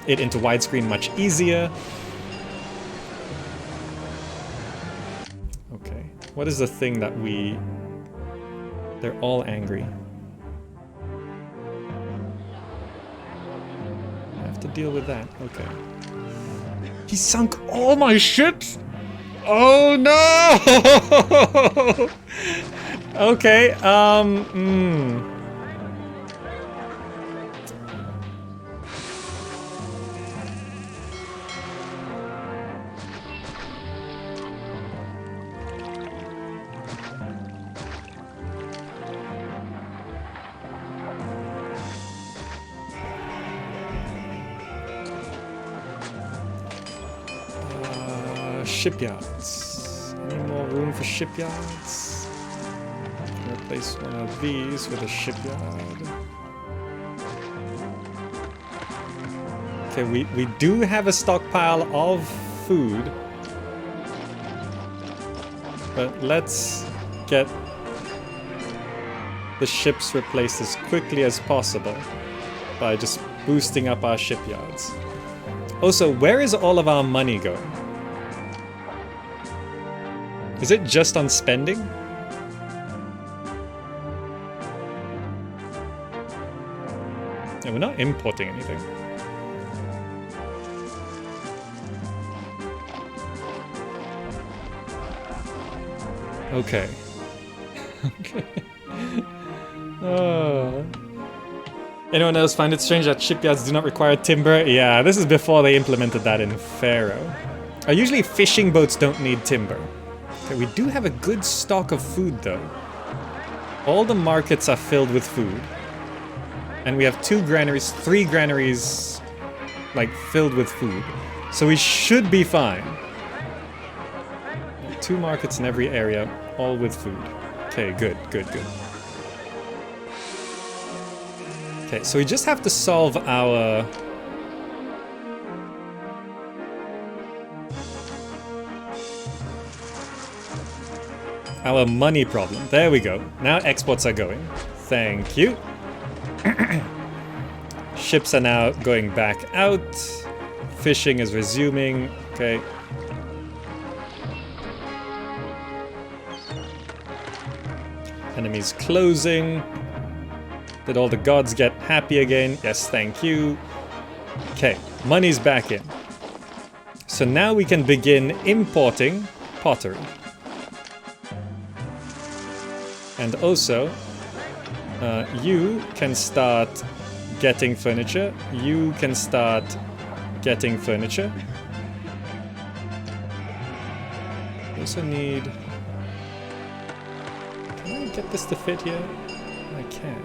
Speaker 1: it into widescreen much easier. Okay, what is the thing that we They're all angry. I have to deal with that. Okay. He sunk all my ships? Oh no! Okay, shipyards. Any more room for shipyards? Can replace one of these with a shipyard. Okay, we do have a stockpile of food. But let's get the ships replaced as quickly as possible by just boosting up our shipyards. Also, where is all of our money going? Is it just on spending? Yeah, we're not importing anything. Okay. Okay. Anyone else find it strange that shipyards do not require timber? Yeah, this is before they implemented that in Pharaoh. Usually fishing boats don't need timber. Okay, we do have a good stock of food though. All the markets are filled with food. And we have 3 granaries, like, filled with food. So we should be fine. 2 markets in every area, all with food. Okay, good. Okay, so we just have to solve our... our money problem. There we go. Now exports are going. Thank you. Ships are now going back out. Fishing is resuming. Okay. Enemies closing. Did all the gods get happy again? Yes, thank you. Okay, money's back in. So now we can begin importing pottery. And also, you can start getting furniture. You can start getting furniture. We also need... Can I get this to fit here? I can.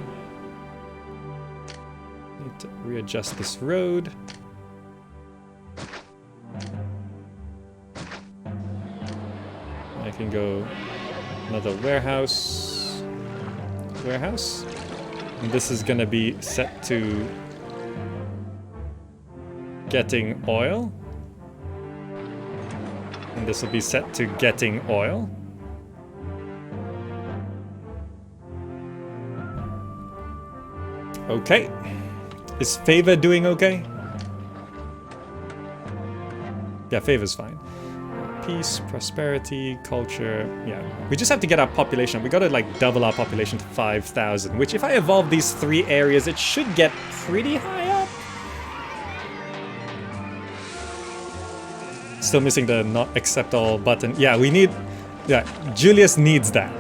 Speaker 1: Need to readjust this road. I can go another warehouse. And this is gonna be set to getting oil. And this will be set to getting oil. Okay. Is Favor doing okay? Yeah, Favor's fine. Peace, prosperity, culture. Yeah, we just have to get our population. We gotta like double our population to 5,000, which if I evolve these 3 areas, it should get pretty high up. Still missing the not accept all button. Yeah, we need... Yeah, Julius needs that,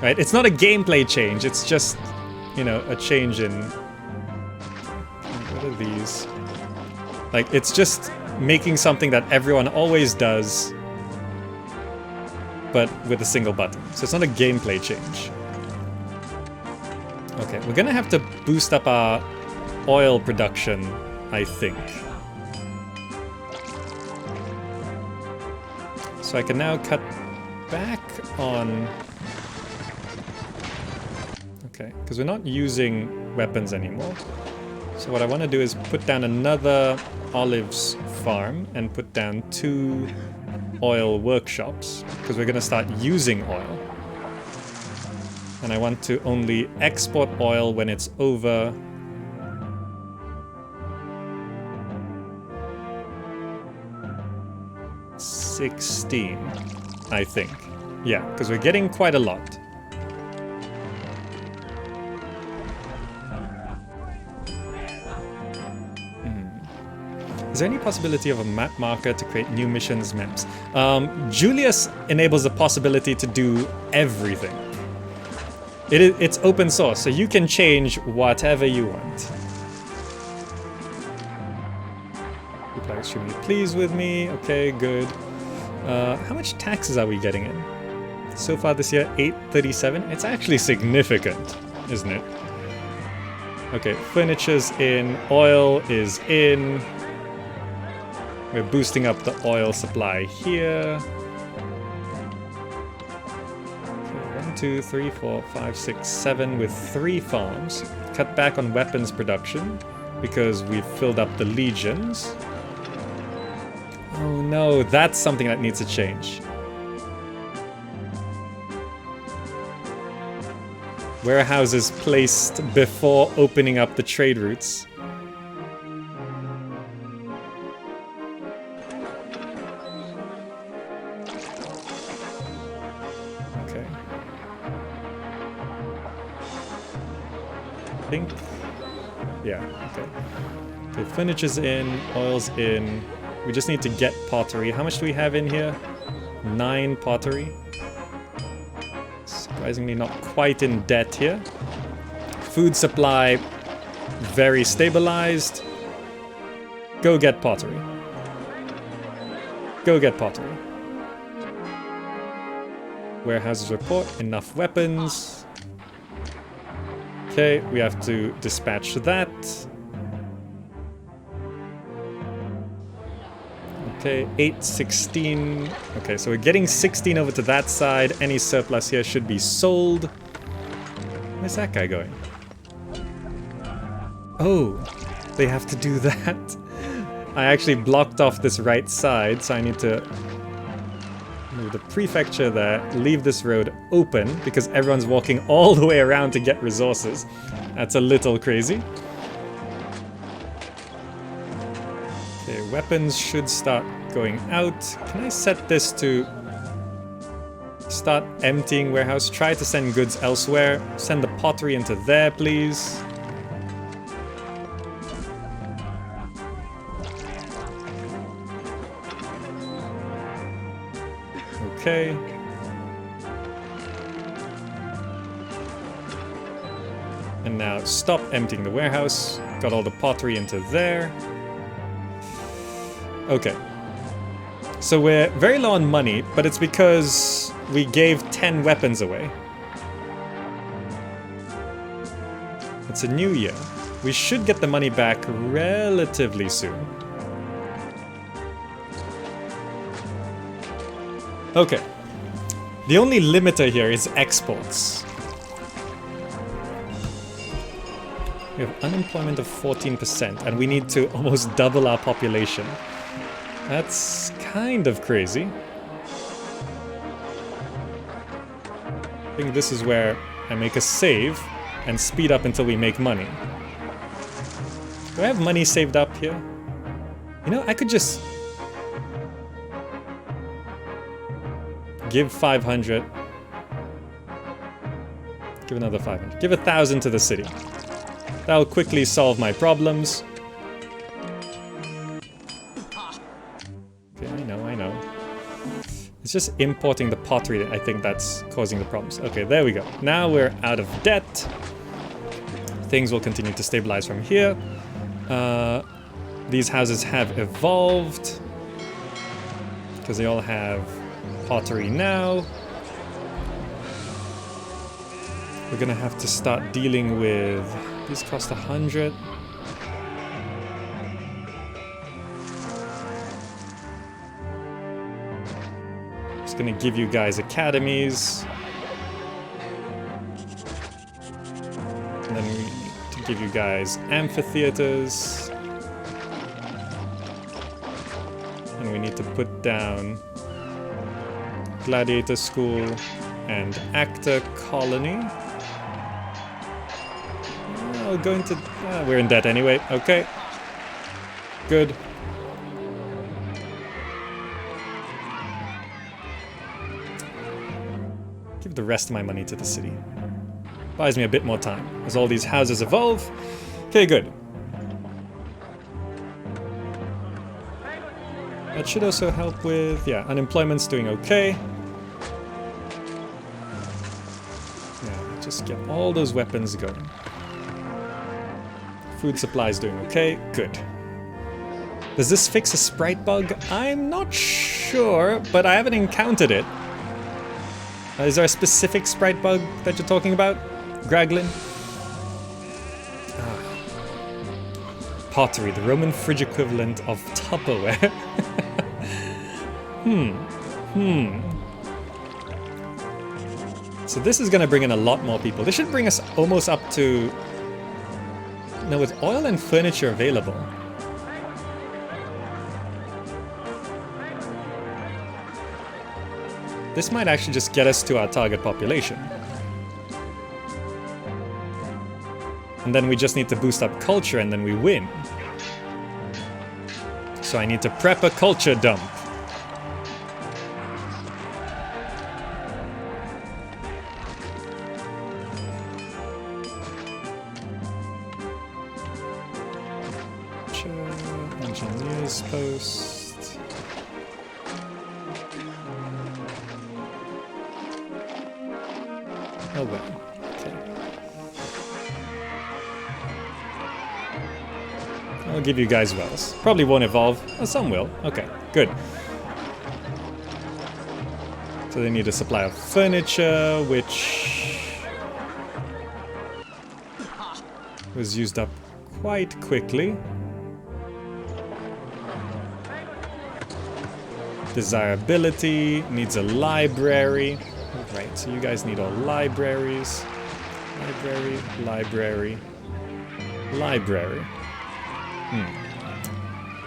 Speaker 1: right? It's not a gameplay change. It's just, you know, a change in... What are these? Like, it's just making something that everyone always does, but with a single button. So it's not a gameplay change. Okay, we're gonna have to boost up our oil production, I think. So I can now cut back on... Okay, because we're not using weapons anymore. So what I want to do is put down another olives farm and put down 2 oil workshops, because we're going to start using oil. And I want to only export oil when it's over... $16, I think. Yeah, because we're getting quite a lot. Is there any possibility of a map marker to create new missions maps? Julius enables the possibility to do everything. It's open source, so you can change whatever you want. People are extremely pleased with me. Okay, good. How much taxes are we getting in? So far this year, 837. It's actually significant, isn't it? Okay, furniture's in, oil is in. We're boosting up the oil supply here. Okay, 1, 2, 3, 4, 5, 6, 7 with 3 farms. Cut back on weapons production because we've filled up the legions. Oh no, that's something that needs to change. Warehouses placed before opening up the trade routes. Okay. I think... yeah, okay. Okay, furniture's in, oil's in. We just need to get pottery. How much do we have in here? 9 pottery. Surprisingly not quite in debt here. Food supply, very stabilized. Go get pottery. Go get pottery. Warehouses report, enough weapons. Okay, we have to dispatch that. Okay, 8, 16. Okay, so we're getting 16 over to that side. Any surplus here should be sold. Where's that guy going? Oh, they have to do that. I actually blocked off this right side, so I need to move the prefecture there, leave this road open, because everyone's walking all the way around to get resources. That's a little crazy. Okay, weapons should start going out. Can I set this to start emptying warehouse? Try to send goods elsewhere. Send the pottery into there, please. Okay. And now stop emptying the warehouse. Got all the pottery into there. Okay. So we're very low on money, but it's because we gave 10 weapons away. It's a new year. We should get the money back relatively soon. Okay. The only limiter here is exports. We have unemployment of 14%, and we need to almost double our population. That's kind of crazy. I think this is where I make a save and speed up until we make money. Do I have money saved up here? You know, I could just give 500. Give another 500. Give 1,000 to the city. That'll quickly solve my problems. I know. It's just importing the pottery that I think that's causing the problems. Okay, there we go. Now we're out of debt. Things will continue to stabilize from here. These houses have evolved because they all have pottery now. We're gonna have to start dealing with... these cost 100. Gonna give you guys academies. And then we need to give you guys amphitheaters. And we need to put down gladiator school and actor colony. Oh, going to... we're in debt anyway. Okay. Good. Give the rest of my money to the city. Buys me a bit more time as all these houses evolve. Okay, good. That should also help with, yeah, unemployment's doing okay. Yeah, just get all those weapons going. Food supply's doing okay, good. Does this fix a sprite bug? I'm not sure, but I haven't encountered it. Is there a specific sprite bug that you're talking about, Graglin? Pottery, the Roman fridge equivalent of Tupperware. So this is gonna bring in a lot more people. This should bring us almost up to... No, with oil and furniture available. This might actually just get us to our target population. And then we just need to boost up culture and then we win. So I need to prep a culture dump. Engineers post. Oh well. Okay. I'll give you guys wells. Probably won't evolve. Oh, some will. Okay, good. So they need a supply of furniture, which was used up quite quickly. Desirability needs a library. Right, so you guys need all libraries. Library, library, library.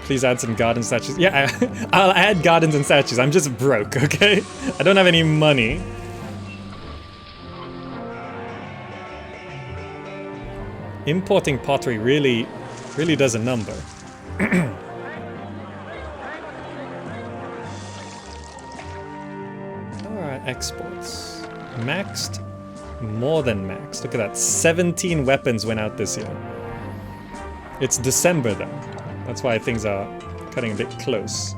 Speaker 1: Please add some garden statues. Yeah, I'll add gardens and statues. I'm just broke, okay? I don't have any money. Importing pottery really does a number. Alright, exports. Maxed? More than maxed. Look at that. 17 weapons went out this year. It's December though. That's why things are cutting a bit close.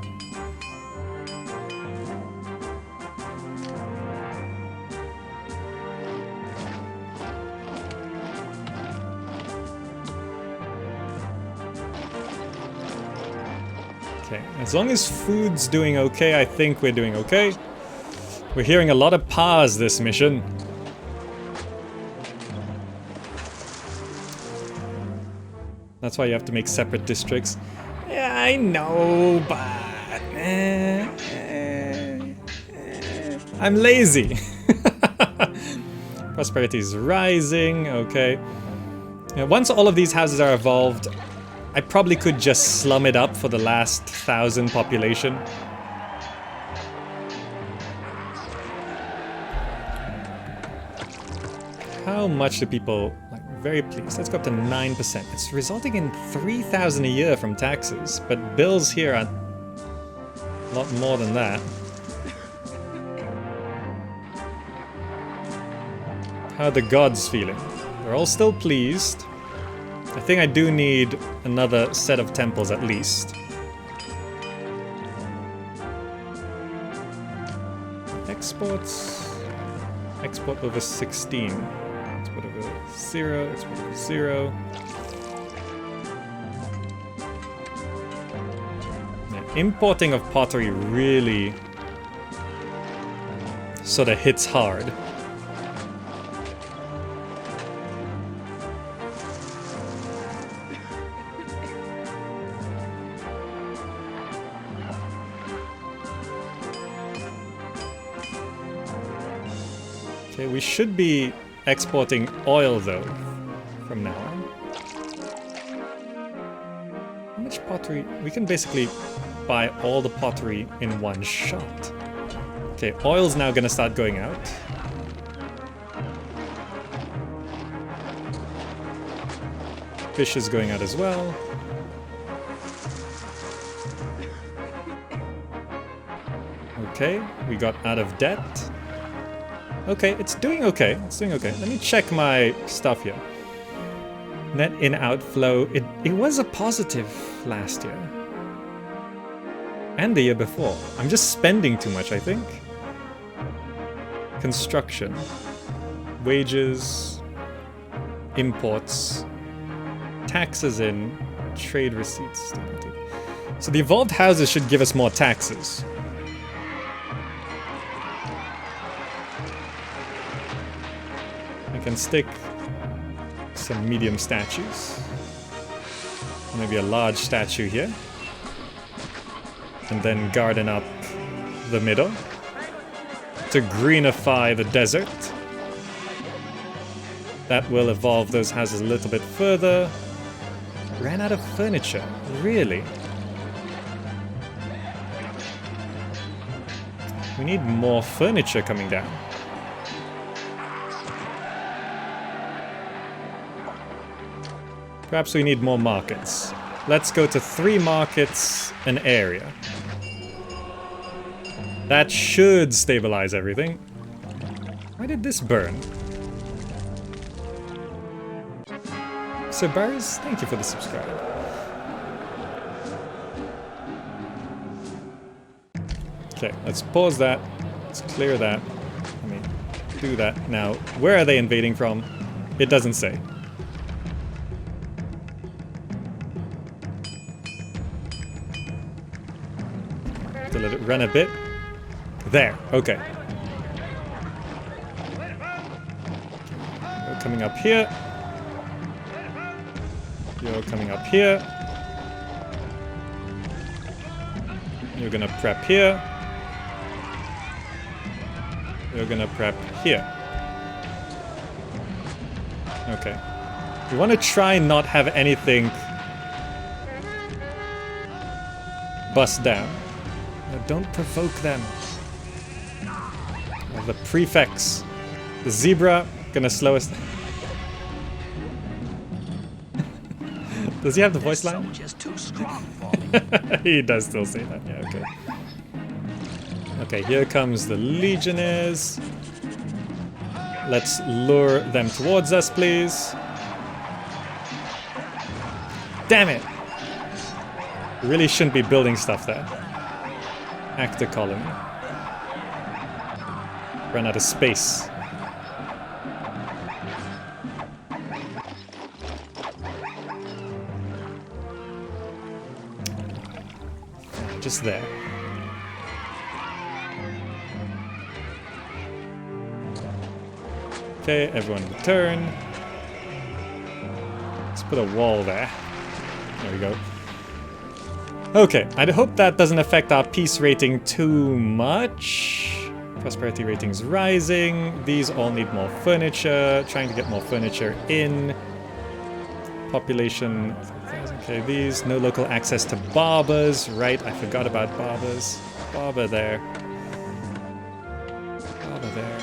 Speaker 1: Okay, as long as food's doing okay, I think we're doing okay. We're hearing a lot of pars this mission. That's why you have to make separate districts. Yeah, I know, but... I'm lazy. Prosperity is rising, okay. Yeah, once all of these houses are evolved, I probably could just slum it up for the last 1,000 population. How much do people... Very pleased. Let's go up to 9%. It's resulting in 3,000 a year from taxes, but bills here are a lot more than that. How are the gods feeling? They're all still pleased. I think I do need another set of temples at least. Exports. Export over 16. Export over 0, export over 0. Yeah, importing of pottery really sort of hits hard. Okay, we should be exporting oil though from now on. How much pottery? We can basically buy all the pottery in one shot. Okay, oil's now gonna start going out. Fish is going out as well. Okay, we got out of debt. Okay, it's doing okay. It's doing okay. Let me check my stuff here. Net in outflow. It was a positive last year. And the year before. I'm just spending too much, I think. Construction. Wages. Imports. Taxes in. Trade receipts. So the evolved houses should give us more taxes. I can stick some medium statues. Maybe a large statue here. And then garden up the middle. To greenify the desert. That will evolve those houses a little bit further. Ran out of furniture. Really? We need more furniture coming down. Perhaps we need more markets. Let's go to 3 markets an area. That should stabilize everything. Why did this burn? So Barris, thank you for the subscribe. Okay, let's pause that. Let's clear that. Let me do that. Now, where are they invading from? It doesn't say. To let it run a bit. There, okay. You're coming up here. You're coming up here. You're gonna prep here. You're gonna prep here. Okay. We want to try not have anything bust down. Don't provoke them. The prefects. The zebra gonna slow us down. Does he have the voice line?
Speaker 4: Too strong for me.
Speaker 1: He does still say that, yeah, okay. Okay, here comes the legionnaires. Let's lure them towards us, please. Damn it! We really shouldn't be building stuff there. Actor colony. Run out of space. Just there. Okay, everyone return. Let's put a wall there. There we go. Okay, I hope that doesn't affect our peace rating too much. Prosperity rating's rising. These all need more furniture. Trying to get more furniture in. Population 1,000. Okay, these. No local access to barbers. Right, I forgot about barbers. Barber there. Barber there.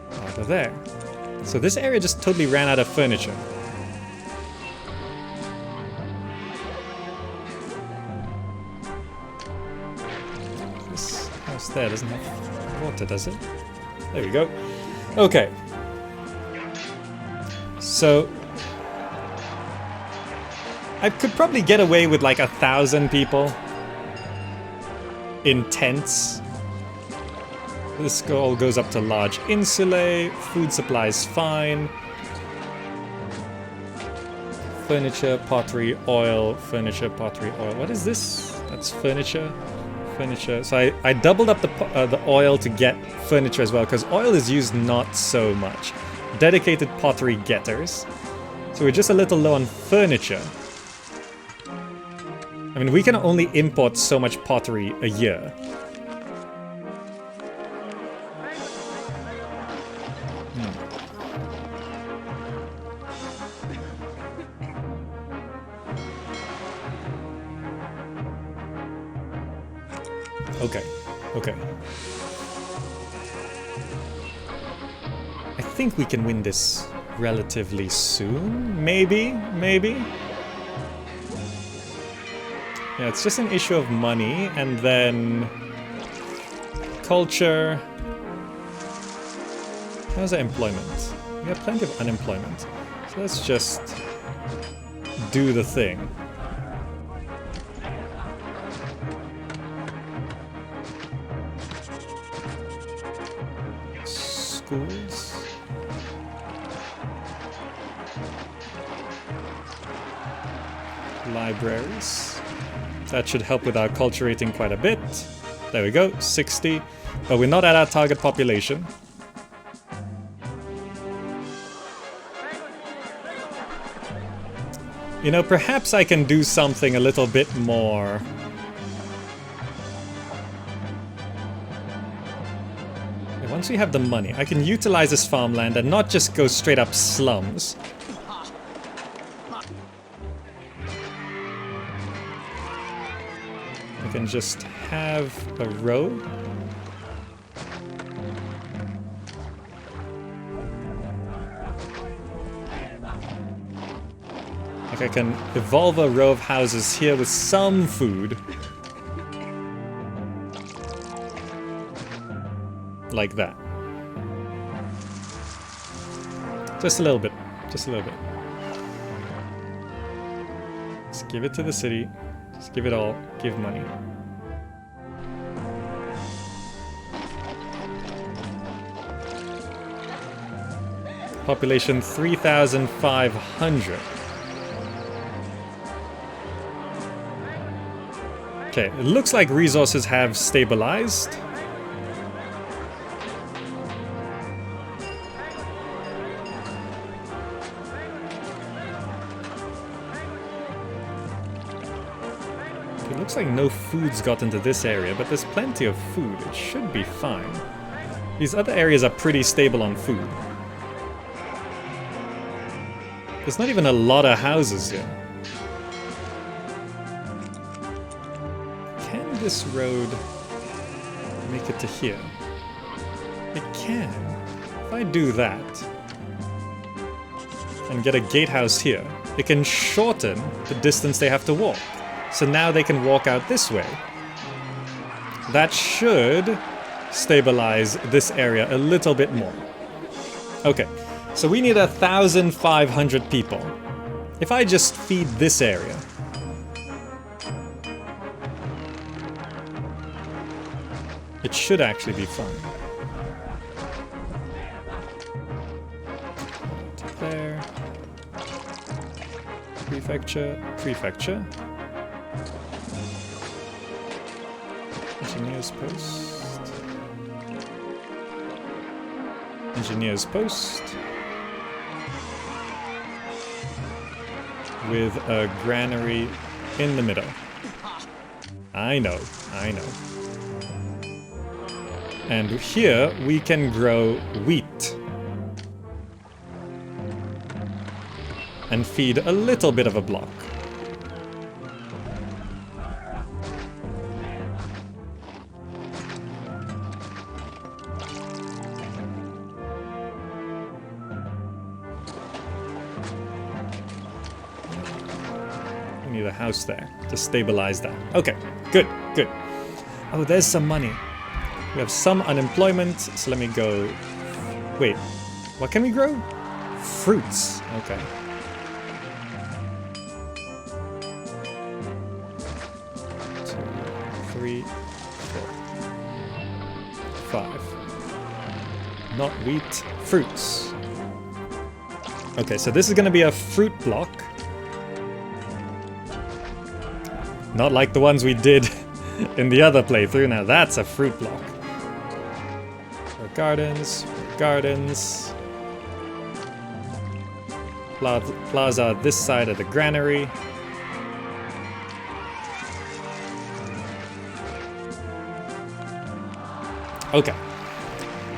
Speaker 1: Barber there. So this area just totally ran out of furniture. This house there doesn't have water, does it? There we go. Okay. So I could probably get away with like 1,000 people in tents. This all goes up to large insulae. Food supplies fine. Furniture, pottery, oil. Furniture, pottery, oil. What is this? That's furniture. Furniture. So I doubled up the oil to get furniture as well, because oil is used not so much. Dedicated pottery getters. So we're just a little low on furniture. I mean, we can only import so much pottery a year. Okay, okay. I think we can win this relatively soon. Maybe, maybe. Yeah, it's just an issue of money, and then culture. How's the employment? We have plenty of unemployment. So let's just do the thing. schools. Libraries. That should help with our culture rating quite a bit. There we go, 60. But we're not at our target population. You know, perhaps I can do something a little bit more. Once we have the money, I can utilize this farmland and not just go straight up slums. I can just have a road. Like I can evolve a row of houses here with some food. Like that. Just a little bit. Just a little bit. Just give it to the city. Just give it all. Give money. Population 3,500. Okay, it looks like resources have stabilized. It looks like no food's got into this area, but there's plenty of food. It should be fine. These other areas are pretty stable on food. There's not even a lot of houses here. Can this road make it to here? It can. If I do that and get a gatehouse here, it can shorten the distance they have to walk. So now they can walk out this way. That should stabilize this area a little bit more. Okay, so we need 1,500 people. If I just feed this area, it should actually be fine. To there. Prefecture, prefecture. Engineer's post. Engineer's post. With a granary in the middle. I know, I know. And here we can grow wheat. And feed a little bit of a block. We need a house there to stabilize that. Okay, good, good. Oh, there's some money. We have some unemployment, so let me go... Wait, what can we grow? Fruits, okay. Three, four, five. Not wheat, fruits. Okay, so this is gonna be a fruit block. Not like the ones we did in the other playthrough. Now that's a fruit block. Gardens, gardens. Plaza this side of the granary. Okay.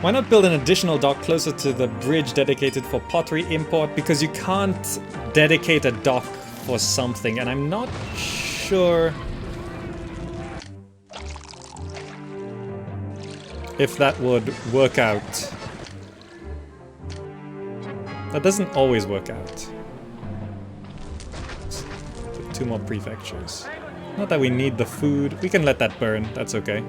Speaker 1: Why not build an additional dock closer to the bridge dedicated for pottery import? Because you can't dedicate a dock for something, and I'm not sure if that would work out. That doesn't always work out. Let's put 2 more prefectures. Not that we need the food. We can let that burn. That's okay.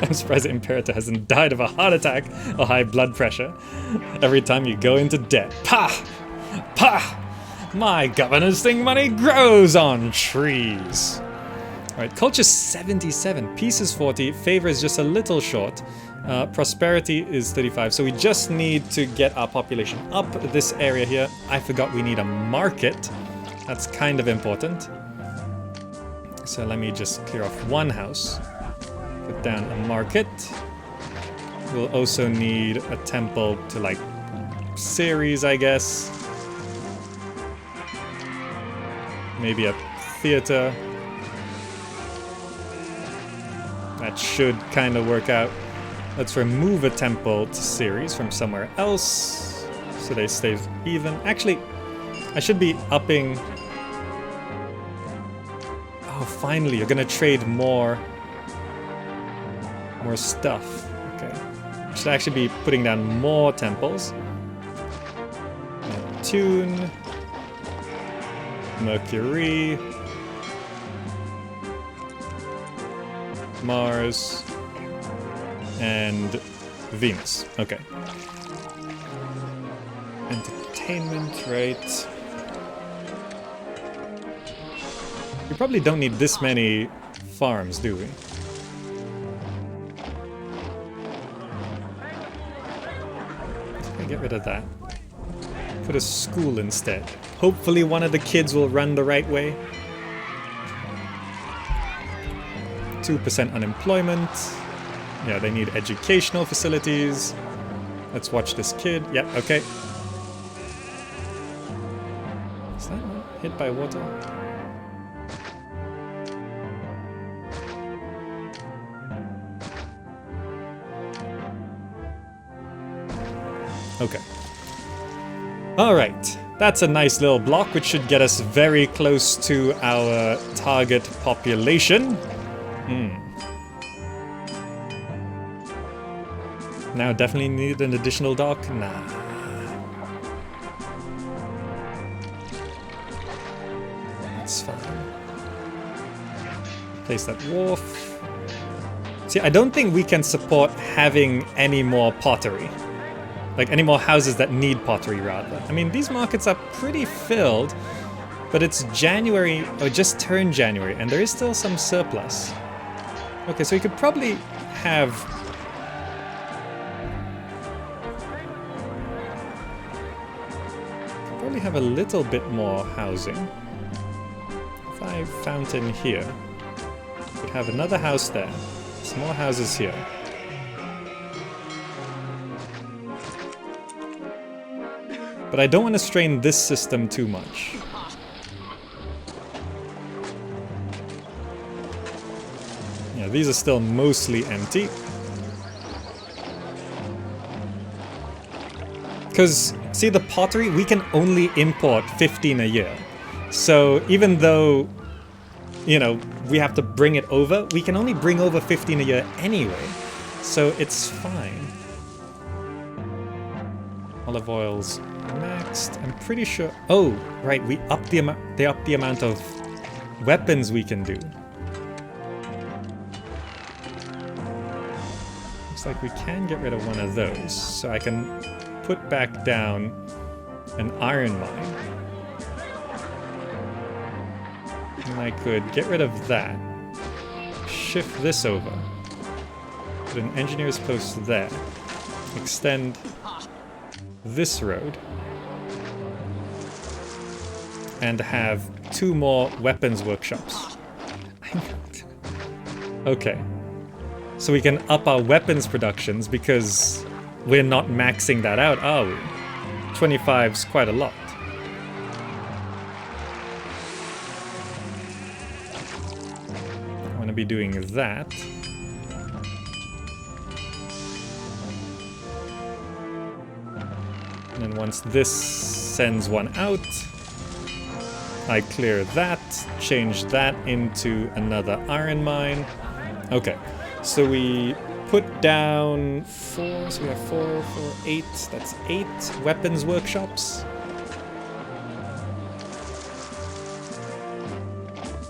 Speaker 1: I'm surprised the Imperator hasn't died of a heart attack or high blood pressure every time you go into debt. Pah! Pah! My governor's thing money grows on trees. Alright, culture 77, peace is 40, favor is just a little short, prosperity is 35, so we just need to get our population up this area here. I forgot we need a market. That's kind of important. So let me just clear off one house. Put down a market. We'll also need a temple to, like, Ceres, I guess. Maybe a theater. That should kind of work out. Let's remove a temple to Ceres from somewhere else, so they stay even. Actually, I should be upping... Oh, finally, you're gonna trade more stuff. Okay. Should actually be putting down more temples. Neptune. Mercury. Mars. And Venus. Okay. Entertainment, right. We probably don't need this many farms, do we? Get rid of that. Put a school instead. Hopefully one of the kids will run the right way. 2% unemployment. Yeah, they need educational facilities. Let's watch this kid. Yeah, okay. Is that one hit by water? Okay. Alright. That's a nice little block, which should get us very close to our target population. Now definitely need an additional dock? Nah. That's fine. Place that wharf. See, I don't think we can support having any more pottery. Like, any more houses that need pottery, rather. I mean, these markets are pretty filled, but it's January, or just turned January, and there is still some surplus. Okay, so we could probably have... Probably have a little bit more housing. If I fountain here, we'd have another house there. Some more houses here. But I don't want to strain this system too much. Yeah, these are still mostly empty. Because, see, the pottery, we can only import 15 a year. So even though, you know, we have to bring it over, we can only bring over 15 a year anyway. So it's fine. Olive oils maxed. I'm pretty sure... Oh, right, we upped the amount... They upped the amount of weapons we can do. Looks like we can get rid of one of those. So I can put back down an iron mine. And I could get rid of that. Shift this over. Put an engineer's post there. Extend this road. And have 2 more weapons workshops. Okay. So we can up our weapons productions because we're not maxing that out, are we? 25's quite a lot. I want to be doing that. And then once this sends one out, I clear that, change that into another iron mine. Okay, so we put down 4, so we have 4, 8, that's 8 weapons workshops.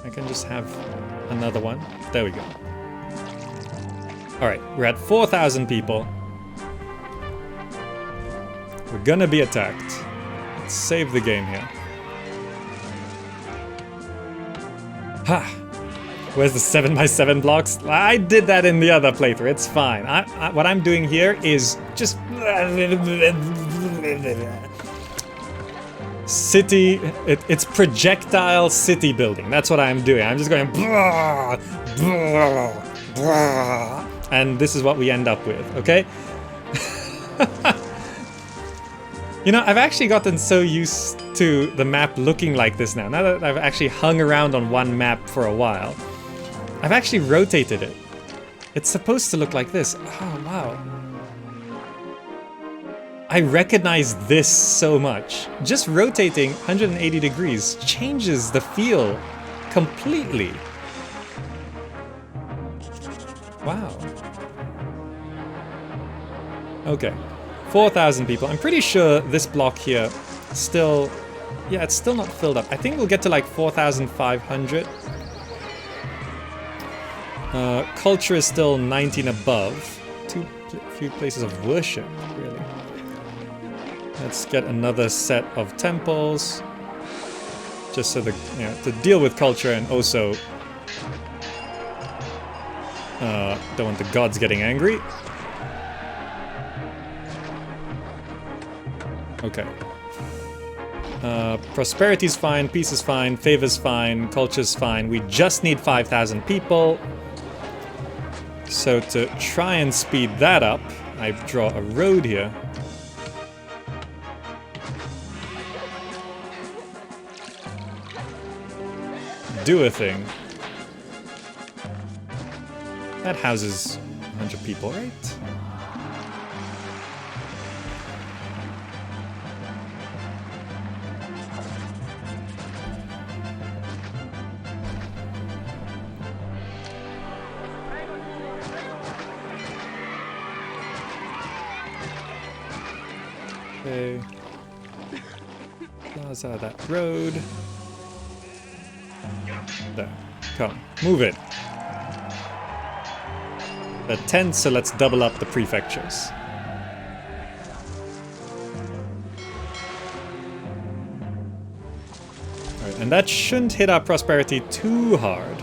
Speaker 1: I can just have another one. There we go. Alright, we're at 4,000 people. We're gonna be attacked. Let's save the game here. Ha! Where's the 7x7 blocks? I did that in the other playthrough. It's fine. What I'm doing here is just city. It's projectile city building. That's what I'm doing. I'm just going and this is what we end up with. Okay. You know, I've actually gotten so used to the map looking like this now. Now that I've actually hung around on one map for a while, I've actually rotated it. It's supposed to look like this. Oh, wow. I recognize this so much. Just rotating 180 degrees changes the feel completely. Wow. Okay. 4,000 people. I'm pretty sure this block here still... Yeah, it's still not filled up. I think we'll get to like 4,500. Culture is still 19 above. Few places of worship, really. Let's get another set of temples. Just so to deal with culture and also... don't want the gods getting angry. Okay. Prosperity's fine, peace is fine, favor's fine, culture's fine. We just need 5,000 people. So to try and speed that up, I draw a road here. Do a thing. That houses 100 people, right? Okay. Plaza that road. There. Come. Move it. The 10, so let's double up the prefectures. Alright, and that shouldn't hit our prosperity too hard.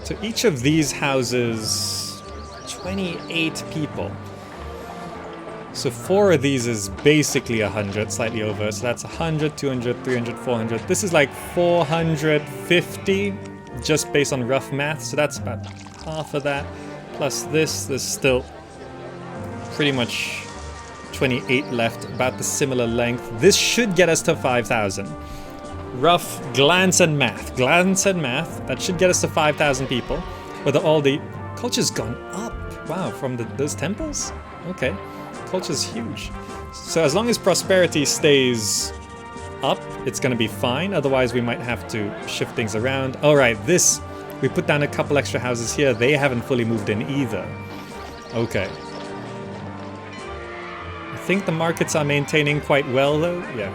Speaker 1: So each of these houses 28 people. So 4 of these is basically 100, slightly over. So that's 100, 200, 300, 400. This is like 450, just based on rough math. So that's about half of that. Plus this, there's still pretty much 28 left, about the similar length. This should get us to 5,000. Rough glance and math. Glance and math. That should get us to 5,000 people. Whether all the culture's gone up. Wow, from those temples? Okay. Culture's huge. So as long as prosperity stays up, it's gonna be fine. Otherwise, we might have to shift things around. All right, this, we put down a couple extra houses here. They haven't fully moved in either. Okay. I think the markets are maintaining quite well, though. Yeah.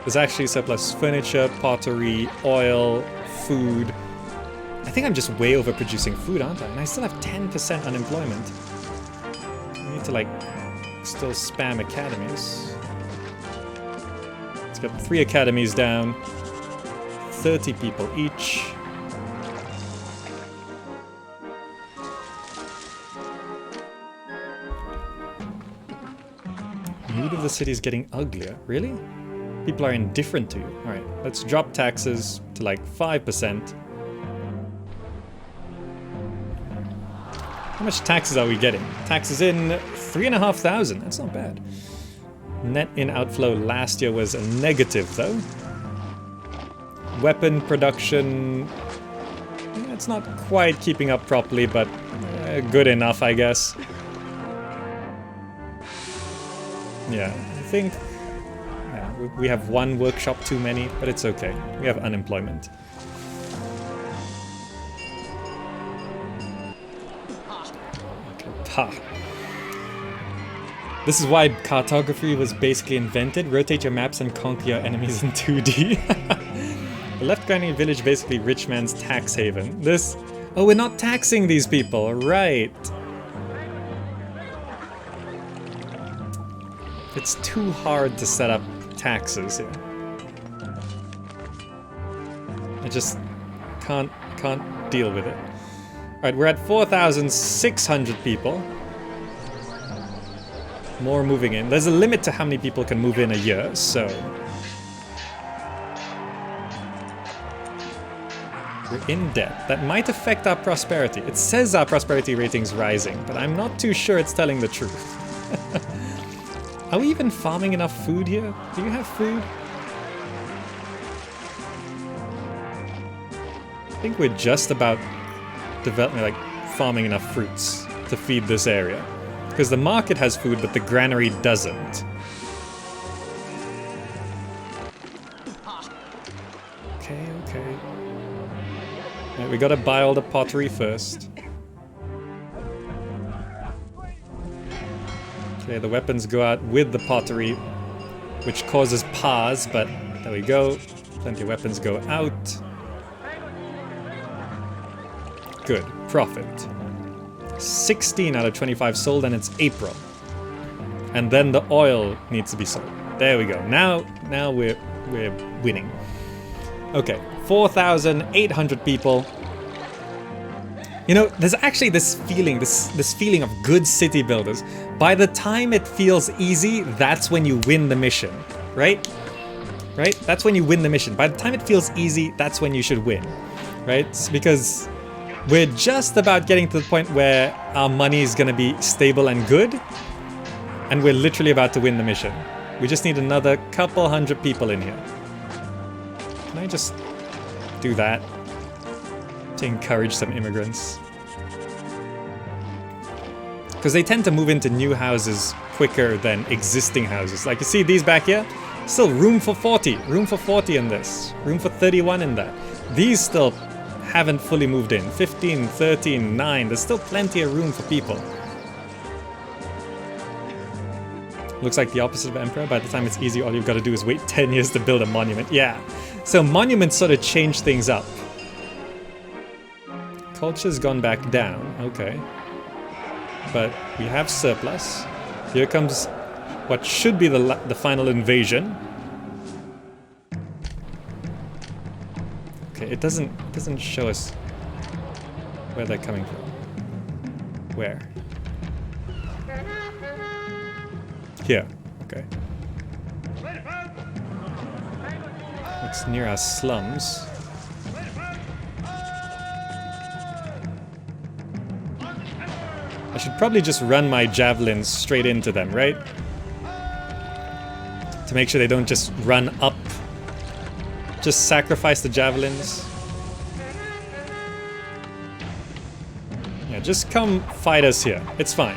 Speaker 1: There's actually surplus furniture, pottery, oil, food. I think I'm just way overproducing food, aren't I? And I still have 10% unemployment. To like still spam academies. Let's get 3 academies down, 30 people each. Mood of the city is getting uglier. Really? People are indifferent to you. Alright, let's drop taxes to like 5%. How much taxes are we getting? Taxes in 3,500. That's not bad. Net in outflow last year was a negative, though. Weapon production... yeah, it's not quite keeping up properly, but good enough, I guess. Yeah, I think... yeah, we have 1 workshop too many, but it's okay. We have unemployment. Ha. This is why cartography was basically invented. Rotate your maps and conquer your enemies in 2D. The left Granny village, basically rich man's tax haven. This... oh, we're not taxing these people, right. It's too hard to set up taxes here. I just can't deal with it. Alright, we're at 4,600 people. More moving in. There's a limit to how many people can move in a year, so... We're in debt. That might affect our prosperity. It says our prosperity rating's rising, but I'm not too sure it's telling the truth. Are we even farming enough food here? Do you have food? I think we're just about developing, like, farming enough fruits to feed this area. Because the market has food, but the granary doesn't. Okay, okay. Right, we gotta buy all the pottery first. Okay, the weapons go out with the pottery, which causes pause, but there we go. Plenty of weapons go out. Good. Profit. 16 out of 25 sold, and it's April. And then the oil needs to be sold. There we go. Now we're winning. Okay, 4,800 people. You know, there's actually this feeling of good city builders. By the time it feels easy, that's when you win the mission, right? Right? That's when you win the mission. By the time it feels easy, that's when you should win, right? Because we're just about getting to the point where our money is going to be stable and good, and we're literally about to win the mission. We just need another couple hundred people in here. Can I just do that to encourage some immigrants? Because they tend to move into new houses quicker than existing houses. Like, you see these back here? Still room for 40. Room for 40 in this. Room for 31 in that. These still haven't fully moved in. 15, 13, 9. There's still plenty of room for people. Looks like the opposite of Emperor. By the time it's easy, all you've got to do is wait 10 years to build a monument. Yeah. So monuments sort of change things up. Culture's gone back down. Okay. But we have surplus. Here comes what should be the final invasion. Okay, it doesn't show us where they're coming from. Where? Here. Okay. It's near our slums. I should probably just run my javelins straight into them, right? To make sure they don't just run up. Just sacrifice the javelins. Yeah, just come fight us here. It's fine.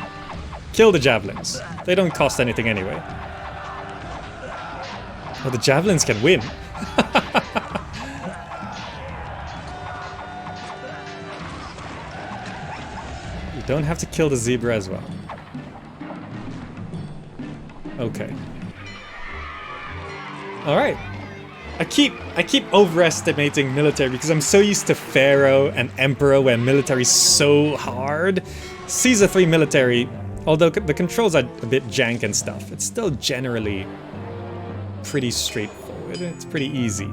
Speaker 1: Kill the javelins. They don't cost anything anyway. Oh, the javelins can win. You don't have to kill the zebra as well. Okay. Alright. I keep overestimating military because I'm so used to Pharaoh and Emperor where military is so hard. Caesar 3 military, although the controls are a bit jank and stuff, it's still generally pretty straightforward. It's pretty easy.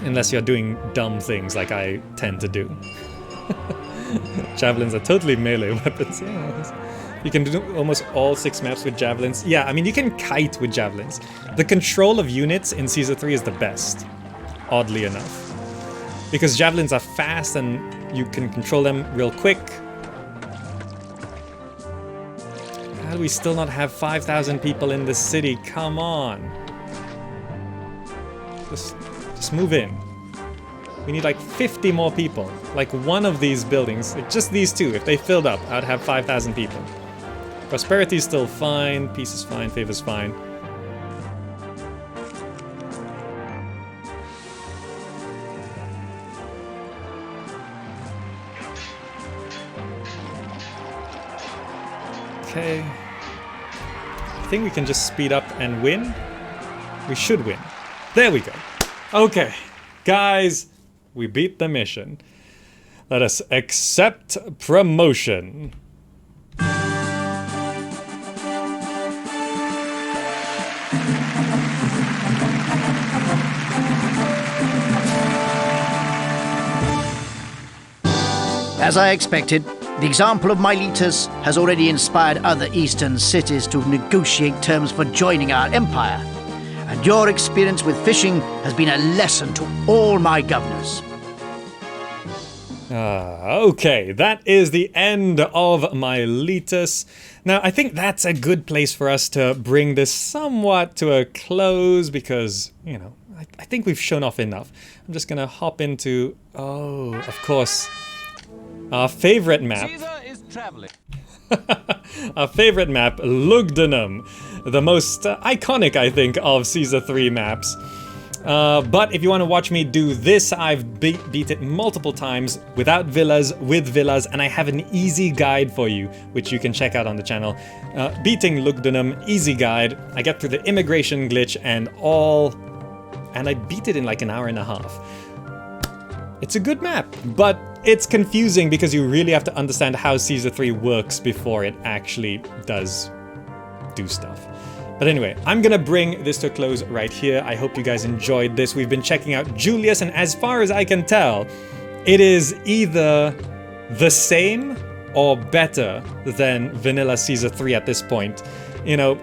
Speaker 1: Unless you're doing dumb things like I tend to do. Javelins are totally melee weapons. Yeah. You can do almost all 6 maps with javelins. Yeah, I mean, you can kite with javelins. The control of units in Caesar 3 is the best, oddly enough. Because javelins are fast and you can control them real quick. How do we still not have 5,000 people in this city? Come on. Just move in. We need like 50 more people. Like one of these buildings, like just these two, if they filled up, I'd have 5,000 people. Prosperity is still fine, peace is fine, favor is fine. Okay. I think we can just speed up and win. We should win. There we go. Okay. Guys, we beat the mission. Let us accept promotion.
Speaker 3: As I expected, the example of myelitis has already inspired other eastern cities to negotiate terms for joining our empire. And your experience with fishing has been a lesson to all my governors.
Speaker 1: Okay, that is the end of myelitis. Now, I think that's a good place for us to bring this somewhat to a close because, you know, I think we've shown off enough. I'm just gonna hop into, oh, of course, our favorite map.
Speaker 2: Caesar is traveling.
Speaker 1: Our favorite map, Lugdunum, the most iconic, I think, of Caesar 3 maps. But if you want to watch me do this, I've beat it multiple times without villas, with villas, and I have an easy guide for you, which you can check out on the channel. Beating Lugdunum, easy guide. I get through the immigration glitch and I beat it in like an hour and a half. It's a good map, but it's confusing because you really have to understand how Caesar 3 works before it actually does do stuff. But anyway, I'm gonna bring this to a close right here. I hope you guys enjoyed this. We've been checking out Julius, and as far as I can tell, it is either the same or better than vanilla Caesar 3 at this point. You know,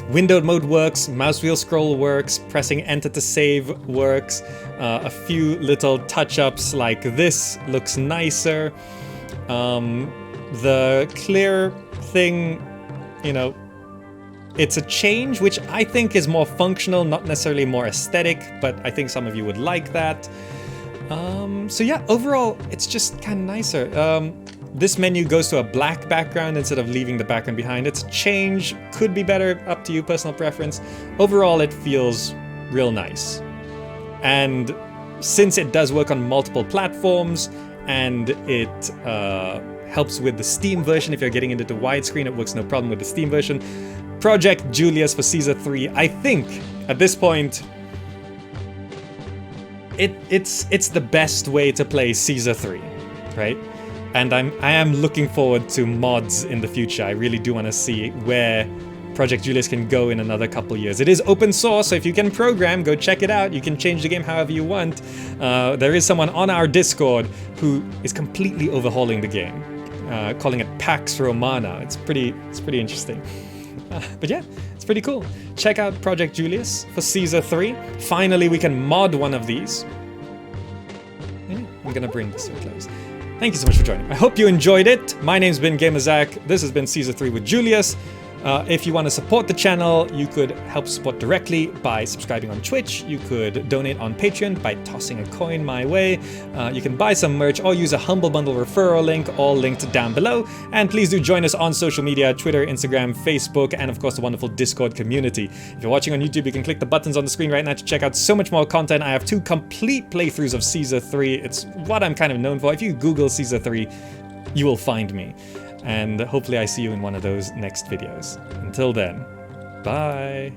Speaker 1: windowed mode works, mouse wheel scroll works, pressing enter to save works. A few little touch-ups like this looks nicer. The clear thing, you know, it's a change which I think is more functional, not necessarily more aesthetic, but I think some of you would like that. So yeah, overall, it's just kind of nicer. This menu goes to a black background instead of leaving the background behind. It's a change, could be better, up to you, personal preference. Overall, it feels real nice. And since it does work on multiple platforms, and it helps with the Steam version, if you're getting into the widescreen, it works no problem with the Steam version. Project Julius for Caesar 3, I think, at this point, it's the best way to play Caesar 3, right? And I am looking forward to mods in the future. I really do want to see where Project Julius can go in another couple years. It is open source, so if you can program, go check it out. You can change the game however you want. There is someone on our Discord who is completely overhauling the game, calling it Pax Romana. It's pretty interesting. But yeah, it's pretty cool. Check out Project Julius for Caesar 3. Finally, we can mod one of these. Yeah, I'm gonna bring this to a close. Thank you so much for joining. I hope you enjoyed it. My name's been GamerZach. This has been Caesar 3 with Julius. If you want to support the channel, you could help support directly by subscribing on Twitch. You could donate on Patreon by tossing a coin my way. You can buy some merch or use a Humble Bundle referral link, all linked down below. And please do join us on social media, Twitter, Instagram, Facebook, and of course the wonderful Discord community. If you're watching on YouTube, you can click the buttons on the screen right now to check out so much more content. I have 2 complete playthroughs of Caesar 3. It's what I'm kind of known for. If you Google Caesar 3, you will find me. And hopefully I see you in one of those next videos. Until then, bye!